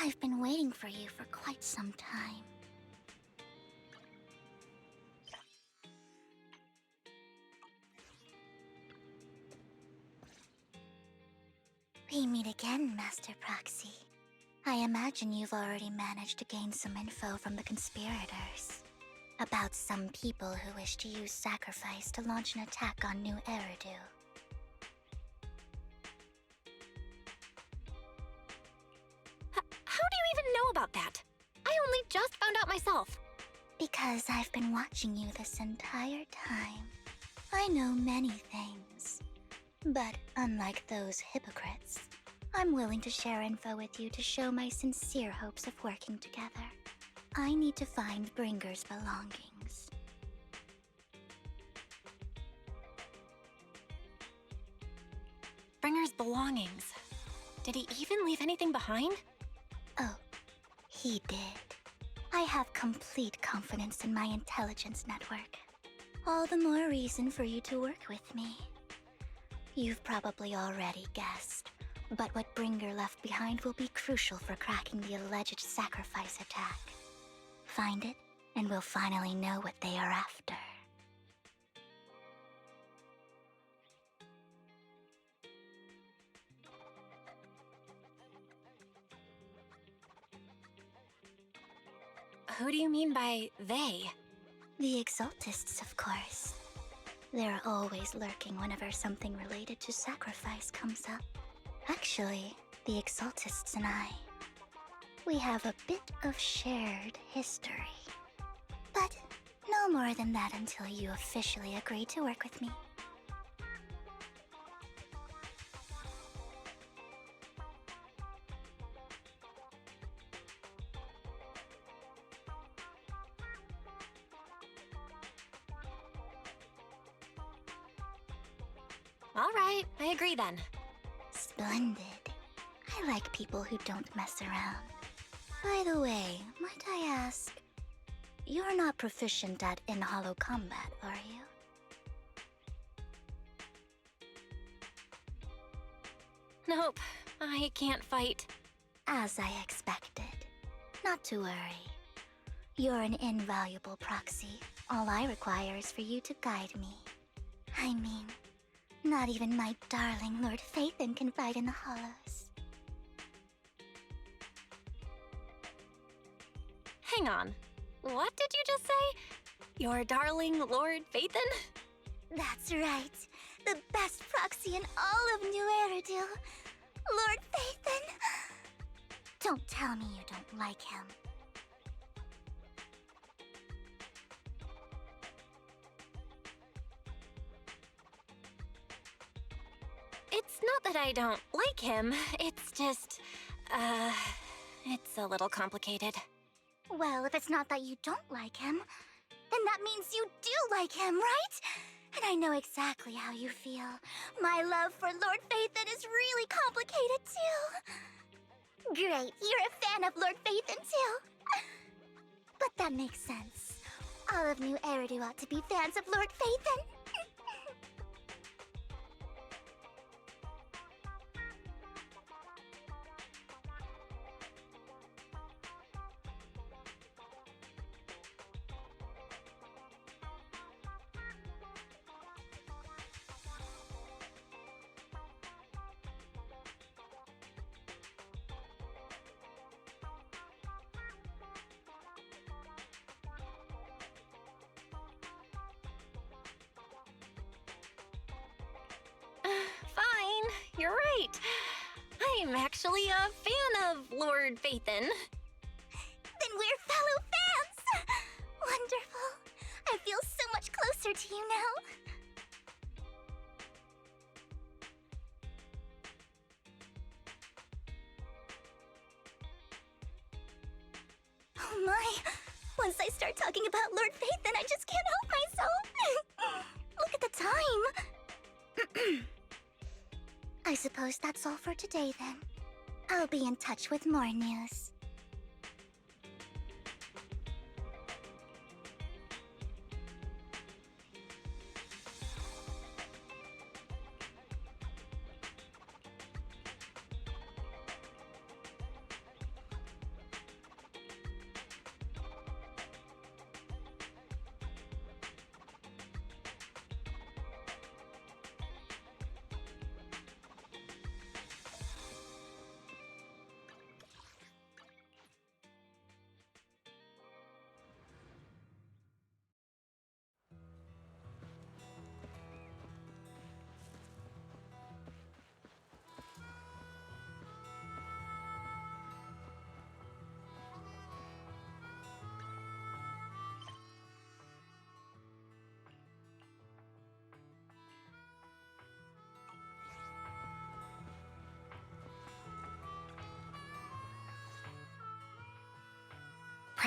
I've been waiting for you for quite some time. We meet again, Master Proxy. I imagine you've already managed to gain some info from the conspirators about some people who wish to use sacrifice to launch an attack on New Eridu. How do you even know about that? I only just found out myself. Because I've been watching you this entire time. I know many things. But unlike those hypocrites, I'm willing to share info with you to show my sincere hopes of working together. I need to find Bringer's belongings. Bringer's belongings. Did he even leave anything behind? Oh, he did. I have complete confidence in my intelligence network. All the more reason for you to work with me. You've probably already guessed, but what Bringer left behind will be crucial for cracking the alleged sacrifice attack. Find it, and we'll finally know what they are after. Who do you mean by they? The Exaltists, of course. They're always lurking whenever something related to sacrifice comes up. Actually, the Exaltists and I, we have a bit of shared history. But no more than that until you officially agree to work with me. All right, I agree then. Splendid. I like people who don't mess around. By the way, might I ask, you're not proficient at in-hollow combat, are you? Nope, I can't fight. As I expected. Not to worry. You're an invaluable proxy. All I require is for you to guide me. I mean, not even my darling Lord Phaethon can fight in the hollows. Hang on. What did you just say? Your darling Lord Phaethon? That's right. The best proxy in all of New Eridu. Lord Phaethon. Don't tell me you don't like him. It's not that I don't like him. It's just, it's a little complicated. Well, if it's not that you don't like him, then that means you do like him, right? And I know exactly how you feel. My love for Lord Phaethon is really complicated, too. Great, you're a fan of Lord Phaethon, too. But that makes sense. All of New Eridu ought to be fans of Lord Phaethon. Fine, you're right. I'm actually a fan of Lord Phaethon. Then we're fellow fans! Wonderful. I feel so much closer to you now. Oh my! Once I start talking about Lord Phaethon, I just can't help myself! Look at the time! I suppose that's all for today, then. I'll be in touch with more news.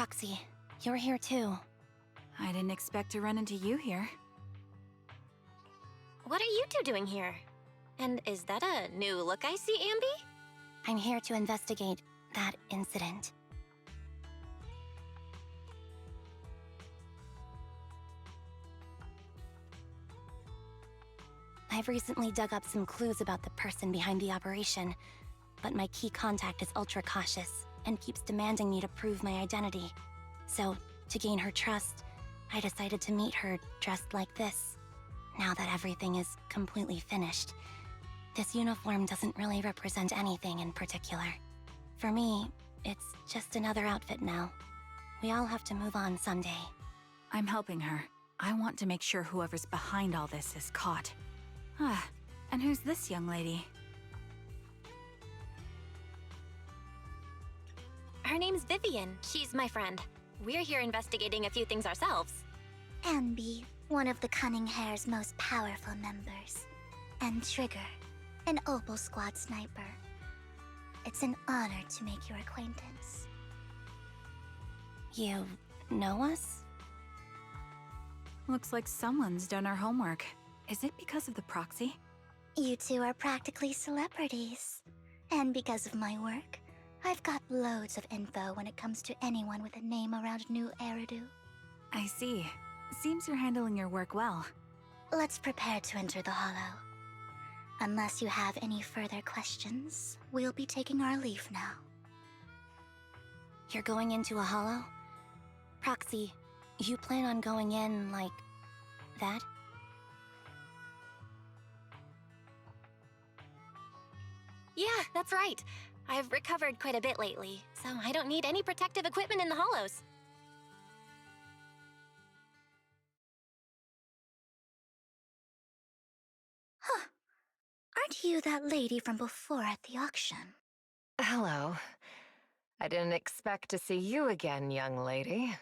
Proxy, you're here too. I didn't expect to run into you here. What are you two doing here? And is that a new look I see, Ambi? I'm here to investigate that incident. I've recently dug up some clues about the person behind the operation, but my key contact is ultra cautious and keeps demanding me to prove my identity. So, to gain her trust, I decided to meet her dressed like this. Now that everything is completely finished, this uniform doesn't really represent anything in particular. For me, it's just another outfit now. We all have to move on someday. I'm helping her. I want to make sure whoever's behind all this is caught. Ah, and who's this young lady? Her name's Vivian. She's my friend. We're here investigating a few things ourselves. Ambi, one of the Cunning Hair's most powerful members. And Trigger, an Opal Squad sniper. It's an honor to make your acquaintance. You know us? Looks like someone's done our homework. Is it because of the proxy? You two are practically celebrities. And because of my work, I've got loads of info when it comes to anyone with a name around New Eridu. I see. Seems you're handling your work well. Let's prepare to enter the Hollow. Unless you have any further questions, we'll be taking our leave now. You're going into a hollow? Proxy, you plan on going in like that? Yeah, that's right. I've recovered quite a bit lately, so I don't need any protective equipment in the hollows. Huh. Aren't you that lady from before at the auction? Hello. I didn't expect to see you again, young lady.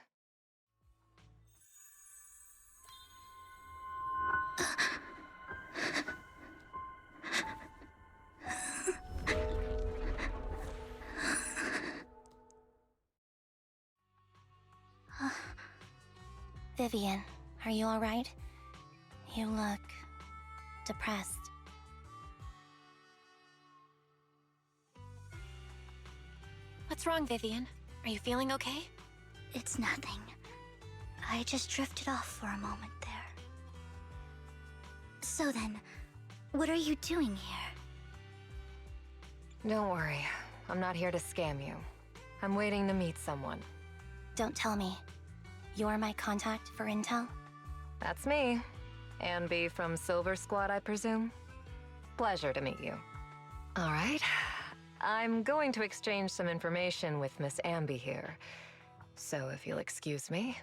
Vivian, are you alright? You look depressed. What's wrong, Vivian? Are you feeling okay? It's nothing. I just drifted off for a moment there. So then, what are you doing here? Don't worry. I'm not here to scam you. I'm waiting to meet someone. Don't tell me. You're my contact for intel? That's me. Ambi from Silver Squad, I presume? Pleasure to meet you. All right. I'm going to exchange some information with Miss Ambi here. So if you'll excuse me.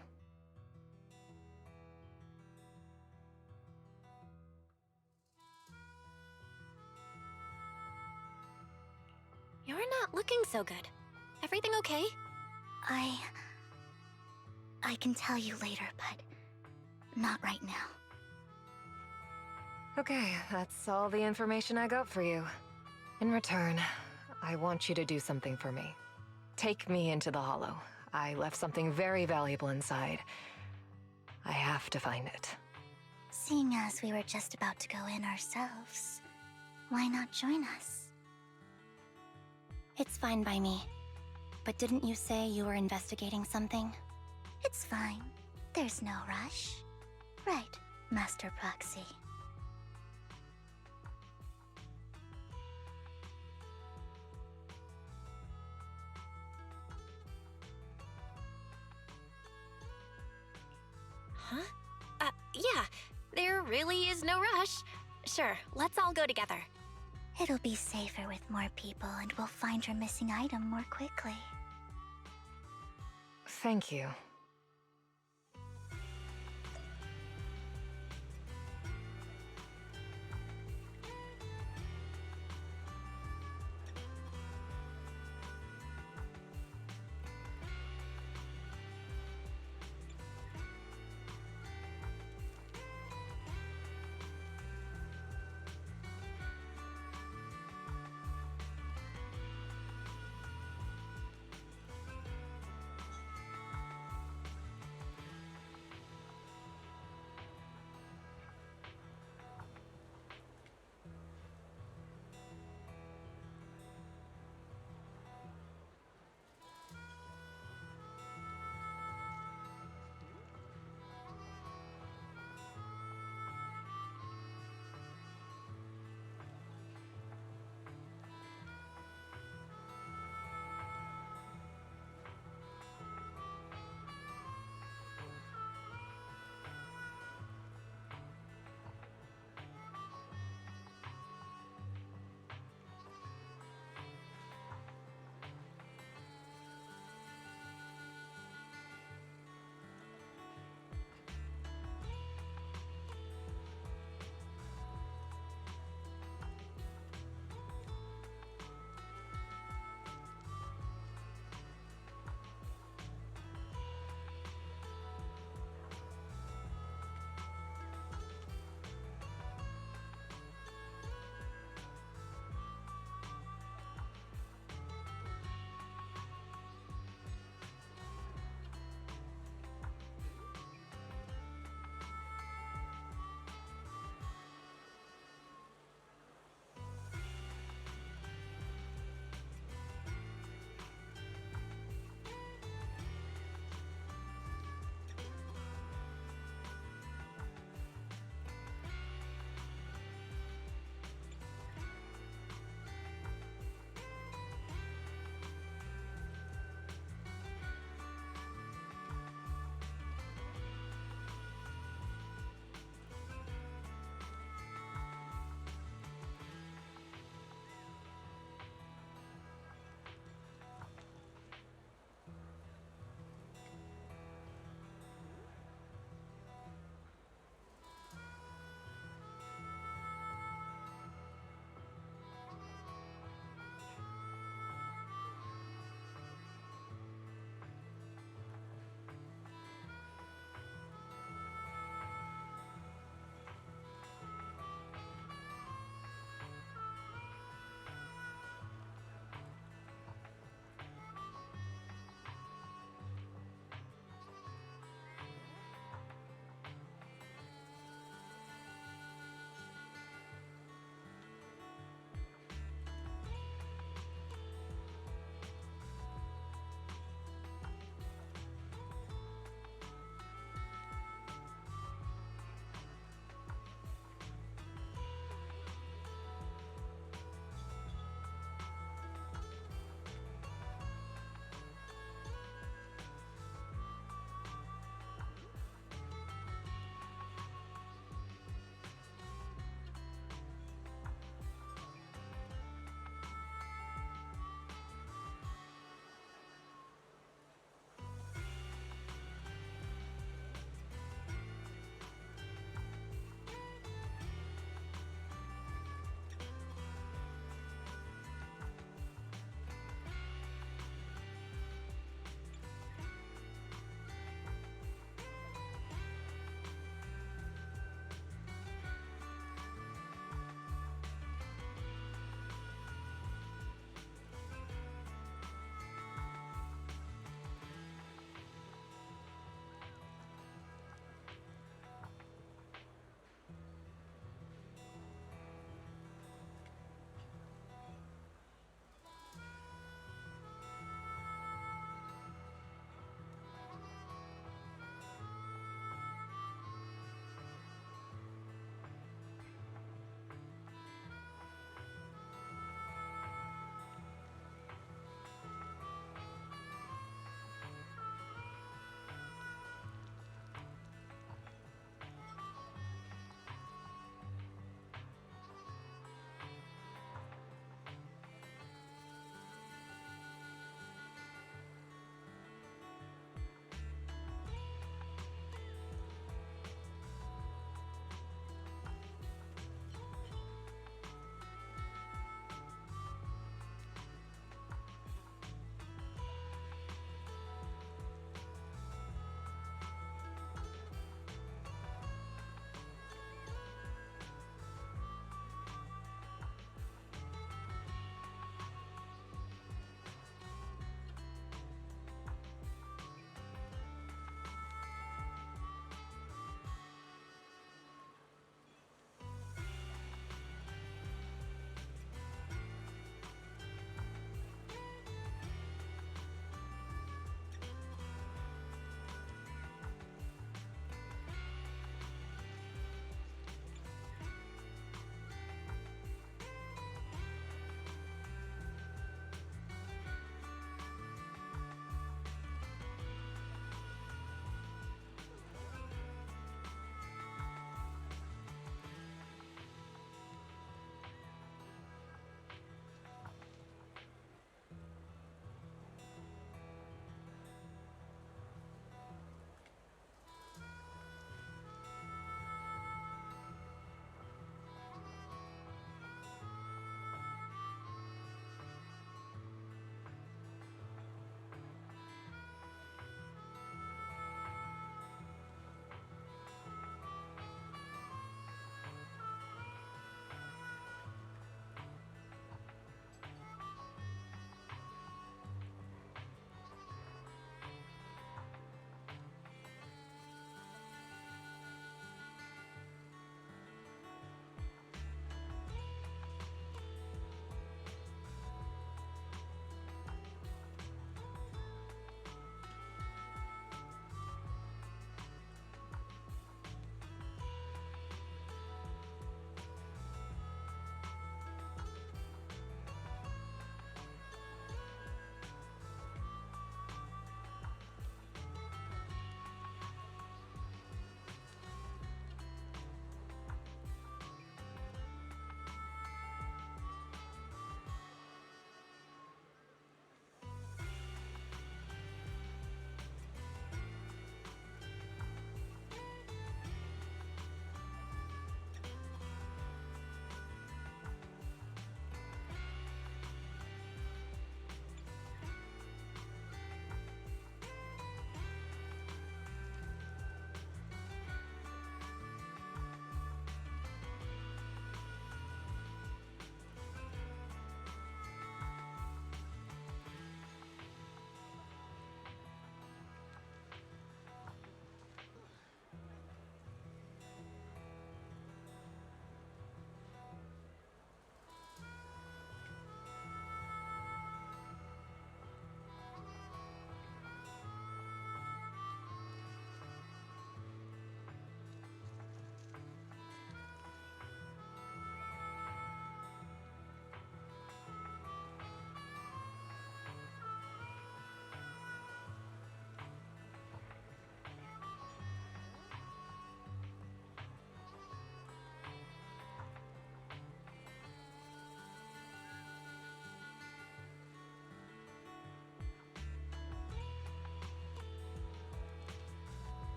You're not looking so good. Everything okay? I can tell you later, but not right now. Okay, that's all the information I got for you. In return, I want you to do something for me. Take me into the Hollow. I left something very valuable inside. I have to find it. Seeing as we were just about to go in ourselves, why not join us? It's fine by me. But didn't you say you were investigating something? It's fine. There's no rush. Right, Master Proxy. Huh? Yeah. There really is no rush. Sure, let's all go together. It'll be safer with more people, and we'll find your missing item more quickly. Thank you.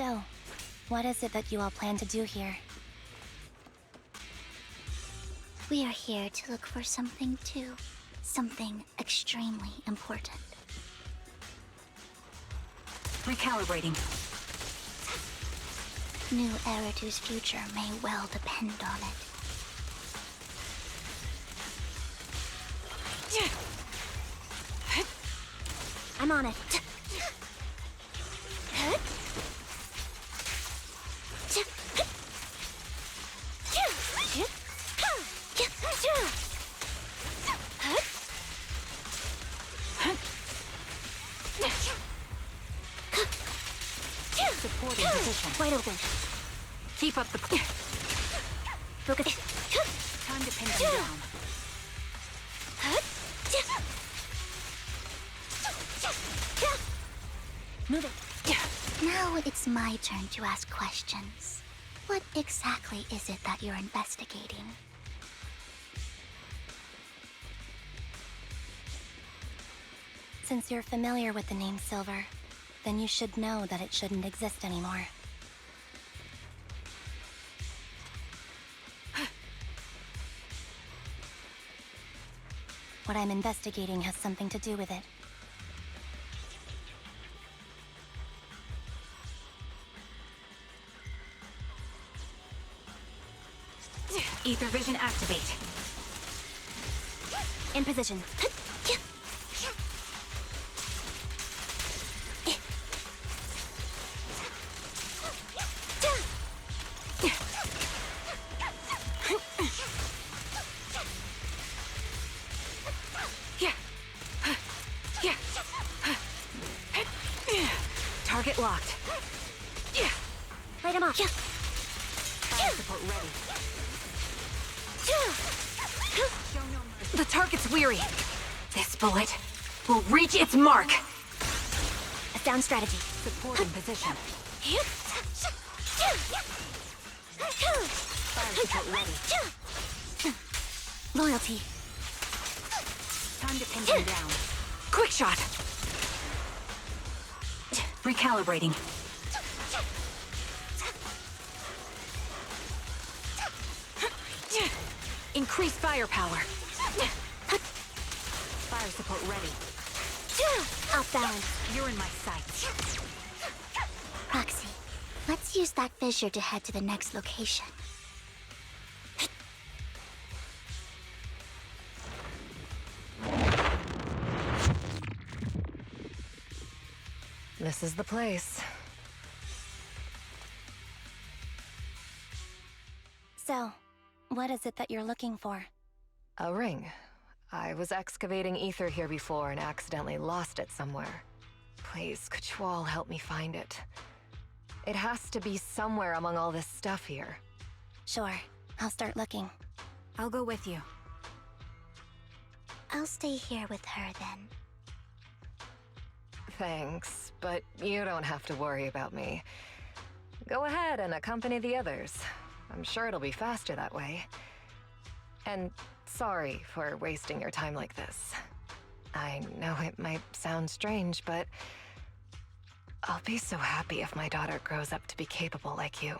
So, what is it that you all plan to do here? We are here to look for something too. Something extremely important. Recalibrating. New Eridu's future may well depend on it. I'm on it. Supporting position. Wide open. Keep up the... Focus. Time to pin them down. Move it. Now it's my turn to ask questions. What exactly is it that you're investigating? Since you're familiar with the name Silver, then you should know that it shouldn't exist anymore. What I'm investigating has something to do with it. Ether vision activate. In position. Target locked. Light him off. Fire support ready. The target's weary. This bullet will reach its mark. A sound strategy. Supporting position. Fire support ready. Loyalty. Time to pin them down. Quick shot. Recalibrating. Increase firepower. Fire support ready. Off balance. You're in my sights. Proxy, let's use that fissure to head to the next location. This is the place. So, what is it that you're looking for? A ring. I was excavating ether here before and accidentally lost it somewhere. Please, could you all help me find it? It has to be somewhere among all this stuff here. Sure, I'll start looking. I'll go with you. I'll stay here with her then. Thanks, but you don't have to worry about me. Go ahead and accompany the others. I'm sure it'll be faster that way. And sorry for wasting your time like this. I know it might sound strange, but I'll be so happy if my daughter grows up to be capable like you.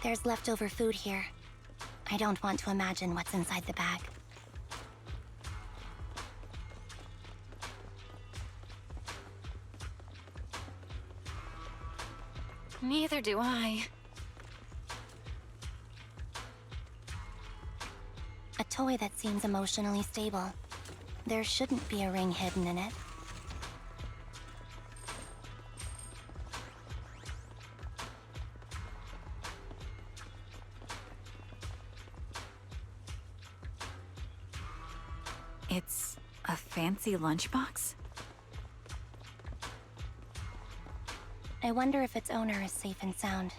There's leftover food here. I don't want to imagine what's inside the bag. Neither do I. toy that seems emotionally stable. There shouldn't be a ring hidden in it. It's a fancy lunchbox? I wonder if its owner is safe and sound.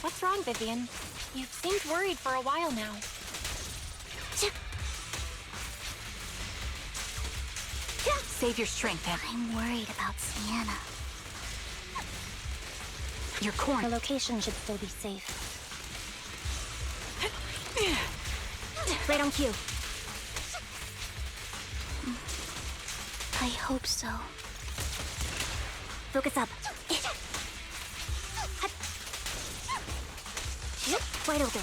What's wrong, Vivian? You've seemed worried for a while now. Save your strength, Ed. I'm worried about Sienna. Your corn. The location should still be safe. Right on cue. I hope so. Focus up. Wide open.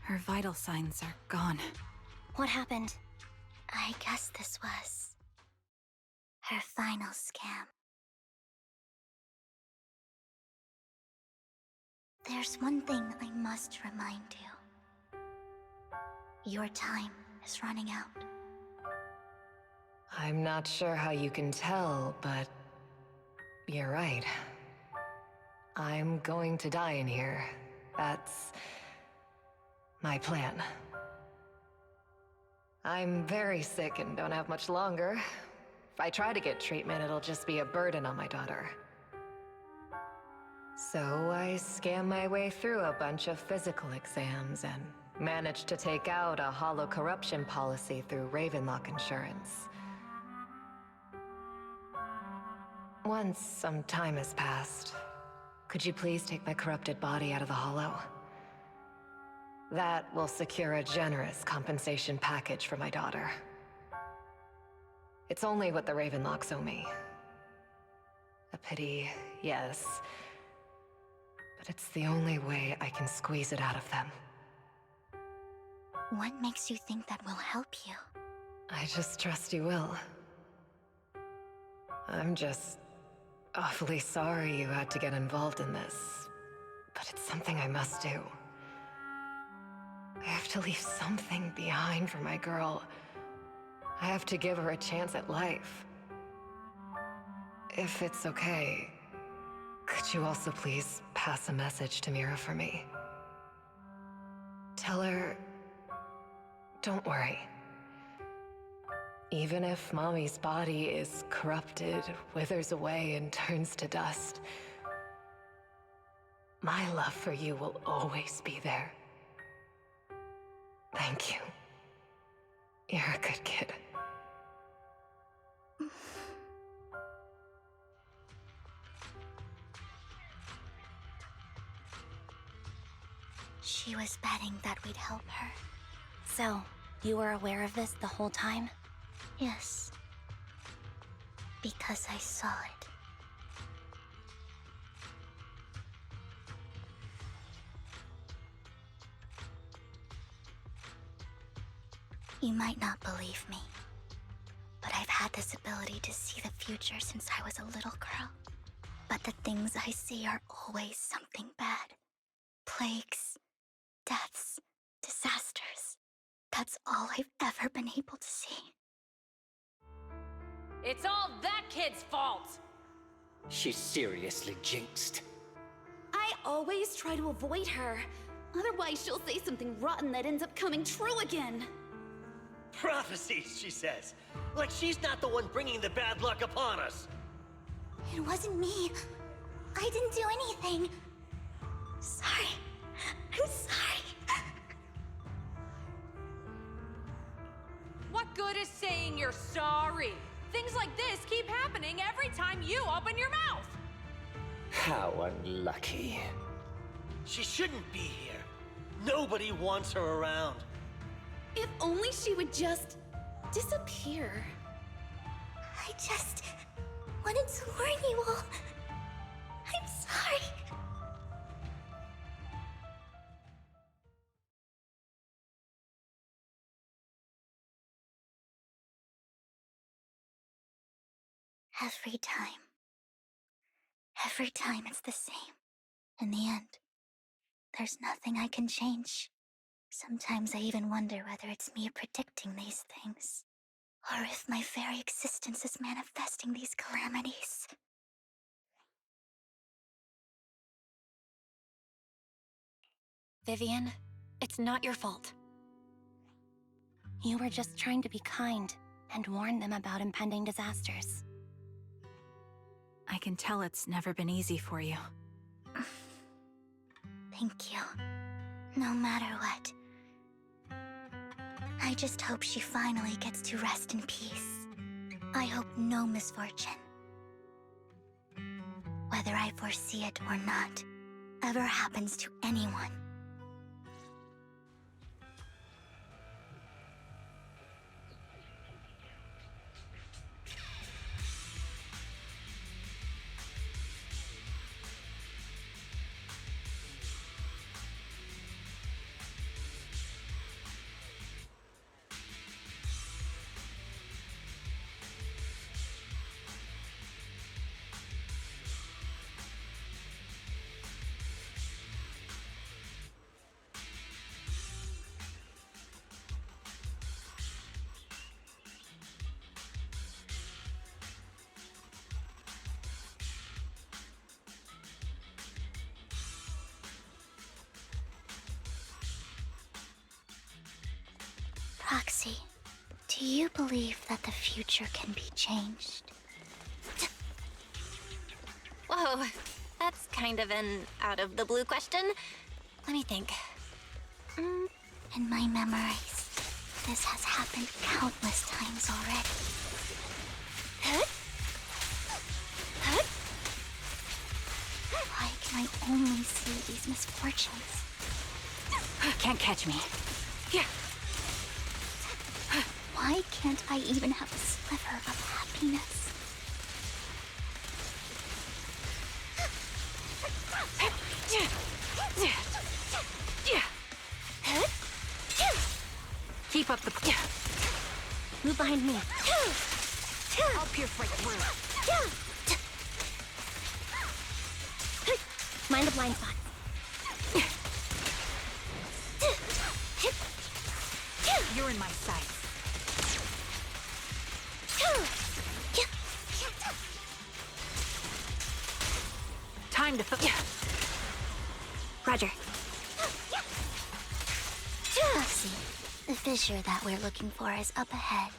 Her vital signs are gone. What happened? I guess this was her final scam. There's one thing I must remind you. Your time is running out. I'm not sure how you can tell, but you're right. I'm going to die in here. That's my plan. I'm very sick and don't have much longer. If I try to get treatment, it'll just be a burden on my daughter. So I scam my way through a bunch of physical exams and managed to take out a hollow corruption policy through Ravenlock Insurance. Once some time has passed, could you please take my corrupted body out of the hollow? That will secure a generous compensation package for my daughter. It's only what the Ravenlocks owe me. A pity, yes. But it's the only way I can squeeze it out of them. What makes you think that will help you? I just trust you will. I'm just awfully sorry you had to get involved in this. But it's something I must do. I have to leave something behind for my girl. I have to give her a chance at life. If it's okay, could you also please pass a message to Mira for me? Tell her, don't worry. Even if Mommy's body is corrupted, withers away, and turns to dust, my love for you will always be there. Thank you. You're a good kid. She was betting that we'd help her. So, you were aware of this the whole time? Yes. Because I saw it. You might not believe me, but I've had this ability to see the future since I was a little girl. But the things I see are always something bad. Plagues, deaths, disasters. That's all I've ever been able to see. It's all that kid's fault! She's seriously jinxed. I always try to avoid her. Otherwise, she'll say something rotten that ends up coming true again. Prophecies, she says. Like she's not the one bringing the bad luck upon us. It wasn't me. I didn't do anything. sorry. I'm sorry. What good is saying you're sorry? Things like this keep happening every time you open your mouth. How unlucky. She shouldn't be here. Nobody wants her around. If only she would just disappear. I just wanted to warn you all. I'm sorry. Every time it's the same. In the end, there's nothing I can change. Sometimes I even wonder whether it's me predicting these things, or if my very existence is manifesting these calamities. Vivian, it's not your fault. You were just trying to be kind and warn them about impending disasters. I can tell it's never been easy for you. Thank you. No matter what. I just hope she finally gets to rest in peace. I hope no misfortune, whether I foresee it or not, ever happens to anyone. Roxy, do you believe that the future can be changed? Whoa, that's kind of an out-of-the-blue question. Let me think. In my memories, this has happened countless times already. Why can I only see these misfortunes? Can't catch me. Why can't I even have a sliver of happiness? Keep up the... Move behind me. I'll pierce right through. Mind the blind spot. You're in my sights. Time to... Roger. Roxy, the fissure that we're looking for is up ahead.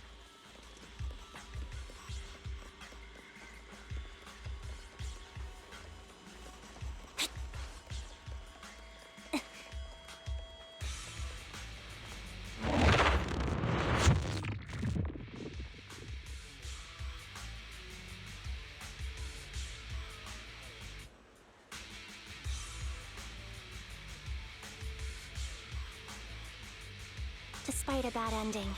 Despite a bad ending.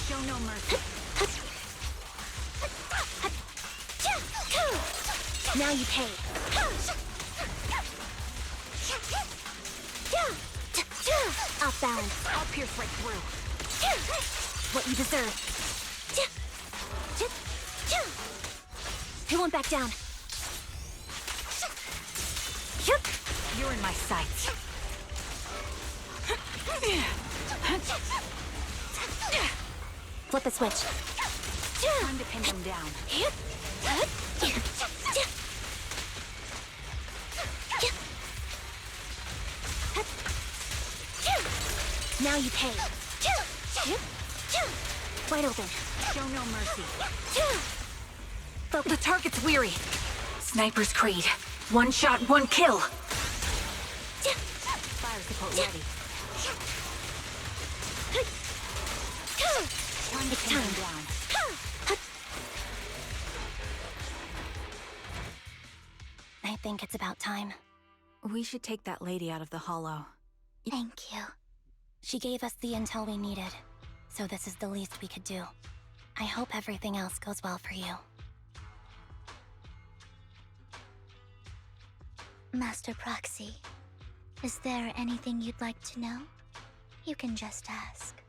Show no mercy. Now you pay. Off balance. I'll pierce right through. What you deserve. He won't back down. You're in my sights. Flip the switch. Time to pin them down. Now you pay. Wide open. Show no mercy. The target's weary. Sniper's Creed. One shot, one kill. Fire support ready. It's time down. I think it's about time. We should take that lady out of the hollow. Thank you. She gave us the intel we needed, so this is the least we could do. I hope everything else goes well for you. Master Proxy, is there anything you'd like to know? You can just ask.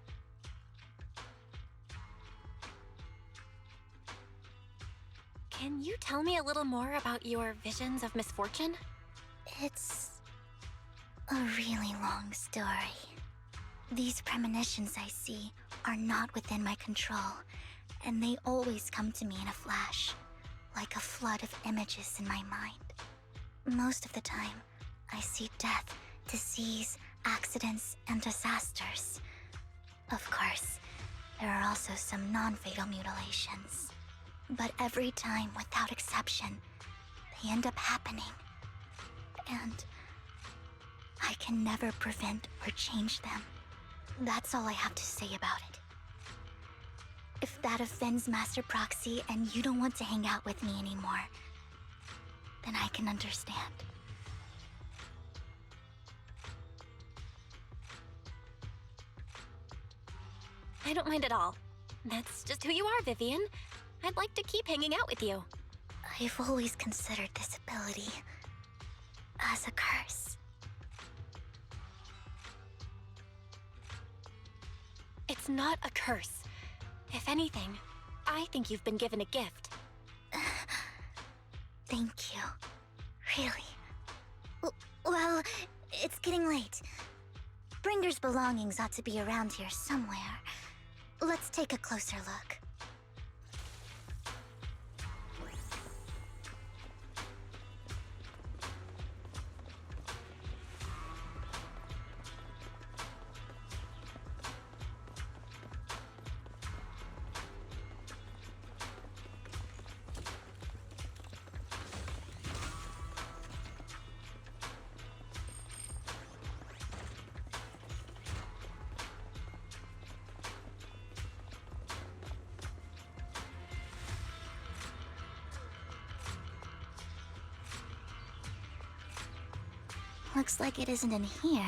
Can you tell me a little more about your visions of misfortune? It's a really long story. These premonitions I see are not within my control, and they always come to me in a flash, like a flood of images in my mind. Most of the time, I see death, disease, accidents, and disasters. Of course, there are also some non-fatal mutilations. But every time, without exception, they end up happening. And I can never prevent or change them. That's all I have to say about it. If that offends Master Proxy and you don't want to hang out with me anymore, then I can understand. I don't mind at all. That's just who you are, Vivian. I'd like to keep hanging out with you. I've always considered this ability as a curse. It's not a curse. If anything, I think you've been given a gift. Thank you. Really. Well, it's getting late. Bringer's belongings ought to be around here somewhere. Let's take a closer look. Looks like it isn't in here.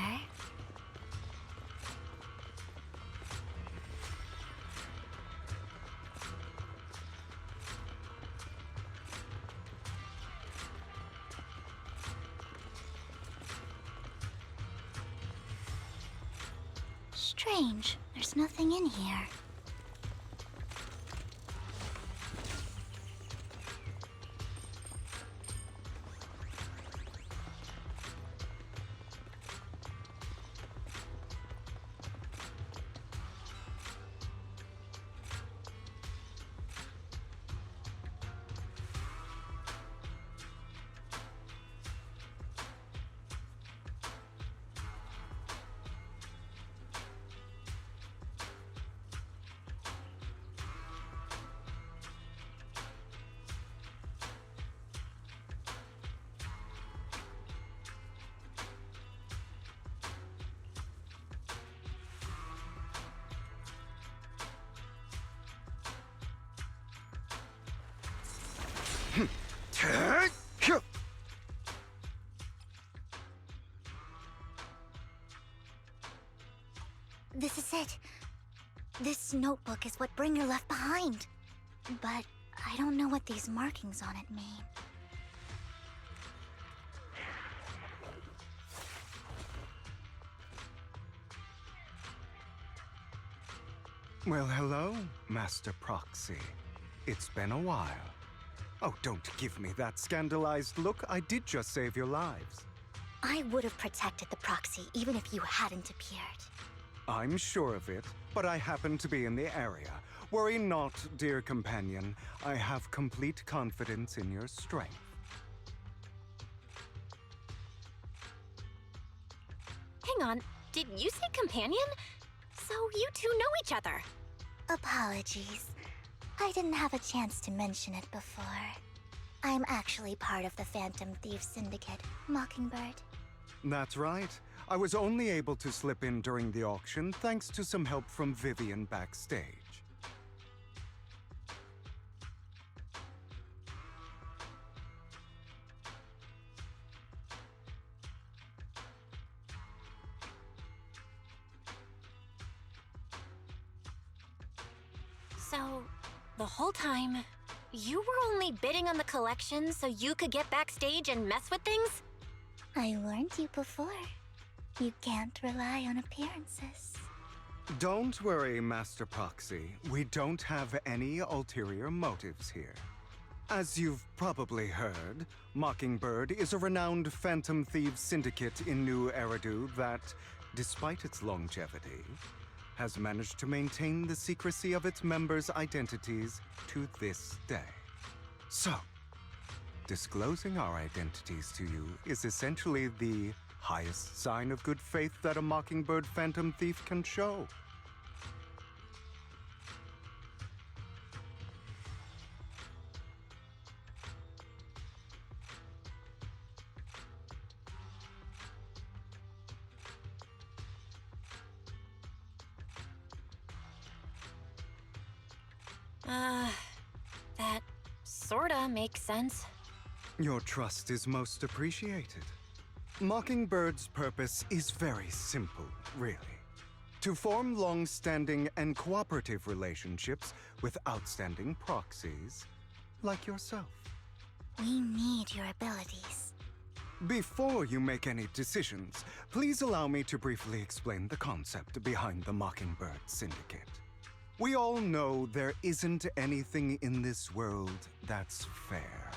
Strange, there's nothing in here. This is it. This notebook is what Bringer left behind. But I don't know what these markings on it mean. Well, hello, Master Proxy. It's been a while. Oh, don't give me that scandalized look. I did just save your lives. I would have protected the Proxy even if you hadn't appeared. I'm sure of it, but I happen to be in the area. Worry not, dear companion. I have complete confidence in your strength. Hang on, did you say companion? So you two know each other? Apologies. I didn't have a chance to mention it before. I'm actually part of the Phantom Thief Syndicate, Mockingbird. That's right. I was only able to slip in during the auction thanks to some help from Vivian backstage. So, the whole time, you were only bidding on the collection so you could get backstage and mess with things? I warned you before. You can't rely on appearances. Don't worry, Master Proxy. We don't have any ulterior motives here. As you've probably heard, Mockingbird is a renowned Phantom Thieves syndicate in New Eridu that, despite its longevity, has managed to maintain the secrecy of its members' identities to this day. So, disclosing our identities to you is essentially the highest sign of good faith that a Mockingbird Phantom Thief can show. That sorta makes sense. Your trust is most appreciated. Mockingbird's purpose is very simple, really. To form long-standing and cooperative relationships with outstanding proxies like yourself. We need your abilities. Before you make any decisions, please allow me to briefly explain the concept behind the Mockingbird Syndicate. We all know there isn't anything in this world that's fair.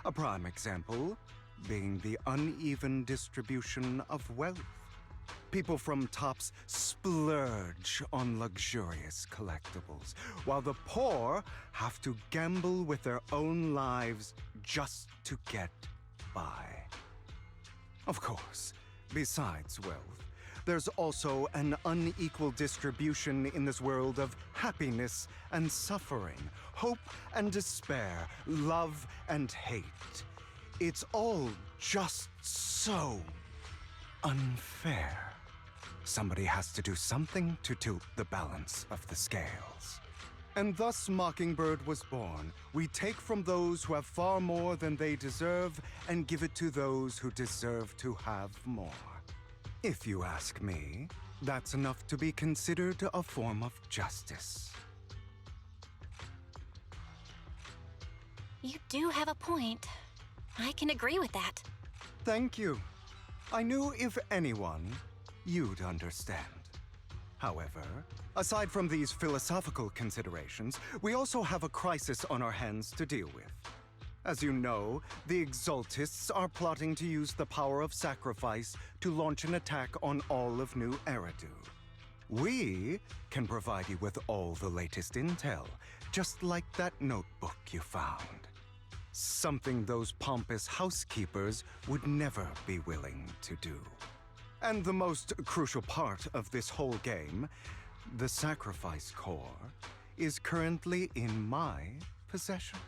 A prime example being the uneven distribution of wealth. People from tops splurge on luxurious collectibles, while the poor have to gamble with their own lives just to get by. Of course, besides wealth, there's also an unequal distribution in this world of happiness and suffering, hope and despair, love and hate. It's all just so unfair. Somebody has to do something to tilt the balance of the scales. And thus Mockingbird was born. We take from those who have far more than they deserve and give it to those who deserve to have more. If you ask me, that's enough to be considered a form of justice. You do have a point. I can agree with that. Thank you. I knew if anyone, you'd understand. However, aside from these philosophical considerations, we also have a crisis on our hands to deal with. As you know, the Exaltists are plotting to use the power of sacrifice to launch an attack on all of New Eridu. We can provide you with all the latest intel, just like that notebook you found. Something those pompous housekeepers would never be willing to do. And the most crucial part of this whole game, the sacrifice core, is currently in my possession.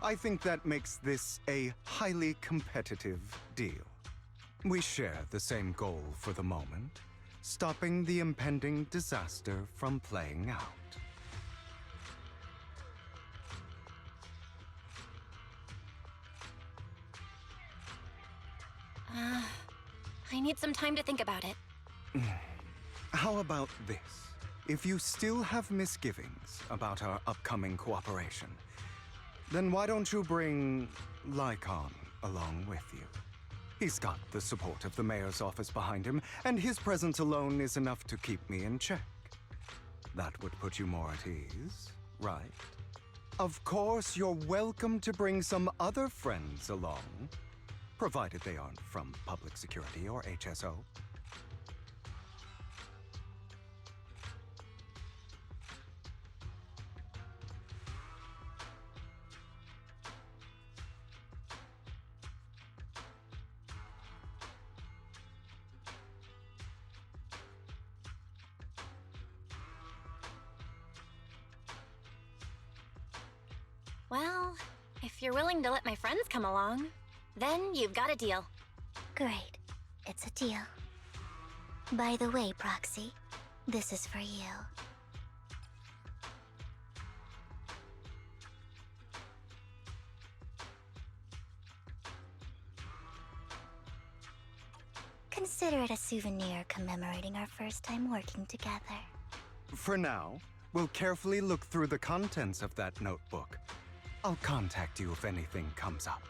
I think that makes this a highly competitive deal. We share the same goal for the moment, stopping the impending disaster from playing out. I need some time to think about it. How about this? If you still have misgivings about our upcoming cooperation, then why don't you bring Lycon along with you? He's got the support of the mayor's office behind him, and his presence alone is enough to keep me in check. That would put you more at ease, right? Of course, you're welcome to bring some other friends along, provided they aren't from public security or HSO. Well, if you're willing to let my friends come along, then you've got a deal. Great. It's a deal. By the way, Proxy, this is for you. Consider it a souvenir commemorating our first time working together. For now, we'll carefully look through the contents of that notebook. I'll contact you if anything comes up.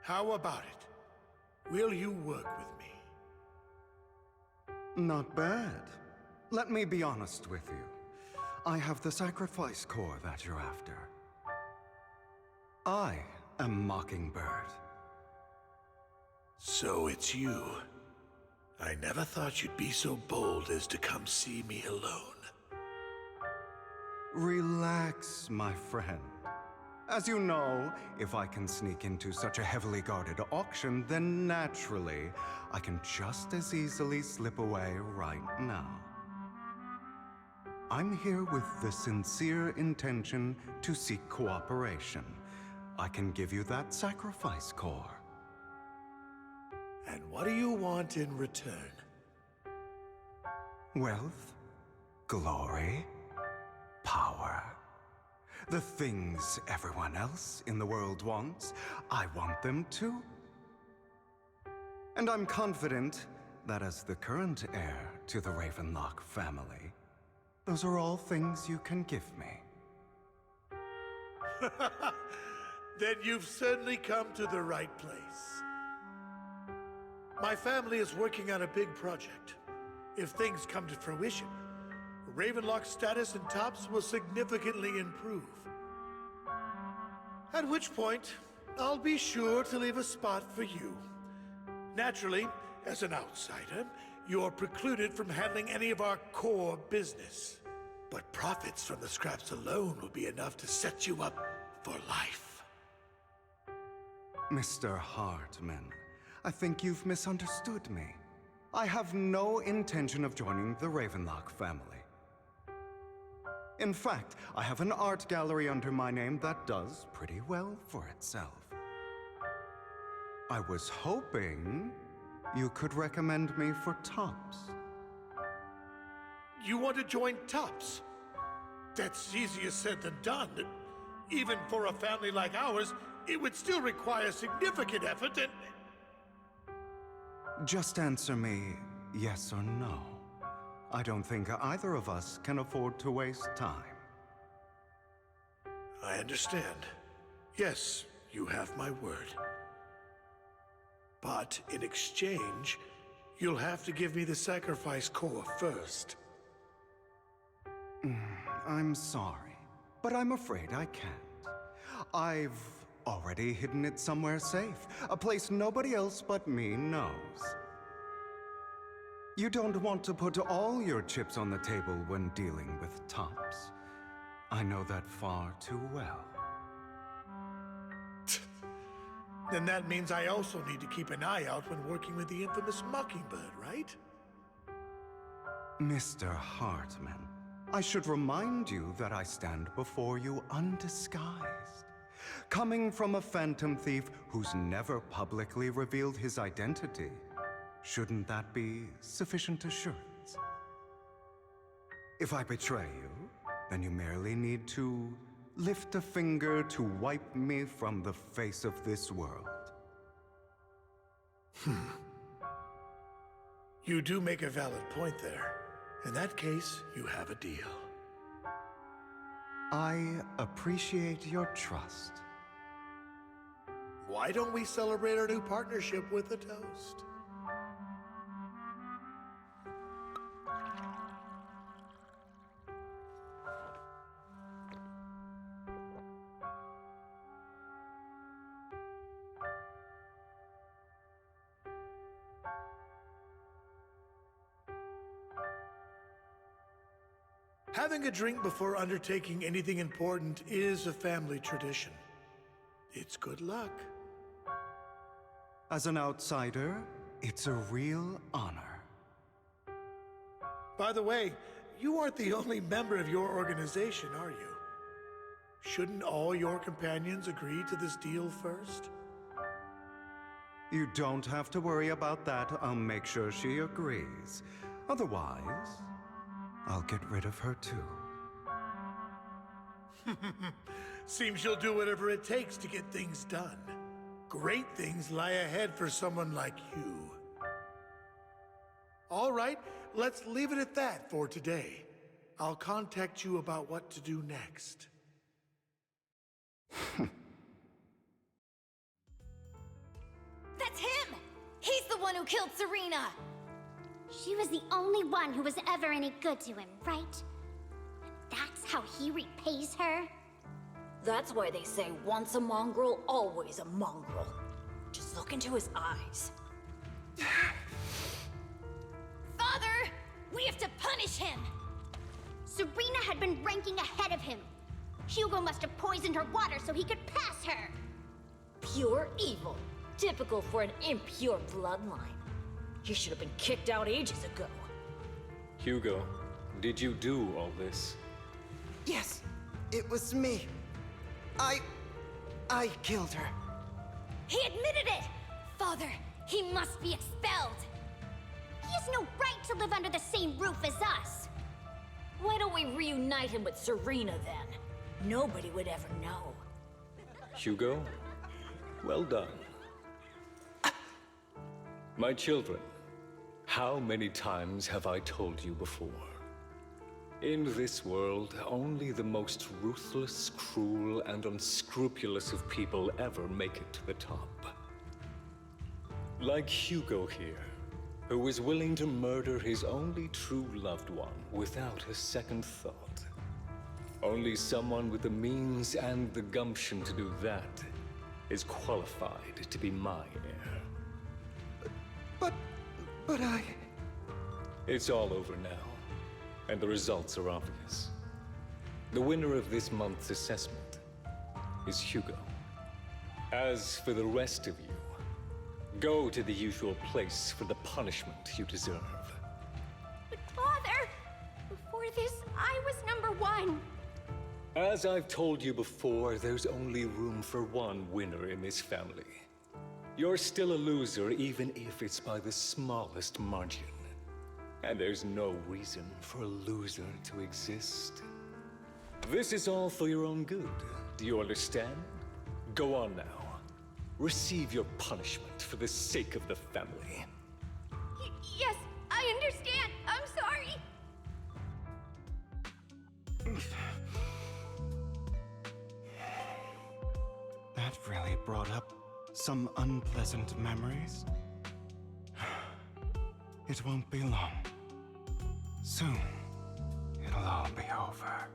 How about it? Will you work with me? Not bad. Let me be honest with you. I have the sacrifice core that you're after. I am Mockingbird. So it's you. I never thought you'd be so bold as to come see me alone. Relax, my friend. As you know, if I can sneak into such a heavily guarded auction, then naturally, I can just as easily slip away right now. I'm here with the sincere intention to seek cooperation. I can give you that sacrifice core. And what do you want in return? Wealth, glory, power. The things everyone else in the world wants, I want them too. And I'm confident that as the current heir to the Ravenlock family, those are all things you can give me. Then you've certainly come to the right place. My family is working on a big project. If things come to fruition, Ravenlock's status in Tops will significantly improve. At which point, I'll be sure to leave a spot for you. Naturally, as an outsider, you're precluded from handling any of our core business. But profits from the scraps alone will be enough to set you up for life. Mr. Hartman, I think you've misunderstood me. I have no intention of joining the Ravenlock family. In fact, I have an art gallery under my name that does pretty well for itself. I was hoping you could recommend me for Tops. You want to join Tops? That's easier said than done. Even for a family like ours, it would still require significant effort and... Just answer me yes or no. I don't think either of us can afford to waste time. I understand. Yes, you have my word. But in exchange, you'll have to give me the sacrifice core first. I'm sorry, but I'm afraid I can't. I've already hidden it somewhere safe, a place nobody else but me knows. You don't want to put all your chips on the table when dealing with Tops. I know that far too well. Then that means I also need to keep an eye out when working with the infamous Mockingbird, right? Mr. Hartman, I should remind you that I stand before you undisguised. Coming from a phantom thief who's never publicly revealed his identity, shouldn't that be sufficient assurance? If I betray you, then you merely need to lift a finger to wipe me from the face of this world. You do make a valid point there. In that case, you have a deal. I appreciate your trust. Why don't we celebrate our new partnership with a toast? Having a drink before undertaking anything important is a family tradition. It's good luck. As an outsider, it's a real honor. By the way, you aren't the only member of your organization, are you? Shouldn't all your companions agree to this deal first? You don't have to worry about that. I'll make sure she agrees. Otherwise, I'll get rid of her too. Seems you'll do whatever it takes to get things done. Great things lie ahead for someone like you. All right, let's leave it at that for today. I'll contact you about what to do next. That's him! He's the one who killed Serena! She was the only one who was ever any good to him, right? That's how he repays her? That's why they say once a mongrel, always a mongrel. Just look into his eyes. Father! We have to punish him! Serena had been ranking ahead of him. Hugo must have poisoned her water so he could pass her. Pure evil. Typical for an impure bloodline. He should have been kicked out ages ago. Hugo, did you do all this? Yes, it was me. I killed her. He admitted it! Father, he must be expelled! He has no right to live under the same roof as us. Why don't we reunite him with Serena then? Nobody would ever know. Hugo, well done. My children, how many times have I told you before? In this world, only the most ruthless, cruel, and unscrupulous of people ever make it to the top. Like Hugo here, who was willing to murder his only true loved one without a second thought. Only someone with the means and the gumption to do that is qualified to be my heir. But I... It's all over now, and the results are obvious. The winner of this month's assessment is Hugo. As for the rest of you, go to the usual place for the punishment you deserve. But Father, before this, I was #1. As I've told you before, there's only room for one winner in this family. You're still a loser, even if it's by the smallest margin. And there's no reason for a loser to exist. This is all for your own good. Do you understand? Go on now. Receive your punishment for the sake of the family. Yes, I understand. I'm sorry. That really brought up some unpleasant memories. It won't be long. Soon, it'll all be over.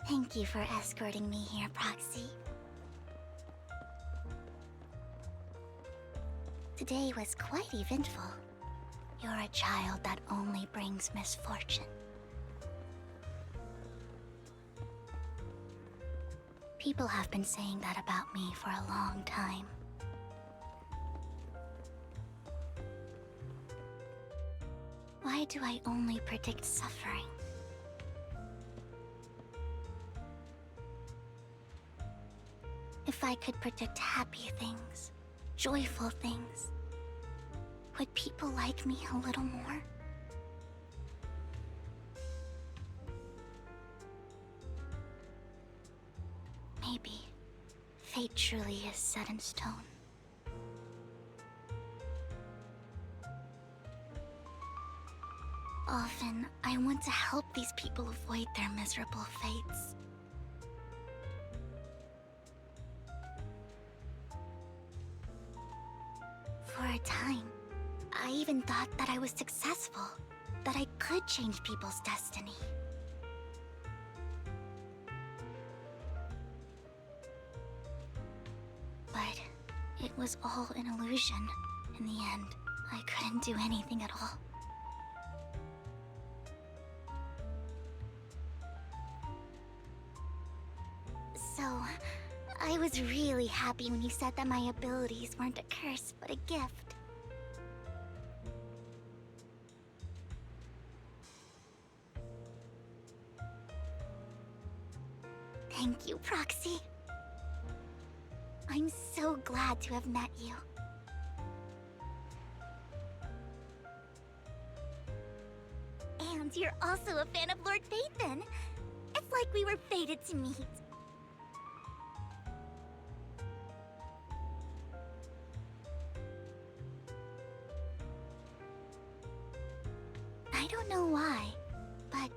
Thank you for escorting me here, Proxy. Today was quite eventful. You're a child that only brings misfortune. People have been saying that about me for a long time. Why do I only predict suffering? If I could predict happy things, joyful things, would people like me a little more? Maybe fate truly is set in stone. Often, I want to help these people avoid their miserable fates. For a time, I even thought that I was successful, that I could change people's destiny. But it was all an illusion. In the end, I couldn't do anything at all. So, I was really happy when you said that my abilities weren't a curse, but a gift. Thank you, Proxy. I'm so glad to have met you. And you're also a fan of Lord Phaethon. It's like we were fated to meet. I don't know why, but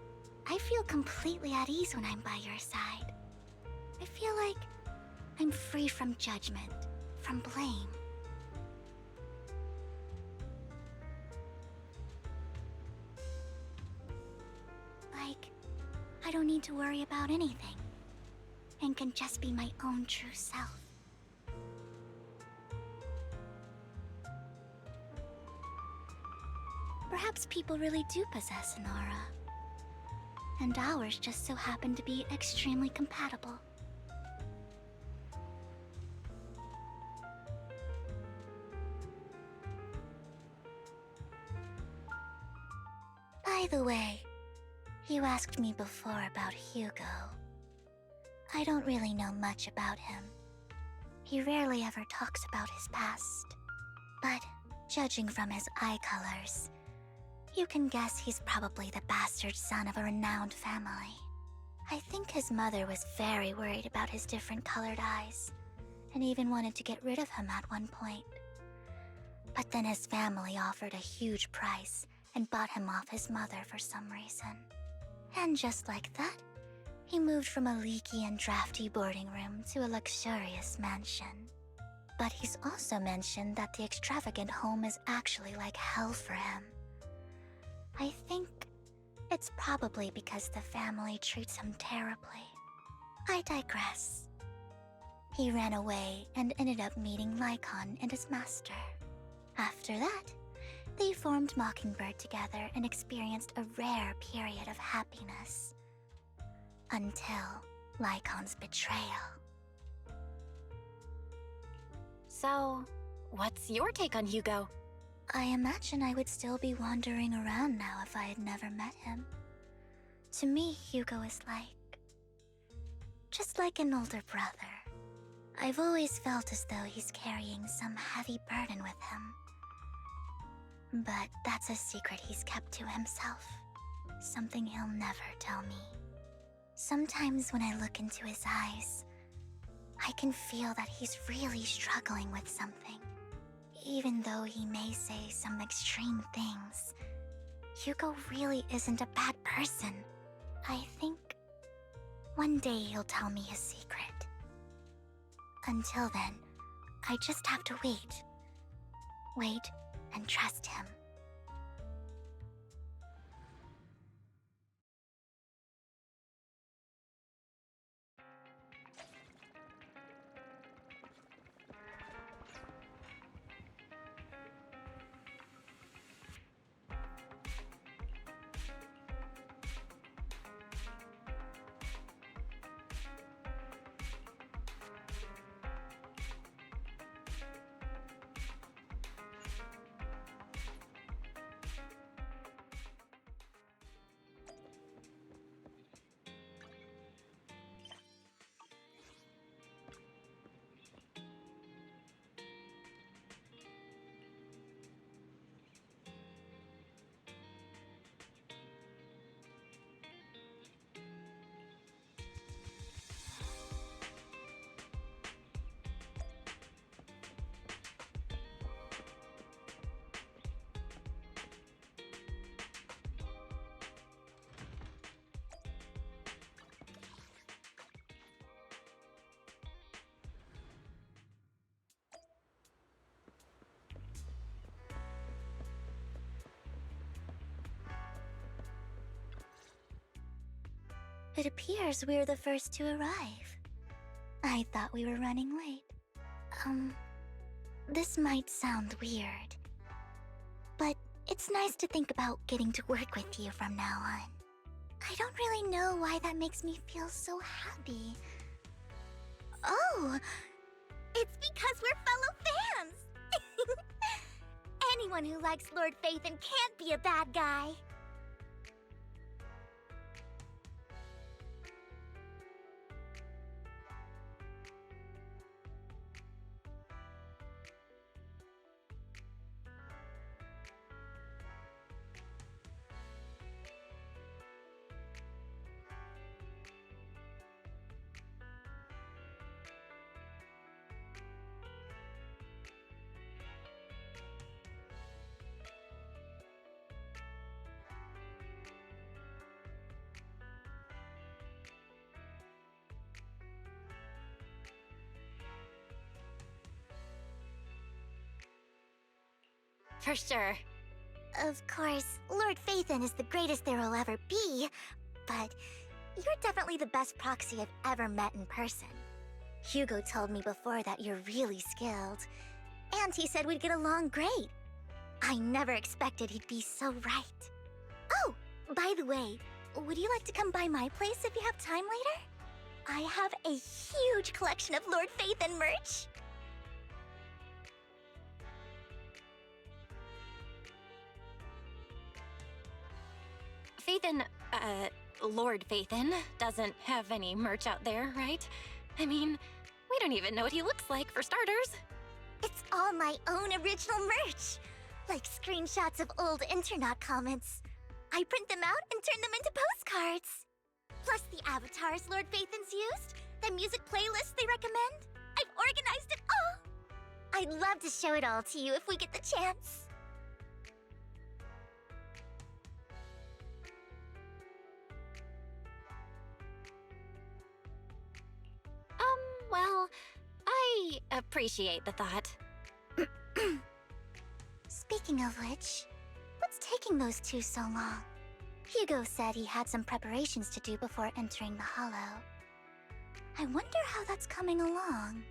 I feel completely at ease when I'm by your side. I feel like I'm free from judgment, from blame. Like, I don't need to worry about anything, and can just be my own true self. Perhaps people really do possess an aura. and ours just so happened to be extremely compatible. By the way, you asked me before about Hugo. I don't really know much about him. He rarely ever talks about his past. But judging from his eye colors, you can guess he's probably the bastard son of a renowned family. I think his mother was very worried about his different colored eyes, and even wanted to get rid of him at one point. But then his family offered a huge price and bought him off his mother for some reason. And just like that, he moved from a leaky and drafty boarding room to a luxurious mansion. But he's also mentioned that the extravagant home is actually like hell for him. I think it's probably because the family treats him terribly. I digress. He ran away and ended up meeting Lycon and his master. After that, they formed Mockingbird together and experienced a rare period of happiness. Until Lycon's betrayal. So, what's your take on Hugo? I imagine I would still be wandering around now if I had never met him. To me, Hugo is just like an older brother. I've always felt as though he's carrying some heavy burden with him. But that's a secret he's kept to himself. Something he'll never tell me. Sometimes when I look into his eyes, I can feel that he's really struggling with something. Even though he may say some extreme things, Hugo really isn't a bad person. I think one day he'll tell me his secret. Until then, I just have to wait. Wait and trust him. It appears we're the first to arrive. I thought we were running late. This might sound weird, but it's nice to think about getting to work with you from now on. I don't really know why that makes me feel so happy. Oh, it's because we're fellow fans! Anyone who likes Lord Phaethon can't be a bad guy. For sure. Of course, Lord Phaethon is the greatest there will ever be, but you're definitely the best proxy I've ever met in person. Hugo told me before that you're really skilled, and he said we'd get along great. I never expected he'd be so right. Oh, by the way, would you like to come by my place if you have time later? I have a huge collection of Lord Phaethon merch. Phaethon, Lord Phaethon doesn't have any merch out there, right? I mean, we don't even know what he looks like, for starters. It's all my own original merch. Like screenshots of old internet comments. I print them out and turn them into postcards. Plus the avatars Lord Phaethon's used, the music playlists they recommend. I've organized it all. I'd love to show it all to you if we get the chance. Well, I appreciate the thought. Speaking of which, what's taking those two so long? Hugo said he had some preparations to do before entering the Hollow. I wonder how that's coming along.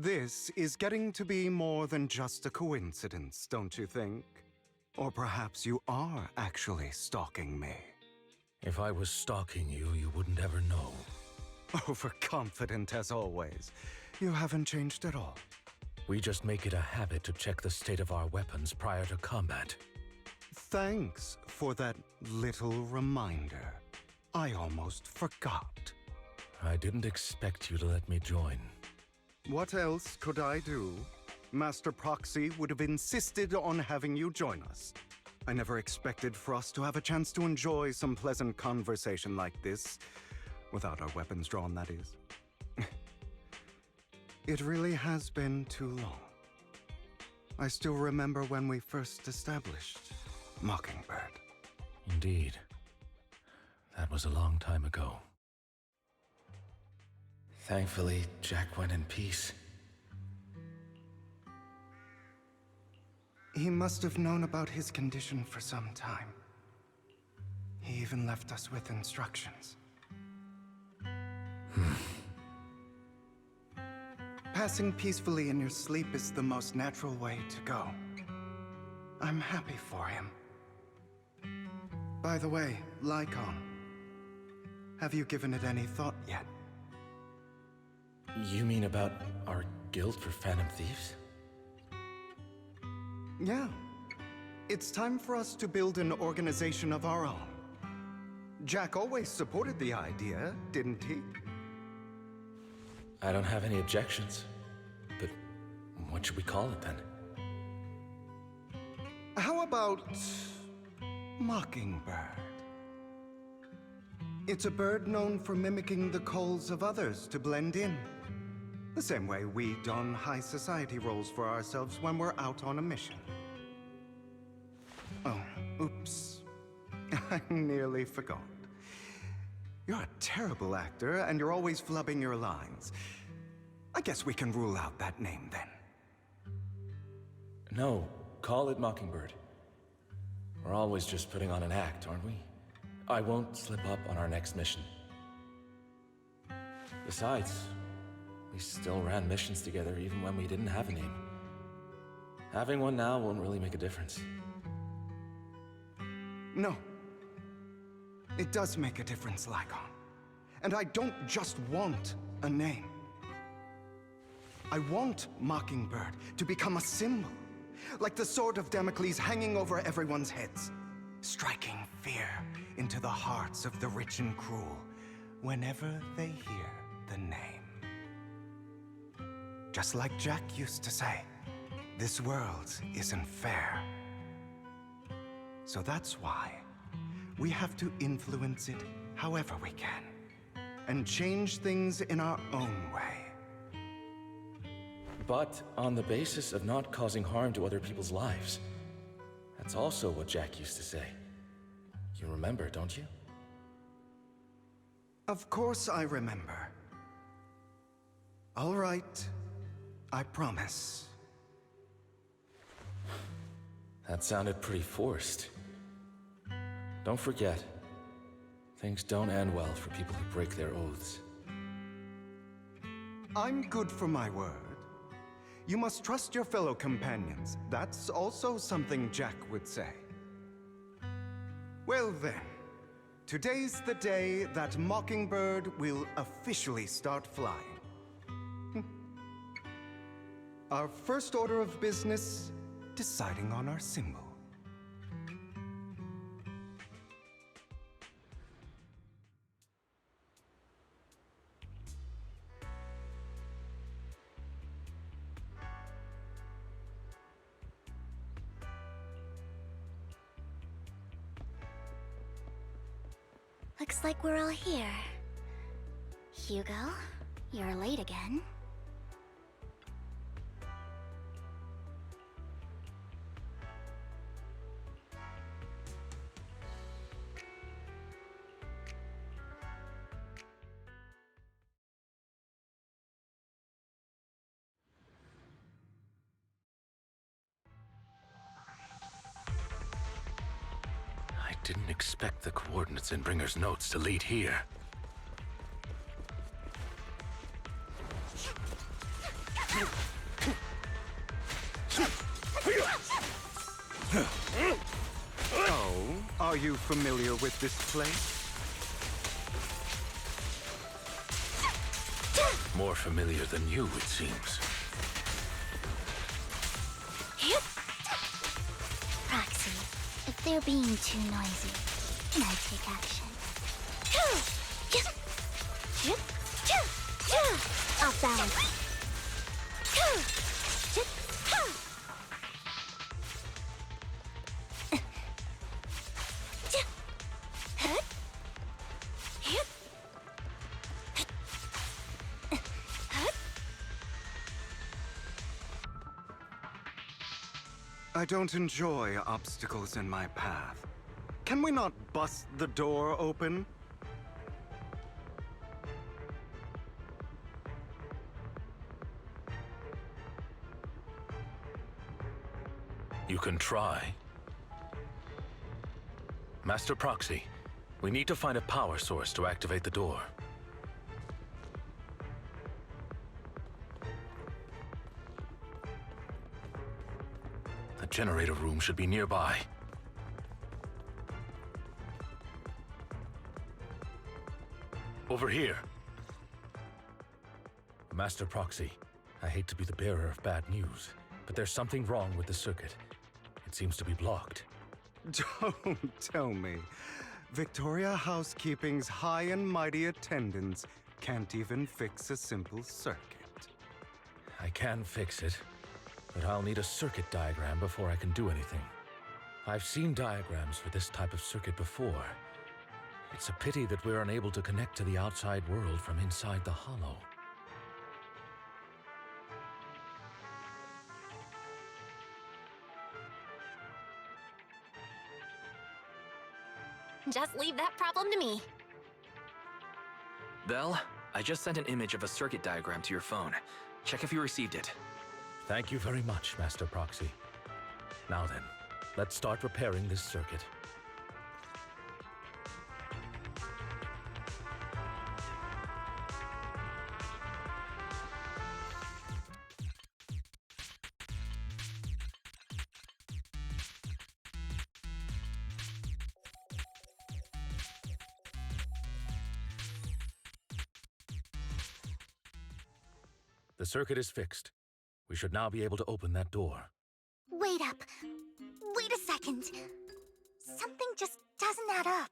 This is getting to be more than just a coincidence, don't you think? Or perhaps you are actually stalking me. If I was stalking you, you wouldn't ever know. Overconfident as always. You haven't changed at all. We just make it a habit to check the state of our weapons prior to combat. Thanks for that little reminder. I almost forgot. I didn't expect you to let me join. What else could I do? Master Proxy would have insisted on having you join us. I never expected for us to have a chance to enjoy some pleasant conversation like this. Without our weapons drawn, that is. It really has been too long. I still remember when we first established Mockingbird. Indeed. That was a long time ago. Thankfully, Jack went in peace. He must have known about his condition for some time. He even left us with instructions. Passing peacefully in your sleep is the most natural way to go. I'm happy for him. By the way, Lycon, have you given it any thought yet? You mean about our guild for Phantom Thieves? Yeah. It's time for us to build an organization of our own. Jack always supported the idea, didn't he? I don't have any objections. But what should we call it then? How about Mockingbird? It's a bird known for mimicking the calls of others to blend in. The same way we don high society roles for ourselves when we're out on a mission. Oh, oops. I nearly forgot. You're a terrible actor, and you're always flubbing your lines. I guess we can rule out that name then. No, call it Mockingbird. We're always just putting on an act, aren't we? I won't slip up on our next mission. Besides, we still ran missions together even when we didn't have a name. Having one now won't really make a difference. No. It does make a difference, Lycon. And I don't just want a name. I want Mockingbird to become a symbol, like the sword of Damocles hanging over everyone's heads, striking fear into the hearts of the rich and cruel whenever they hear the name. Just like Jack used to say, this world isn't fair. So that's why we have to influence it however we can, and change things in our own way. But on the basis of not causing harm to other people's lives. That's also what Jack used to say. You remember, don't you? Of course I remember. All right, I promise. That sounded pretty forced. Don't forget, things don't end well for people who break their oaths. I'm good for my word. You must trust your fellow companions. That's also something Jack would say. Well then, today's the day that Mockingbird will officially start flying. Our first order of business, deciding on our symbol. Looks like we're all here. Hugo, you're late again. I didn't expect the coordinates in Bringer's notes to lead here. Oh, are you familiar with this place? More familiar than you, it seems. Proxy, if they're being too noisy, can I take action? Off balance. I don't enjoy obstacles in my path. Can we not bust the door open? You can try. Master Proxy, we need to find a power source to activate the door. The generator room should be nearby. Over here. Master Proxy, I hate to be the bearer of bad news, but there's something wrong with the circuit. It seems to be blocked. Don't tell me. Victoria Housekeeping's high and mighty attendants can't even fix a simple circuit. I can fix it, but I'll need a circuit diagram before I can do anything. I've seen diagrams for this type of circuit before. It's a pity that we're unable to connect to the outside world from inside the hollow. Just leave that problem to me. Belle, I just sent an image of a circuit diagram to your phone. Check if you received it. Thank you very much, Master Proxy. Now then, let's start repairing this circuit. The circuit is fixed. We should now be able to open that door. Wait up. Wait a second. Something just doesn't add up.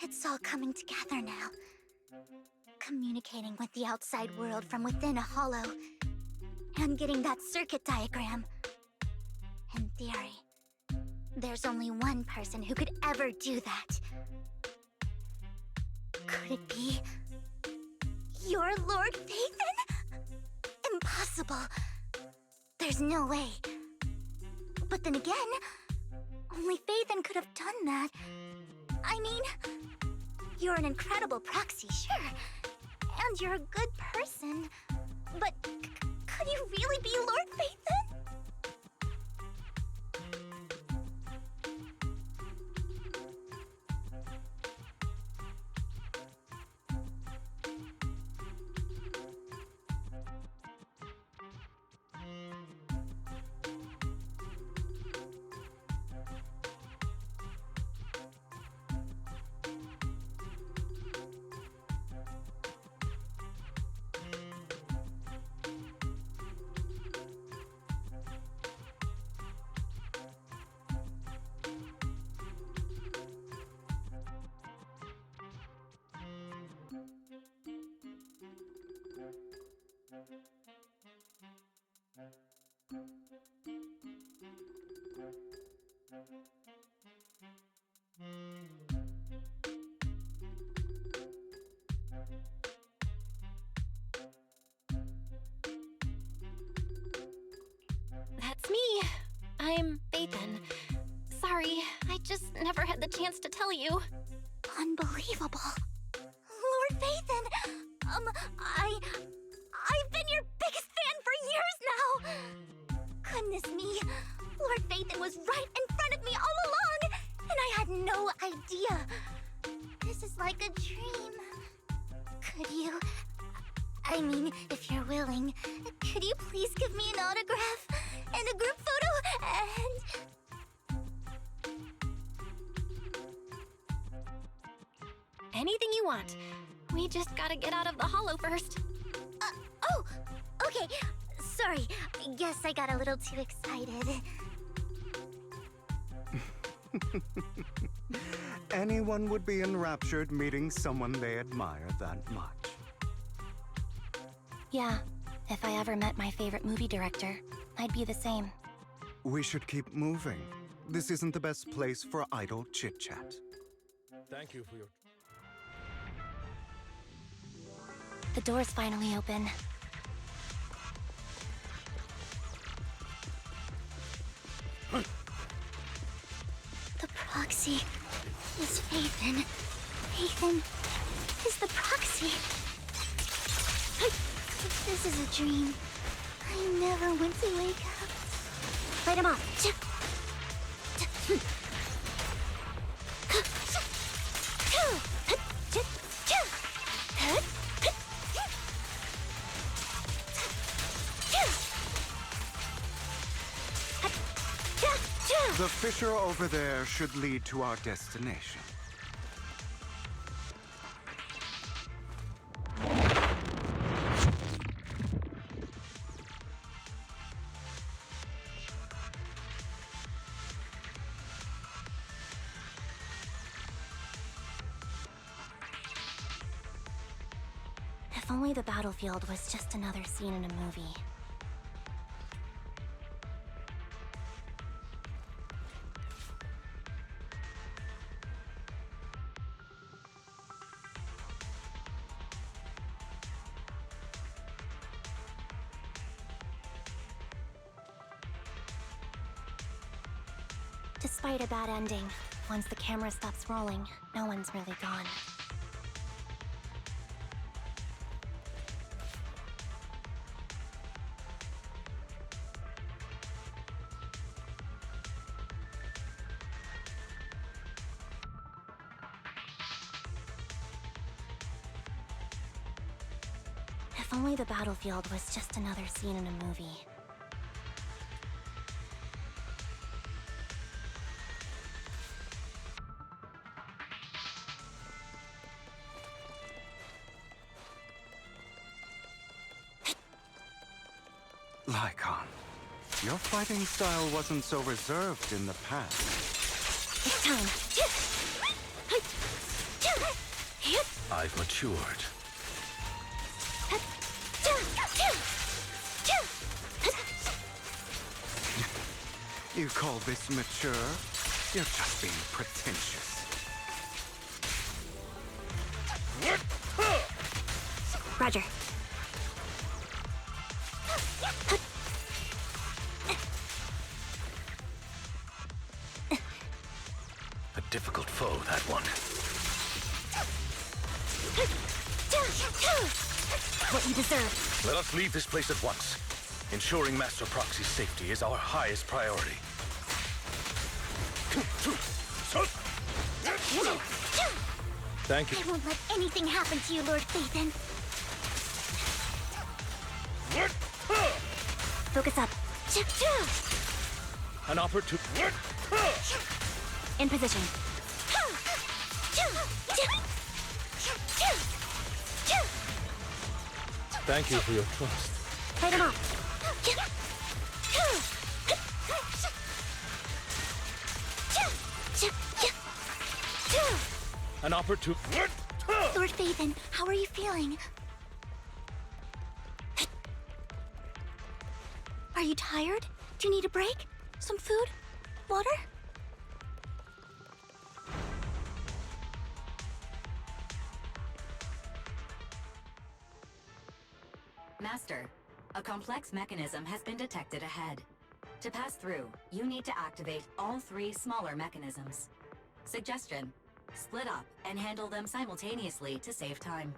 It's all coming together now. Communicating with the outside world from within a hollow. And getting that circuit diagram. In theory, there's only one person who could ever do that. Could it be your Lord Phaethon? Impossible. There's no way. But then again, only Phaethon could have done that. I mean, you're an incredible proxy, sure. And you're a good person. But could you really be Lord Phaethon? That's me. I'm Phaethon. Sorry, I just never had the chance to tell you. Unbelievable. Lord Phaethon! I've been your biggest fan for years now! Goodness me, Lord Phaethon was right in front of me all along, and I had no idea. This is like a dream. Could you... I mean, if you're willing, could you please give me an autograph and a group photo and... Anything you want. We just gotta get out of the hollow first. Oh! Okay, sorry. Guess I got a little too excited. Anyone would be enraptured meeting someone they admire that much. Yeah, if I ever met my favorite movie director, I'd be the same. We should keep moving. This isn't the best place for idle chit-chat. Thank you for your... The door's finally open. The proxy is Phaethon. Phaethon is the proxy. This is a dream. I never went to wake up. Fight him off. The fissure over there should lead to our destination. If only the battlefield was just another scene in a movie. Despite a bad ending, once the camera stops rolling, no one's really gone. If only the battlefield was just another scene in a movie. Lycon, your fighting style wasn't so reserved in the past. It's time. I've matured. You call this mature? You're just being pretentious. Roger. A difficult foe, that one. What you deserve. Let us leave this place at once. Ensuring Master Proxy's safety is our highest priority. Thank you. I won't let anything happen to you, Lord Phaethon. Focus up. An opportunity. In position. Thank you for your trust. Fight him off. An opportunity. Lord Phaethon, how are you feeling? Are you tired? Do you need a break? Some food? Water? Master, a complex mechanism has been detected ahead. To pass through, you need to activate all 3 smaller mechanisms. Suggestion: split up and handle them simultaneously to save time.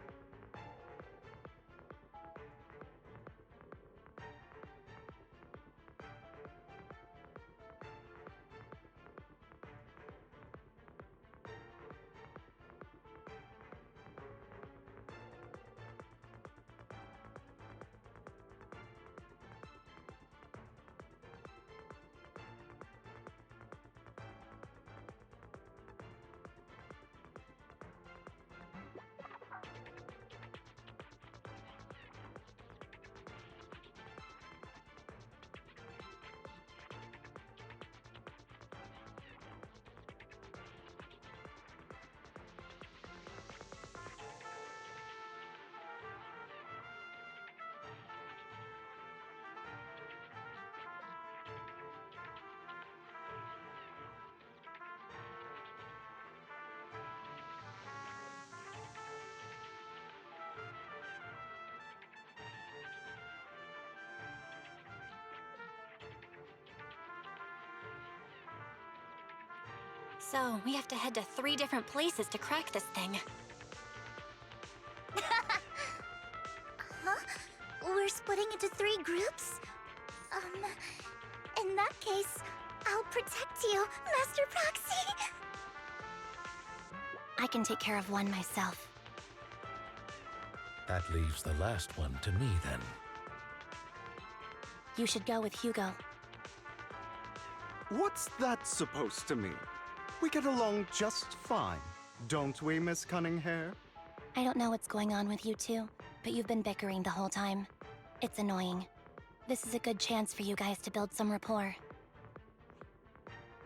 So, we have to head to 3 different places to crack this thing. Huh? We're splitting into 3 groups? In that case, I'll protect you, Master Proxy! I can take care of one myself. That leaves the last one to me, then. You should go with Hugo. What's that supposed to mean? We get along just fine, don't we, Miss Cunninghair? I don't know what's going on with you two, but you've been bickering the whole time. It's annoying. This is a good chance for you guys to build some rapport.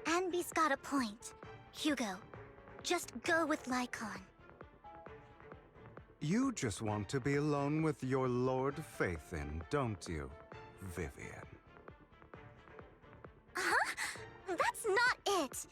Anby's got a point. Hugo, just go with Lycon. You just want to be alone with your Lord Phaethon, don't you, Vivian? Huh? That's not it!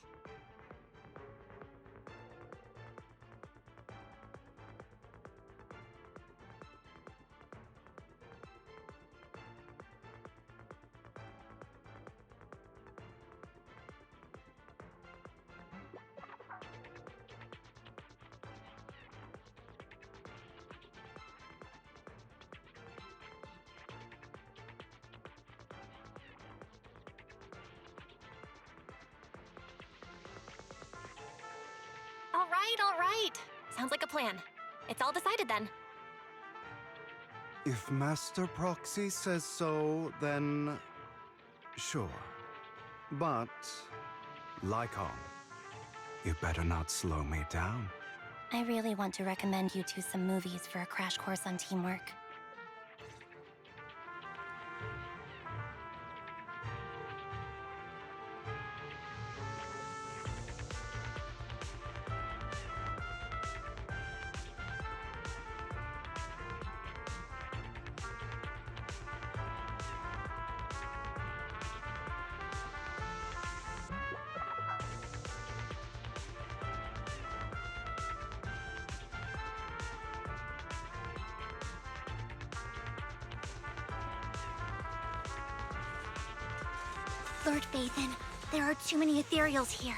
All right. Sounds like a plan. It's all decided then. If Master Proxy says so, then sure. But, Lycon, you better not slow me down. I really want to recommend you two some movies for a crash course on teamwork. Lord Phaethon, there are too many ethereals here.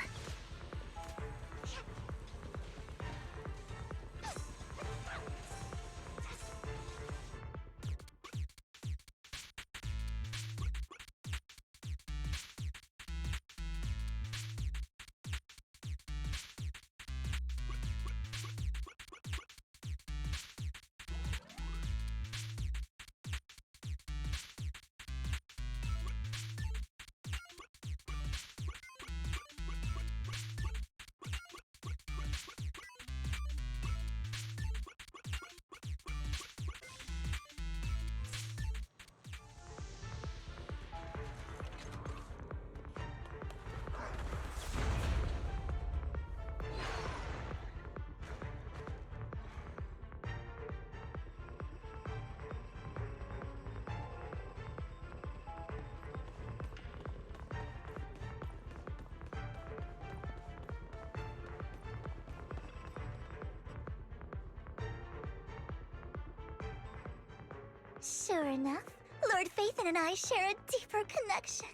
Sure enough, Lord Phaethon and I share a deeper connection.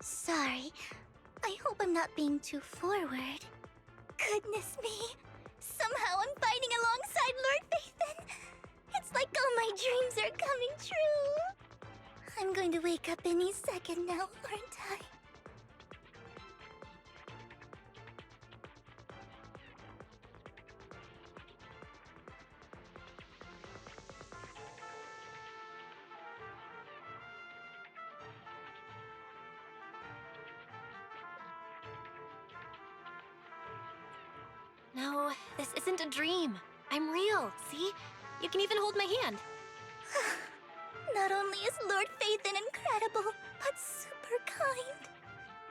Sorry. I hope I'm not being too forward. Goodness me. Somehow I'm fighting alongside Lord Phaethon. It's like all my dreams are coming true. I'm going to wake up any second now, aren't I? No, this isn't a dream. I'm real, see? You can even hold my hand. Not only is Lord Phaethon incredible, but super kind.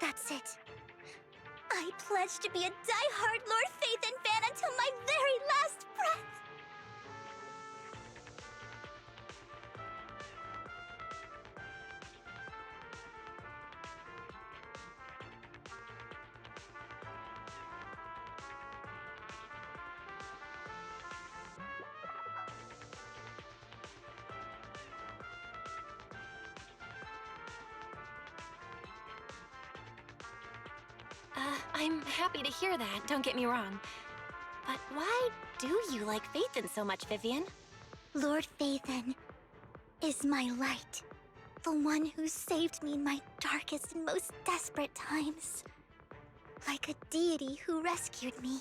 That's it. I pledge to be a die-hard Lord Phaethon fan until my very last breath. I'm happy to hear that, don't get me wrong. But why do you like Phaethon so much, Vivian? Lord Phaethon is my light. The one who saved me in my darkest and most desperate times. Like a deity who rescued me.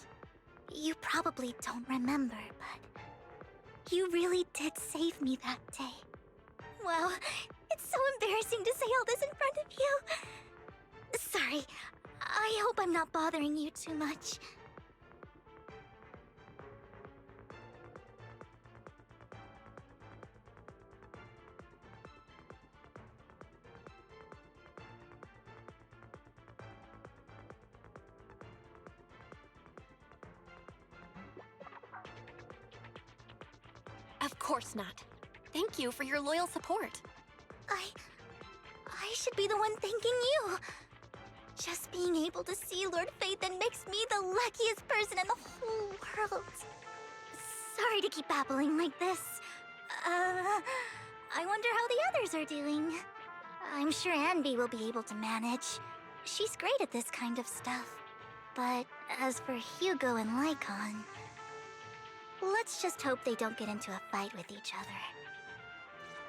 You probably don't remember, but you really did save me that day. Wow, it's so embarrassing to say all this in front of you. Sorry, I hope I'm not bothering you too much. Of course not. Thank you for your loyal support. I should be the one thanking you. Just being able to see Lord Phaethon makes me the luckiest person in the whole world. Sorry to keep babbling like this. I wonder how the others are doing. I'm sure Anby will be able to manage. She's great at this kind of stuff. But as for Hugo and Lycon, let's just hope they don't get into a fight with each other.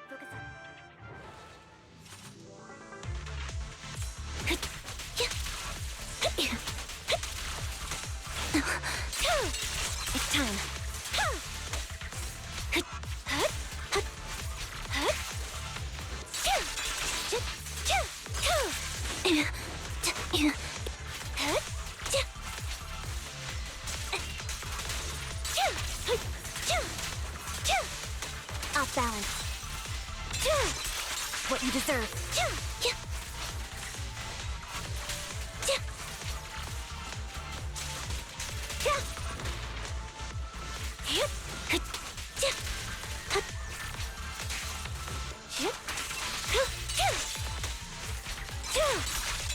Focus on. It's time. Off balance. What you deserve.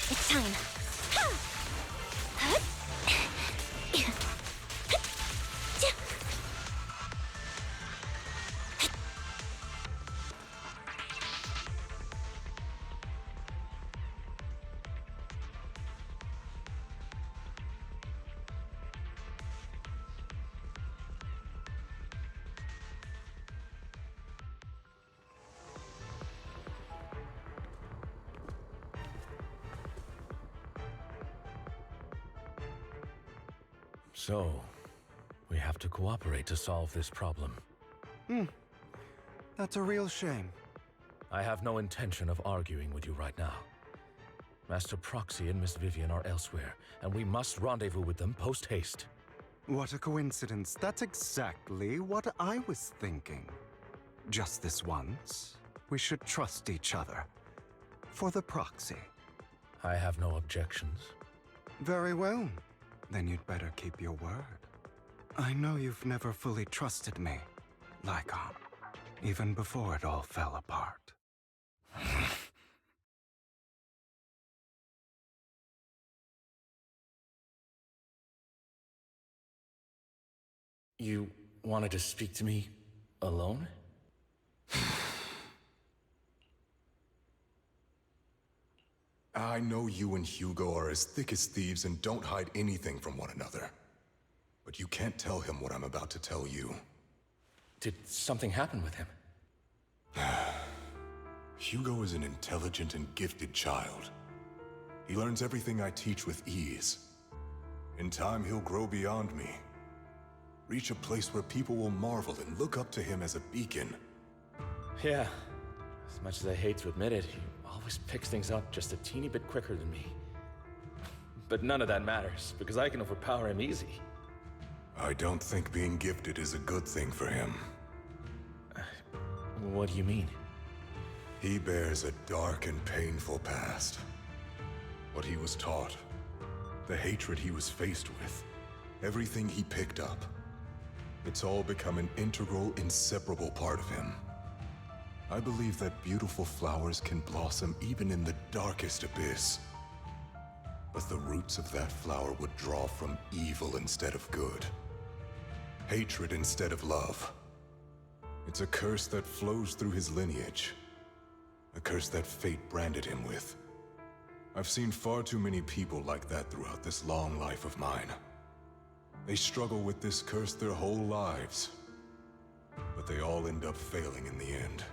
It's time. So, we have to cooperate to solve this problem. That's a real shame. I have no intention of arguing with you right now. Master Proxy and Miss Vivian are elsewhere, and we must rendezvous with them post-haste. What a coincidence. That's exactly what I was thinking. Just this once, we should trust each other. For the proxy. I have no objections. Very well. Then you'd better keep your word. I know you've never fully trusted me, Lycon, even before it all fell apart. You wanted to speak to me alone? I know you and Hugo are as thick as thieves and don't hide anything from one another. But you can't tell him what I'm about to tell you. Did something happen with him? Hugo is an intelligent and gifted child. He learns everything I teach with ease. In time, he'll grow beyond me. Reach a place where people will marvel and look up to him as a beacon. Yeah. As much as I hate to admit it, he always picks things up just a teeny bit quicker than me. But none of that matters, because I can overpower him easy. I don't think being gifted is a good thing for him. What do you mean? He bears a dark and painful past. What he was taught, the hatred he was faced with, everything he picked up. It's all become an integral, inseparable part of him. I believe that beautiful flowers can blossom even in the darkest abyss. But the roots of that flower would draw from evil instead of good. Hatred instead of love. It's a curse that flows through his lineage. A curse that fate branded him with. I've seen far too many people like that throughout this long life of mine. They struggle with this curse their whole lives. But they all end up failing in the end.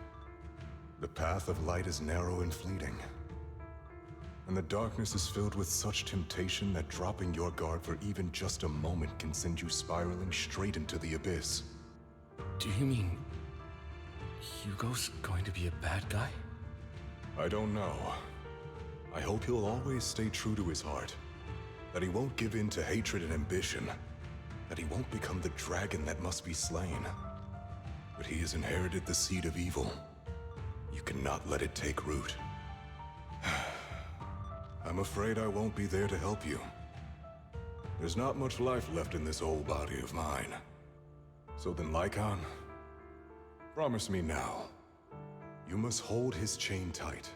The path of light is narrow and fleeting. And the darkness is filled with such temptation that dropping your guard for even just a moment can send you spiraling straight into the abyss. Do you mean Hugo's going to be a bad guy? I don't know. I hope he'll always stay true to his heart. That he won't give in to hatred and ambition. That he won't become the dragon that must be slain. But he has inherited the seed of evil. You cannot let it take root. I'm afraid I won't be there to help you. There's not much life left in this old body of mine. So then, Lycon, promise me now. You must hold his chain tight.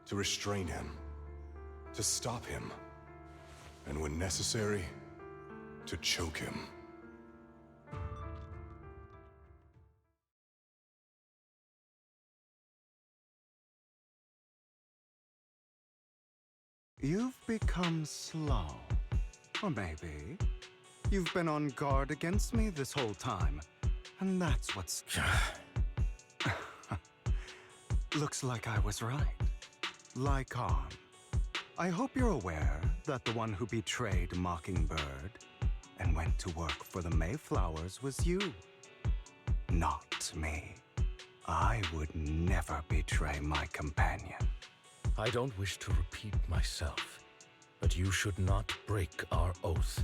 To restrain him. To stop him. And when necessary, to choke him. You've become slow. Or maybe you've been on guard against me this whole time. And that's what's... Looks like I was right. Lycon. I hope you're aware that the one who betrayed Mockingbird and went to work for the Mayflowers was you. Not me. I would never betray my companion. I don't wish to repeat myself, but you should not break our oath.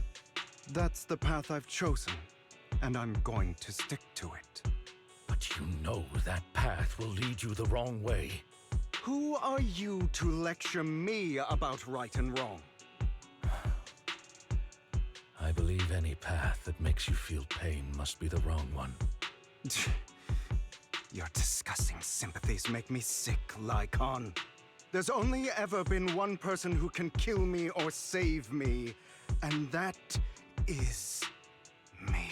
That's the path I've chosen, and I'm going to stick to it. But you know that path will lead you the wrong way. Who are you to lecture me about right and wrong? I believe any path that makes you feel pain must be the wrong one. Your disgusting sympathies make me sick, Lycon. There's only ever been one person who can kill me or save me, and that is me.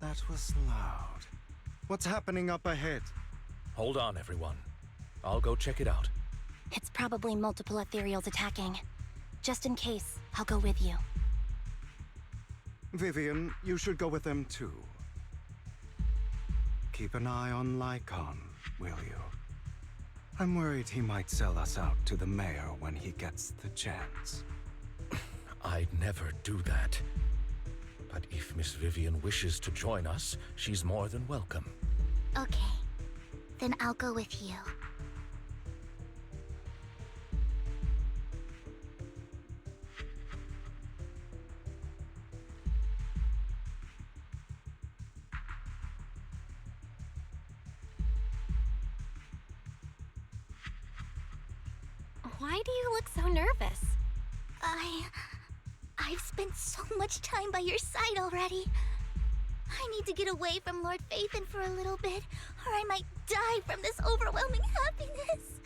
That was loud. What's happening up ahead? Hold on, everyone. I'll go check it out. It's probably multiple ethereals attacking. Just in case, I'll go with you. Vivian, you should go with them too. Keep an eye on Lycon, will you? I'm worried he might sell us out to the mayor when he gets the chance. I'd never do that. But if Miss Vivian wishes to join us, she's more than welcome. Okay. Then I'll go with you. Why do you look so nervous? I've spent so much time by your side already. I need to get away from Lord Phaethon for a little bit, or I might die from this overwhelming happiness.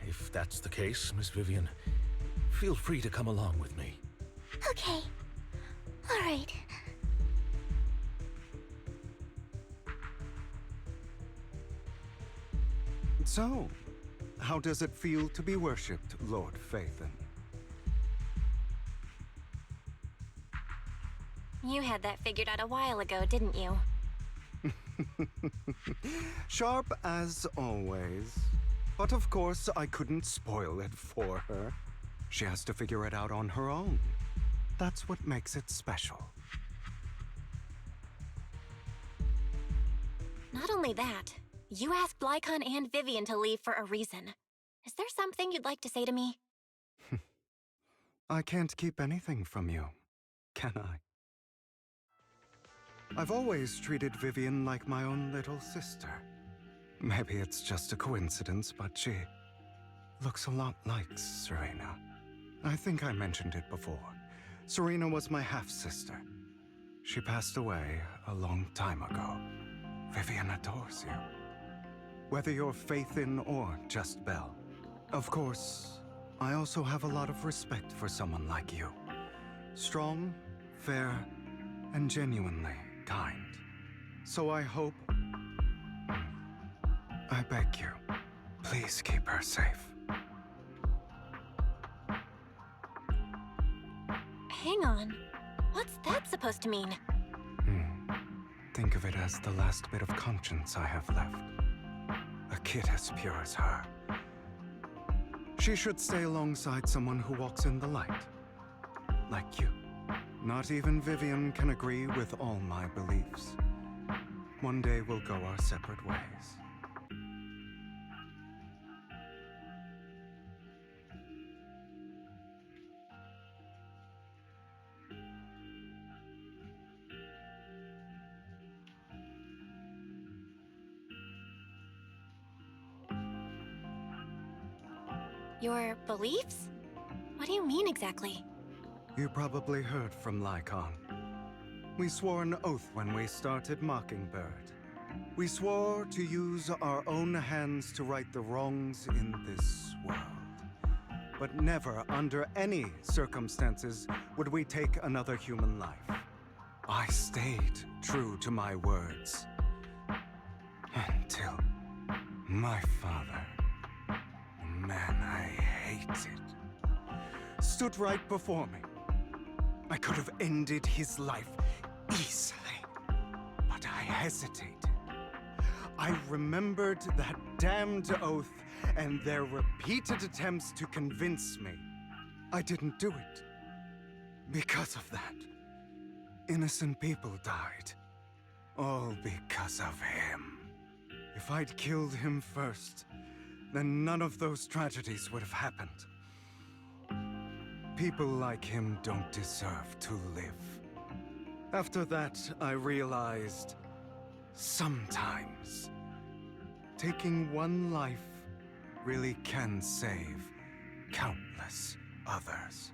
If that's the case, Miss Vivian, feel free to come along with me. Okay. All right. So, how does it feel to be worshipped, Lord Phaethon? You had that figured out a while ago, didn't you? Sharp as always. But of course, I couldn't spoil it for her. She has to figure it out on her own. That's what makes it special. Not only that, you asked Lycon and Vivian to leave for a reason. Is there something you'd like to say to me? I can't keep anything from you, can I? I've always treated Vivian like my own little sister. Maybe it's just a coincidence, but she looks a lot like Serena. I think I mentioned it before. Serena was my half-sister. She passed away a long time ago. Vivian adores you. Whether you're Phaethon or just Belle. Of course, I also have a lot of respect for someone like you. Strong, fair, and genuinely kind. So I hope... I beg you, please keep her safe. Hang on. What's that supposed to mean? Think of it as the last bit of conscience I have left. A kid as pure as her. She should stay alongside someone who walks in the light. Like you. Not even Vivian can agree with all my beliefs. One day we'll go our separate ways. Your beliefs? What do you mean exactly? You probably heard from Lycon. We swore an oath when we started Mockingbird. We swore to use our own hands to right the wrongs in this world. But never, under any circumstances, would we take another human life. I stayed true to my words. Until my father, a man I hated, stood right before me. I could have ended his life easily, but I hesitated. I remembered that damned oath and their repeated attempts to convince me. I didn't do it. Because of that, innocent people died. All because of him. If I'd killed him first, then none of those tragedies would have happened. People like him don't deserve to live. After that, I realized, sometimes, taking one life really can save countless others.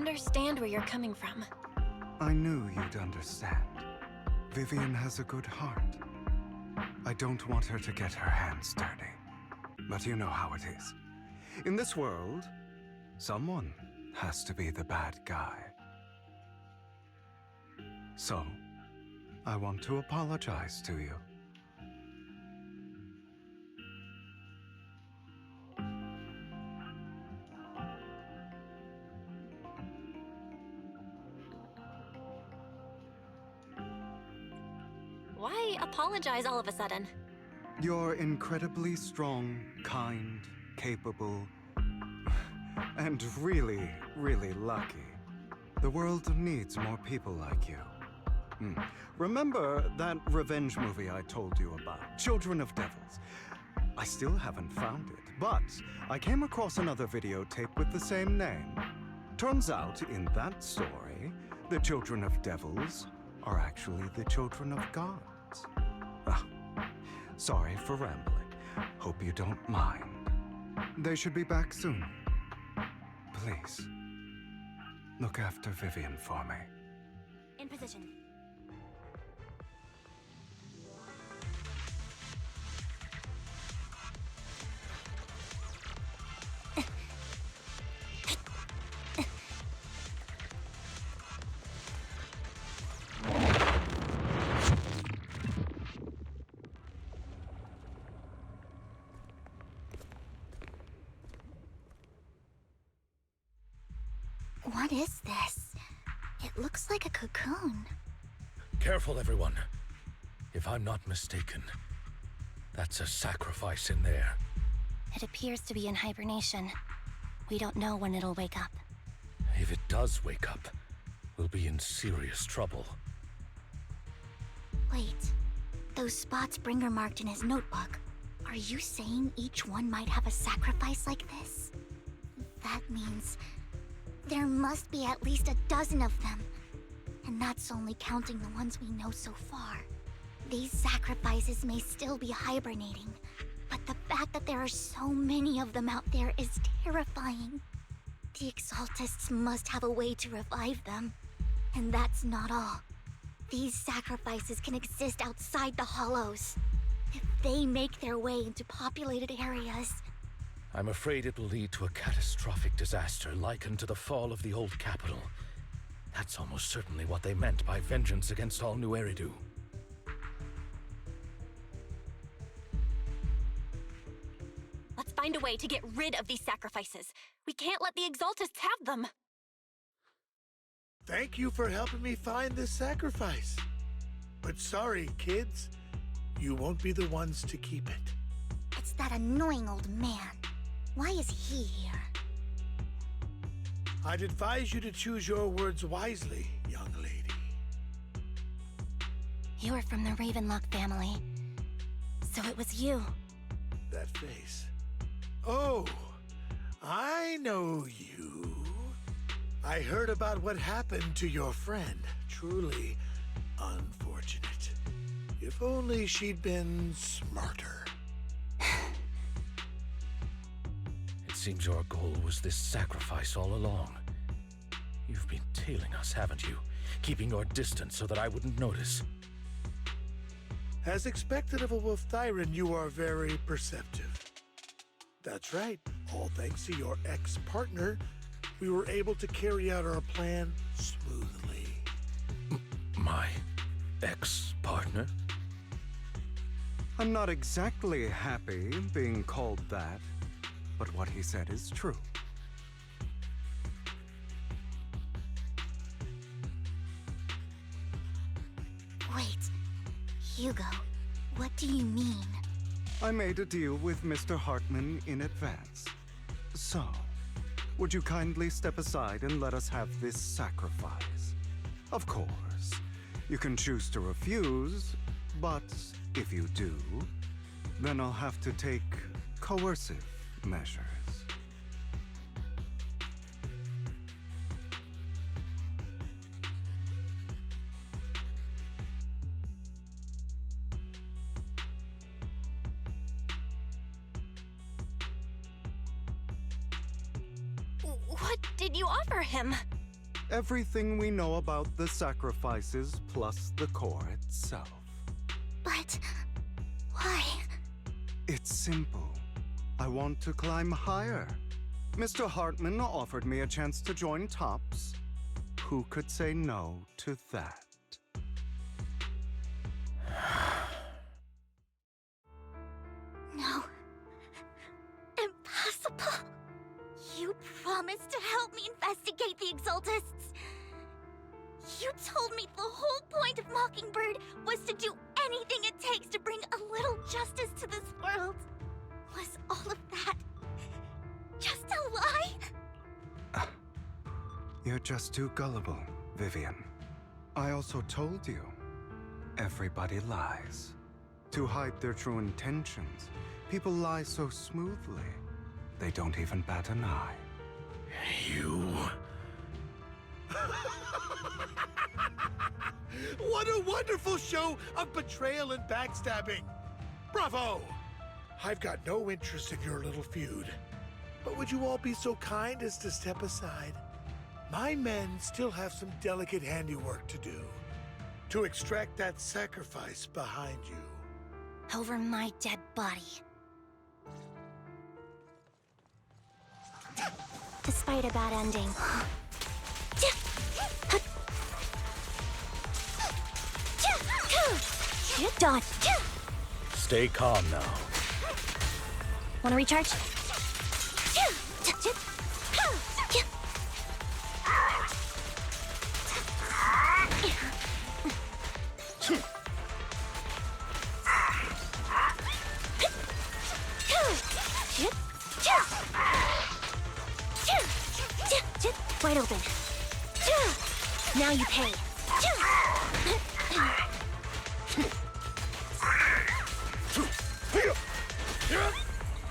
understand where you're coming from. I knew you'd understand. Vivian has a good heart. I don't want her to get her hands dirty. But you know how it is. In this world, someone has to be the bad guy. So, I want to apologize to you. Why apologize all of a sudden? You're incredibly strong, kind, capable, and really, really lucky. The world needs more people like you. Remember that revenge movie I told you about, Children of Devils? I still haven't found it, but I came across another videotape with the same name. Turns out, in that story, the Children of Devils are actually the children of gods. Sorry for rambling. Hope you don't mind. They should be back soon. Please, look after Vivian for me. In position. What is this? It looks like a cocoon. Careful, everyone. If I'm not mistaken, that's a sacrifice in there. It appears to be in hibernation. We don't know when it'll wake up. If it does wake up, we'll be in serious trouble. Wait, those spots Bringer marked in his notebook. Are you saying each one might have a sacrifice like this? That means there must be at least a dozen of them. And that's only counting the ones we know so far. These sacrifices may still be hibernating, but the fact that there are so many of them out there is terrifying. The Exaltists must have a way to revive them. And that's not all. These sacrifices can exist outside the Hollows. If they make their way into populated areas, I'm afraid it will lead to a catastrophic disaster likened to the fall of the old capital. That's almost certainly what they meant by vengeance against all New Eridu. Let's find a way to get rid of these sacrifices. We can't let the Exaltists have them. Thank you for helping me find this sacrifice. But sorry, kids. You won't be the ones to keep it. it's that annoying old man. Why is he here? I'd advise you to choose your words wisely, young lady. You're from the Ravenlock family. So it was you. That face. Oh, I know you. I heard about what happened to your friend. Truly unfortunate. If only she'd been smarter. It seems your goal was this sacrifice all along. You've been tailing us, haven't you? Keeping your distance so that I wouldn't notice. As expected of a Wolf Thyran, you are very perceptive. That's right. All thanks to your ex-partner, we were able to carry out our plan smoothly. My ex-partner? I'm not exactly happy being called that, but what he said is true. Wait, Hugo, what do you mean? I made a deal with Mr. Hartman in advance. So, would you kindly step aside and let us have this sacrifice? Of course, you can choose to refuse, but if you do, then I'll have to take coercive measures. What did you offer him? Everything we know about the sacrifices plus the core itself. But why? It's simple. I want to climb higher. Mr. Hartman offered me a chance to join TOPS. Who could say no to that? No. Impossible. You promised to help me investigate the Exaltists. You told me the whole point of Mockingbird was to do anything it takes to bring a little justice to this world. Was all of that just a lie? You're just too gullible, Vivian. I also told you, everybody lies. To hide their true intentions, people lie so smoothly, they don't even bat an eye. You... What a wonderful show of betrayal and backstabbing! Bravo! I've got no interest in your little feud. But would you all be so kind as to step aside? My men still have some delicate handiwork to do. To extract that sacrifice behind you. Over my dead body. Despite a bad ending. Dodge. Stay calm now. Wanna recharge? Wide open. Now you pay.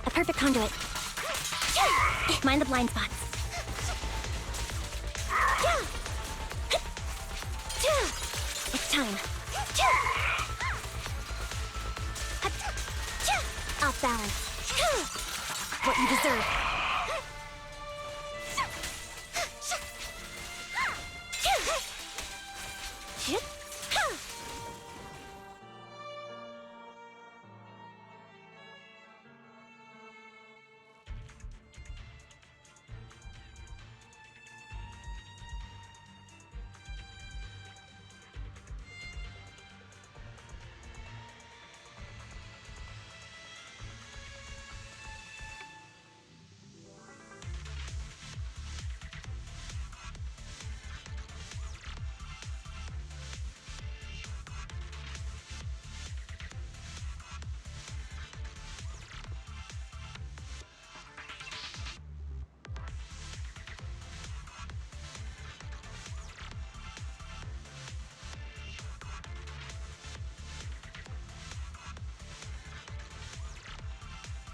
A perfect conduit. Mind the blind spots. It's time. Off balance. What you deserve.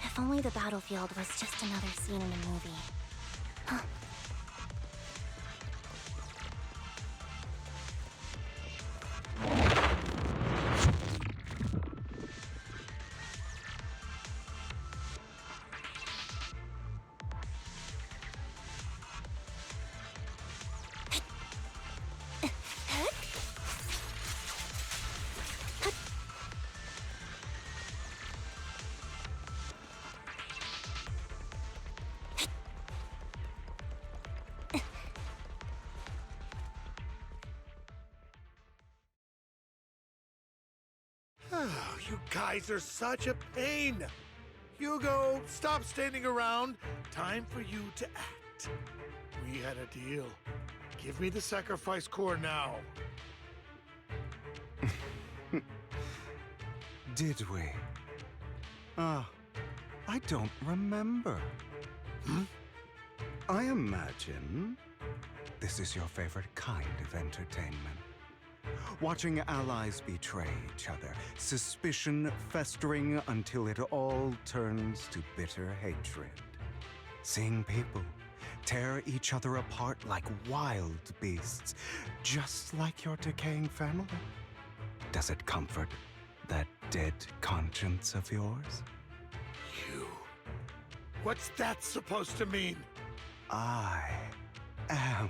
If only the battlefield was just another scene in a movie. Huh. You guys are such a pain. Hugo, stop standing around. Time for you to act. We had a deal. Give me the sacrifice core now. Did we? I don't remember. I imagine this is your favorite kind of entertainment. Watching allies betray each other, suspicion festering until it all turns to bitter hatred. Seeing people tear each other apart like wild beasts, just like your decaying family. Does it comfort that dead conscience of yours? You. What's that supposed to mean? I am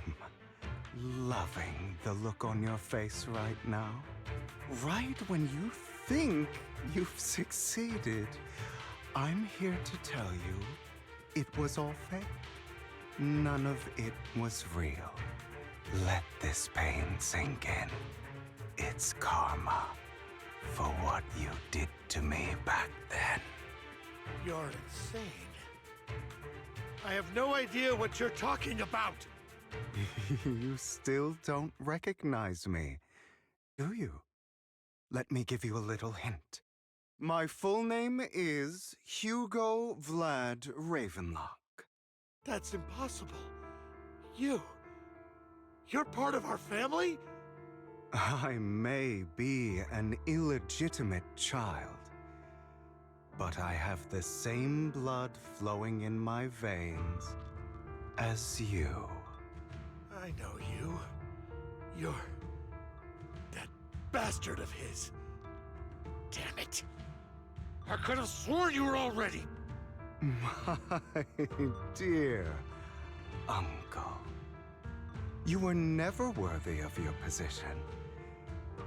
loving the look on your face right now. Right when you think you've succeeded, I'm here to tell you it was all fake. None of it was real. Let this pain sink in. It's karma for what you did to me back then. You're insane. I have no idea what you're talking about. You still don't recognize me, do you? Let me give you a little hint. My full name is Hugo Vlad Ravenlock. That's impossible. You're part of our family? I may be an illegitimate child, but I have the same blood flowing in my veins as you. I know you. You're that bastard of his. Damn it. I could have sworn you were already. My dear uncle. You were never worthy of your position.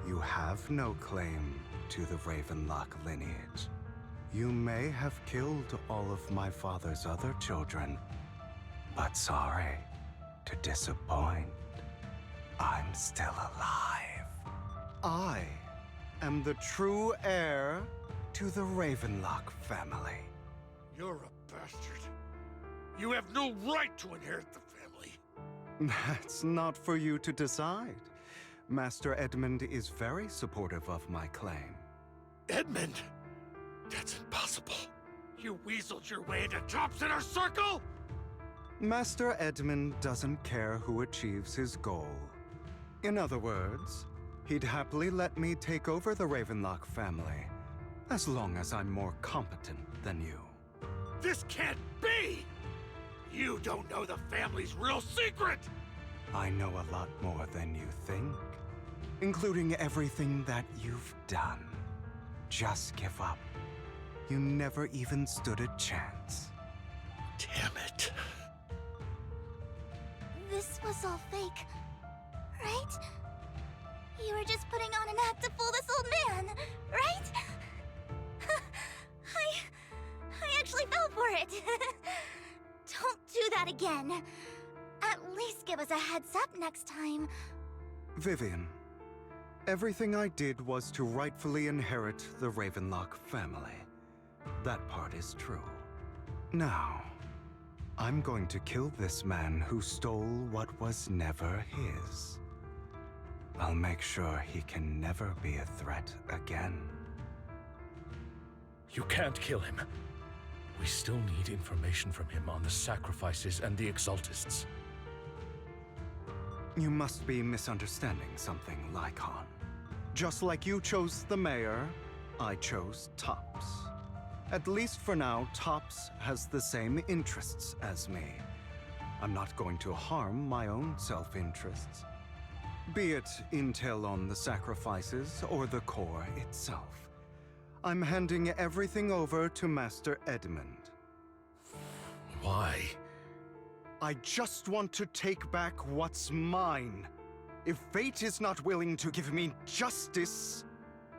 You have no claim to the Ravenlock lineage. You may have killed all of my father's other children, but sorry to disappoint. I'm still alive. I am the true heir to the Ravenlock family. You're a bastard. You have no right to inherit the family. That's not for you to decide. Master Edmund is very supportive of my claim. Edmund? That's impossible. You weaseled your way into Top's inner circle? Master Edmund doesn't care who achieves his goal. In other words, he'd happily let me take over the Ravenlock family, as long as I'm more competent than you. This can't be! You don't know the family's real secret! I know a lot more than you think, including everything that you've done. Just give up. You never even stood a chance. Damn it. This was all fake, right? You were just putting on an act to fool this old man, right? I actually fell for it. Don't do that again. At least give us a heads up next time. Vivian, everything I did was to rightfully inherit the Ravenlock family. That part is true. Now, I'm going to kill this man who stole what was never his. I'll make sure he can never be a threat again. You can't kill him. We still need information from him on the sacrifices and the Exaltists. You must be misunderstanding something, Lycon. Just like you chose the mayor, I chose Tops. At least for now, Tops has the same interests as me. I'm not going to harm my own self-interests. Be it intel on the sacrifices or the core itself. I'm handing everything over to Master Edmund. Why? I just want to take back what's mine. If fate is not willing to give me justice,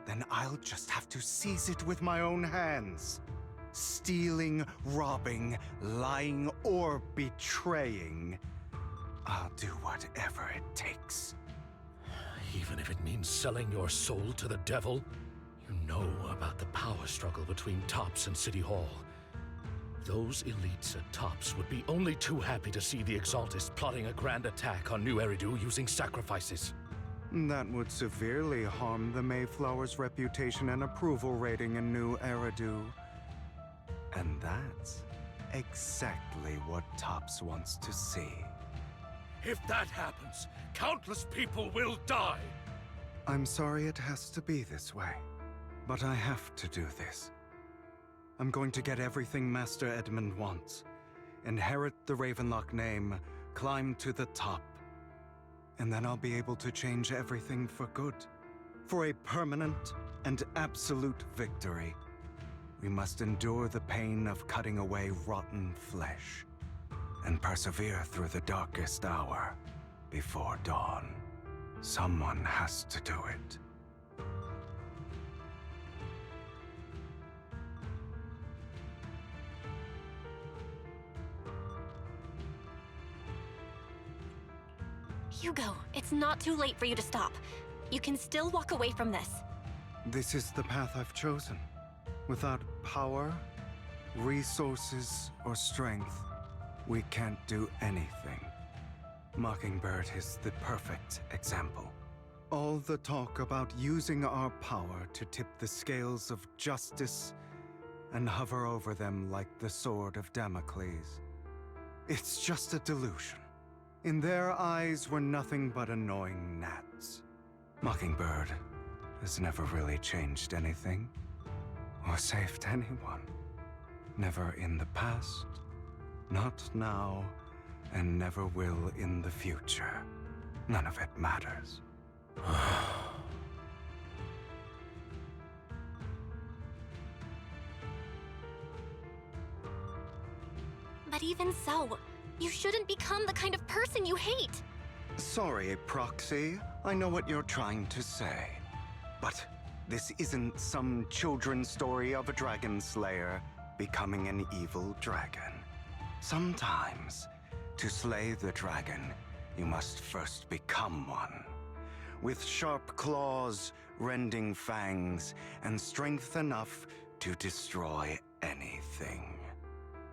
then I'll just have to seize it with my own hands. Stealing, robbing, lying, or betraying. I'll do whatever it takes. Even if it means selling your soul to the devil? You know about the power struggle between Tops and City Hall. Those elites at Tops would be only too happy to see the Exaltists plotting a grand attack on New Eridu using sacrifices. That would severely harm the Mayflower's reputation and approval rating in New Eridu. And that's exactly what Tops wants to see. If that happens, countless people will die. I'm sorry it has to be this way, but I have to do this. I'm going to get everything Master Edmund wants. Inherit the Ravenlock name, climb to the top. And then I'll be able to change everything for good. For a permanent and absolute victory. We must endure the pain of cutting away rotten flesh. And persevere through the darkest hour. before dawn. Someone has to do it. Hugo, it's not too late for you to stop. You can still walk away from this. This is the path I've chosen. Without power, resources, or strength, we can't do anything. Mockingbird is the perfect example. All the talk about using our power to tip the scales of justice and hover over them like the sword of Damocles. It's just a delusion. In their eyes, we're nothing but annoying gnats. Mockingbird has never really changed anything, or saved anyone. Never in the past, not now, and never will in the future. None of it matters. But even so, you shouldn't become the kind of person you hate. Sorry, Proxy. I know what you're trying to say. But this isn't some children's story of a dragon slayer becoming an evil dragon. Sometimes, to slay the dragon, you must first become one. With sharp claws, rending fangs, and strength enough to destroy anything.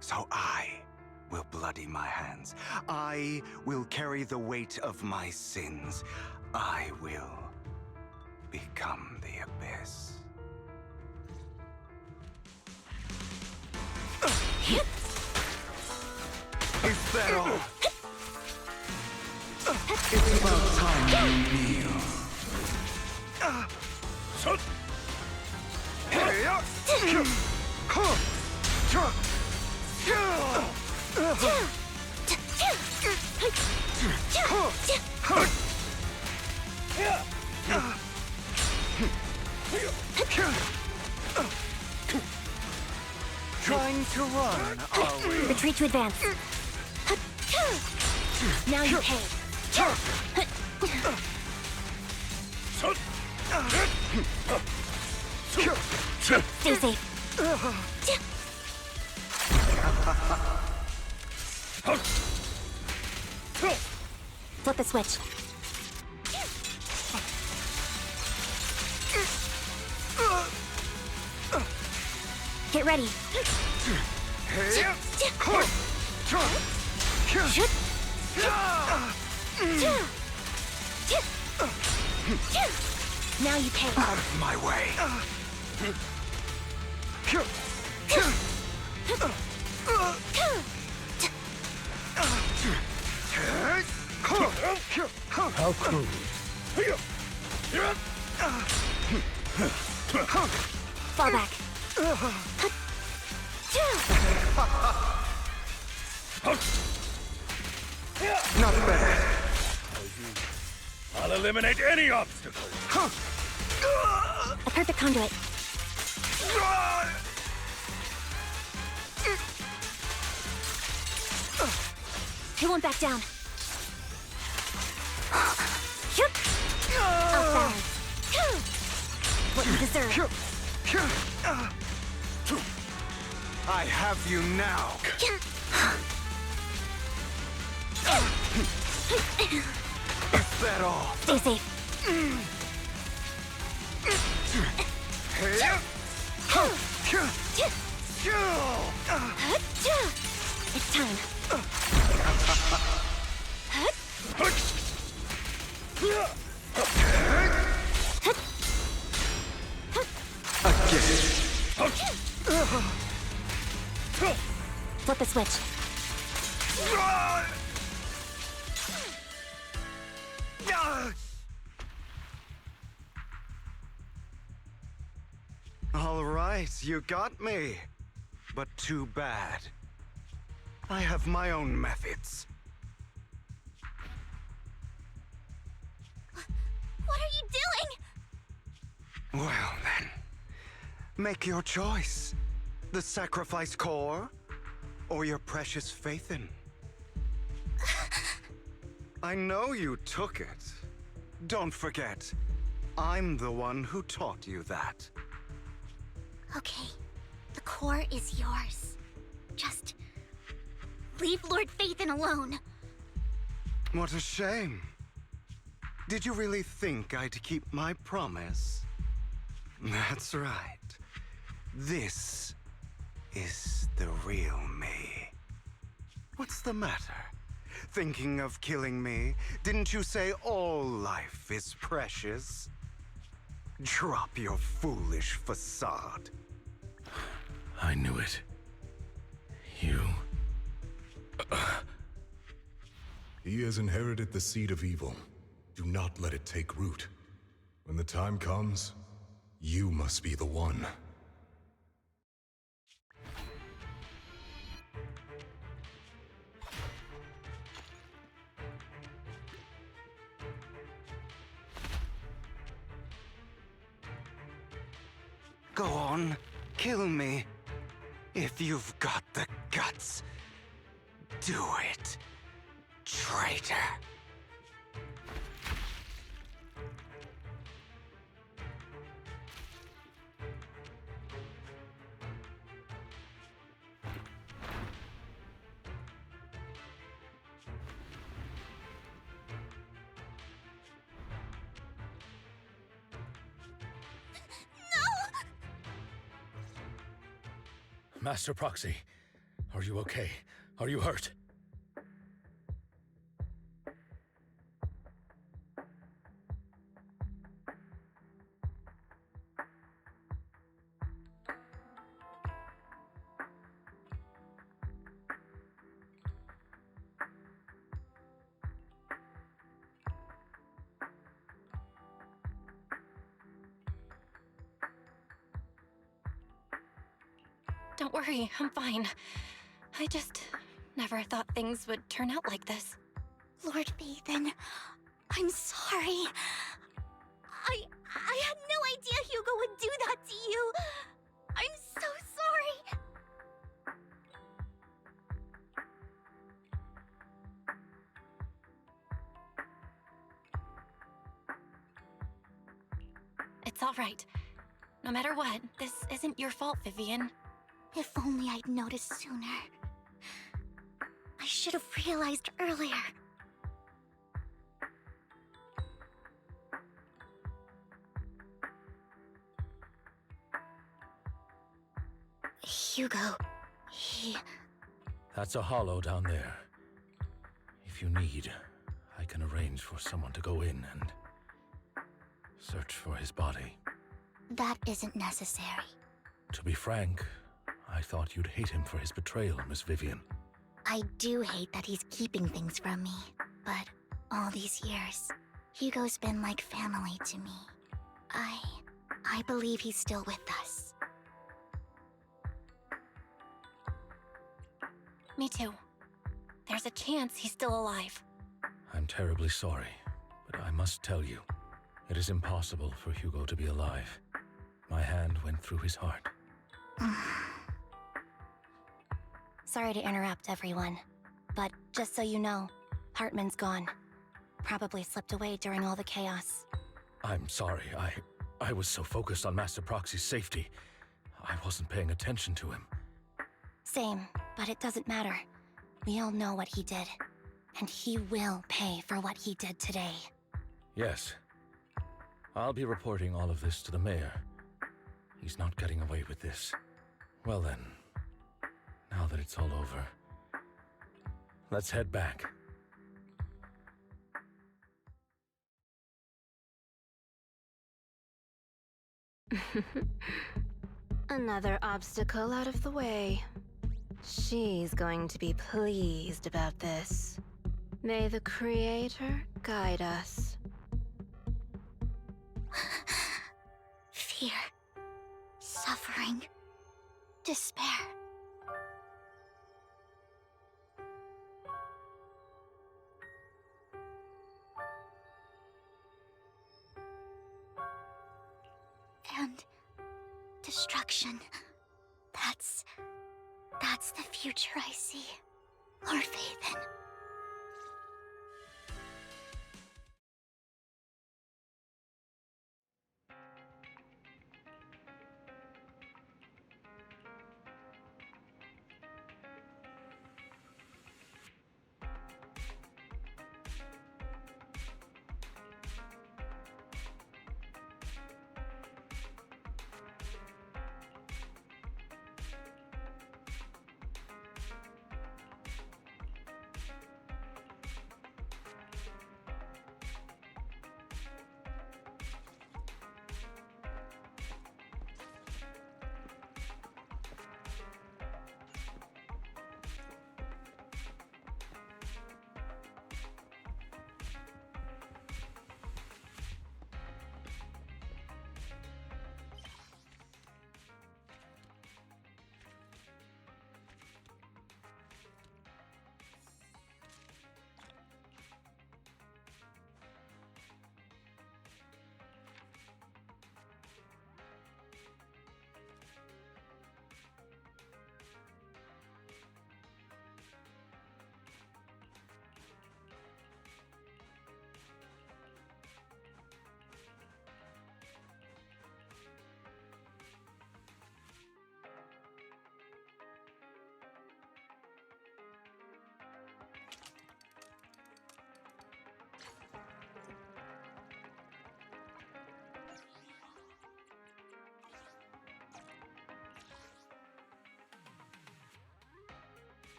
So I will bloody my hands. I will carry the weight of my sins. I will become the Abyss. Is that all? It's about time you kneel. Trying to run, are we? Retreat to advance. Now you pay. Stay safe. Flip the switch. Get ready. Now you pay. Out of my way. How crude. Fall back. Not bad. I'll eliminate any obstacle. A perfect conduit. He won't back down. Off balance. What you deserve. I have you now. Is that all? Stay safe. It's time. Flip the switch. All right, you got me. But too bad. I have my own methods. What are you doing? Well then, make your choice. The sacrifice core, or your precious Phaethon. I know you took it. Don't forget, I'm the one who taught you that. Okay, the core is yours. Just leave Lord Phaethon alone. What a shame. Did you really think I'd keep my promise? That's right. This is the real me. What's the matter? Thinking of killing me? Didn't you say all life is precious? Drop your foolish facade. I knew it. You... He has inherited the seed of evil. Do not let it take root. When the time comes, you must be the one. Go on, kill me. If you've got the guts, do it, traitor. Master Proxy, are you okay? Are you hurt? Don't worry, I'm fine. I just never thought things would turn out like this. Lord Phaethon, I'm sorry. I had no idea Hugo would do that to you. I'm so sorry. It's all right. No matter what, this isn't your fault, Vivian. If only I'd noticed sooner. I should have realized earlier. Hugo, he... That's a hollow down there. If you need, I can arrange for someone to go in and search for his body. That isn't necessary. To be frank, I thought you'd hate him for his betrayal, Miss Vivian. I do hate that he's keeping things from me, but all these years, Hugo's been like family to me. I believe he's still with us. Me too. There's a chance he's still alive. I'm terribly sorry, but I must tell you, it is impossible for Hugo to be alive. My hand went through his heart. Sorry to interrupt, everyone. But just so you know, Hartman's gone. Probably slipped away during all the chaos. I'm sorry, I was so focused on Master Proxy's safety, I wasn't paying attention to him. Same, but it doesn't matter. We all know what he did. And he will pay for what he did today. Yes. I'll be reporting all of this to the mayor. He's not getting away with this. Well then, now that it's all over, let's head back. Another obstacle out of the way. She's going to be pleased about this. May the Creator guide us. Fear, suffering, despair. And destruction. That's the future I see. Lord Phaethon.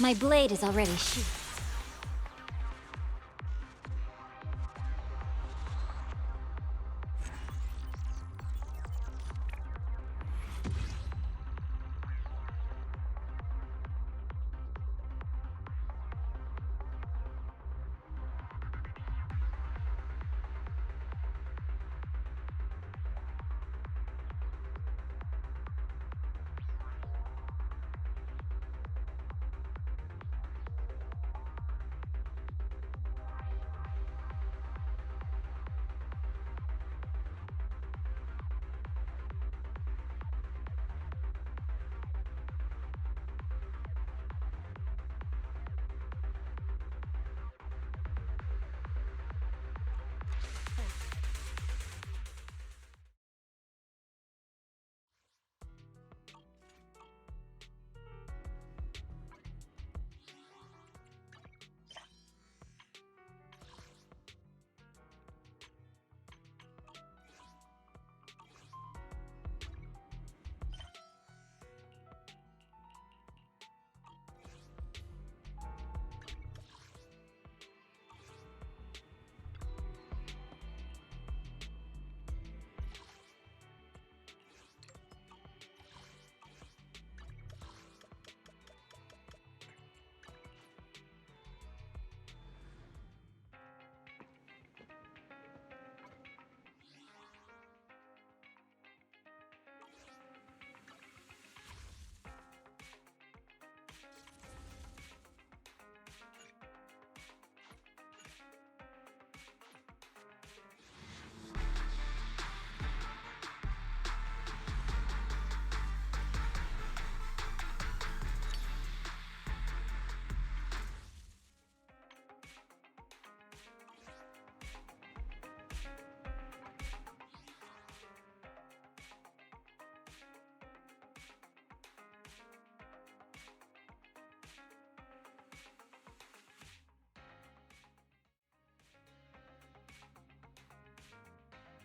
My blade is already sheathed.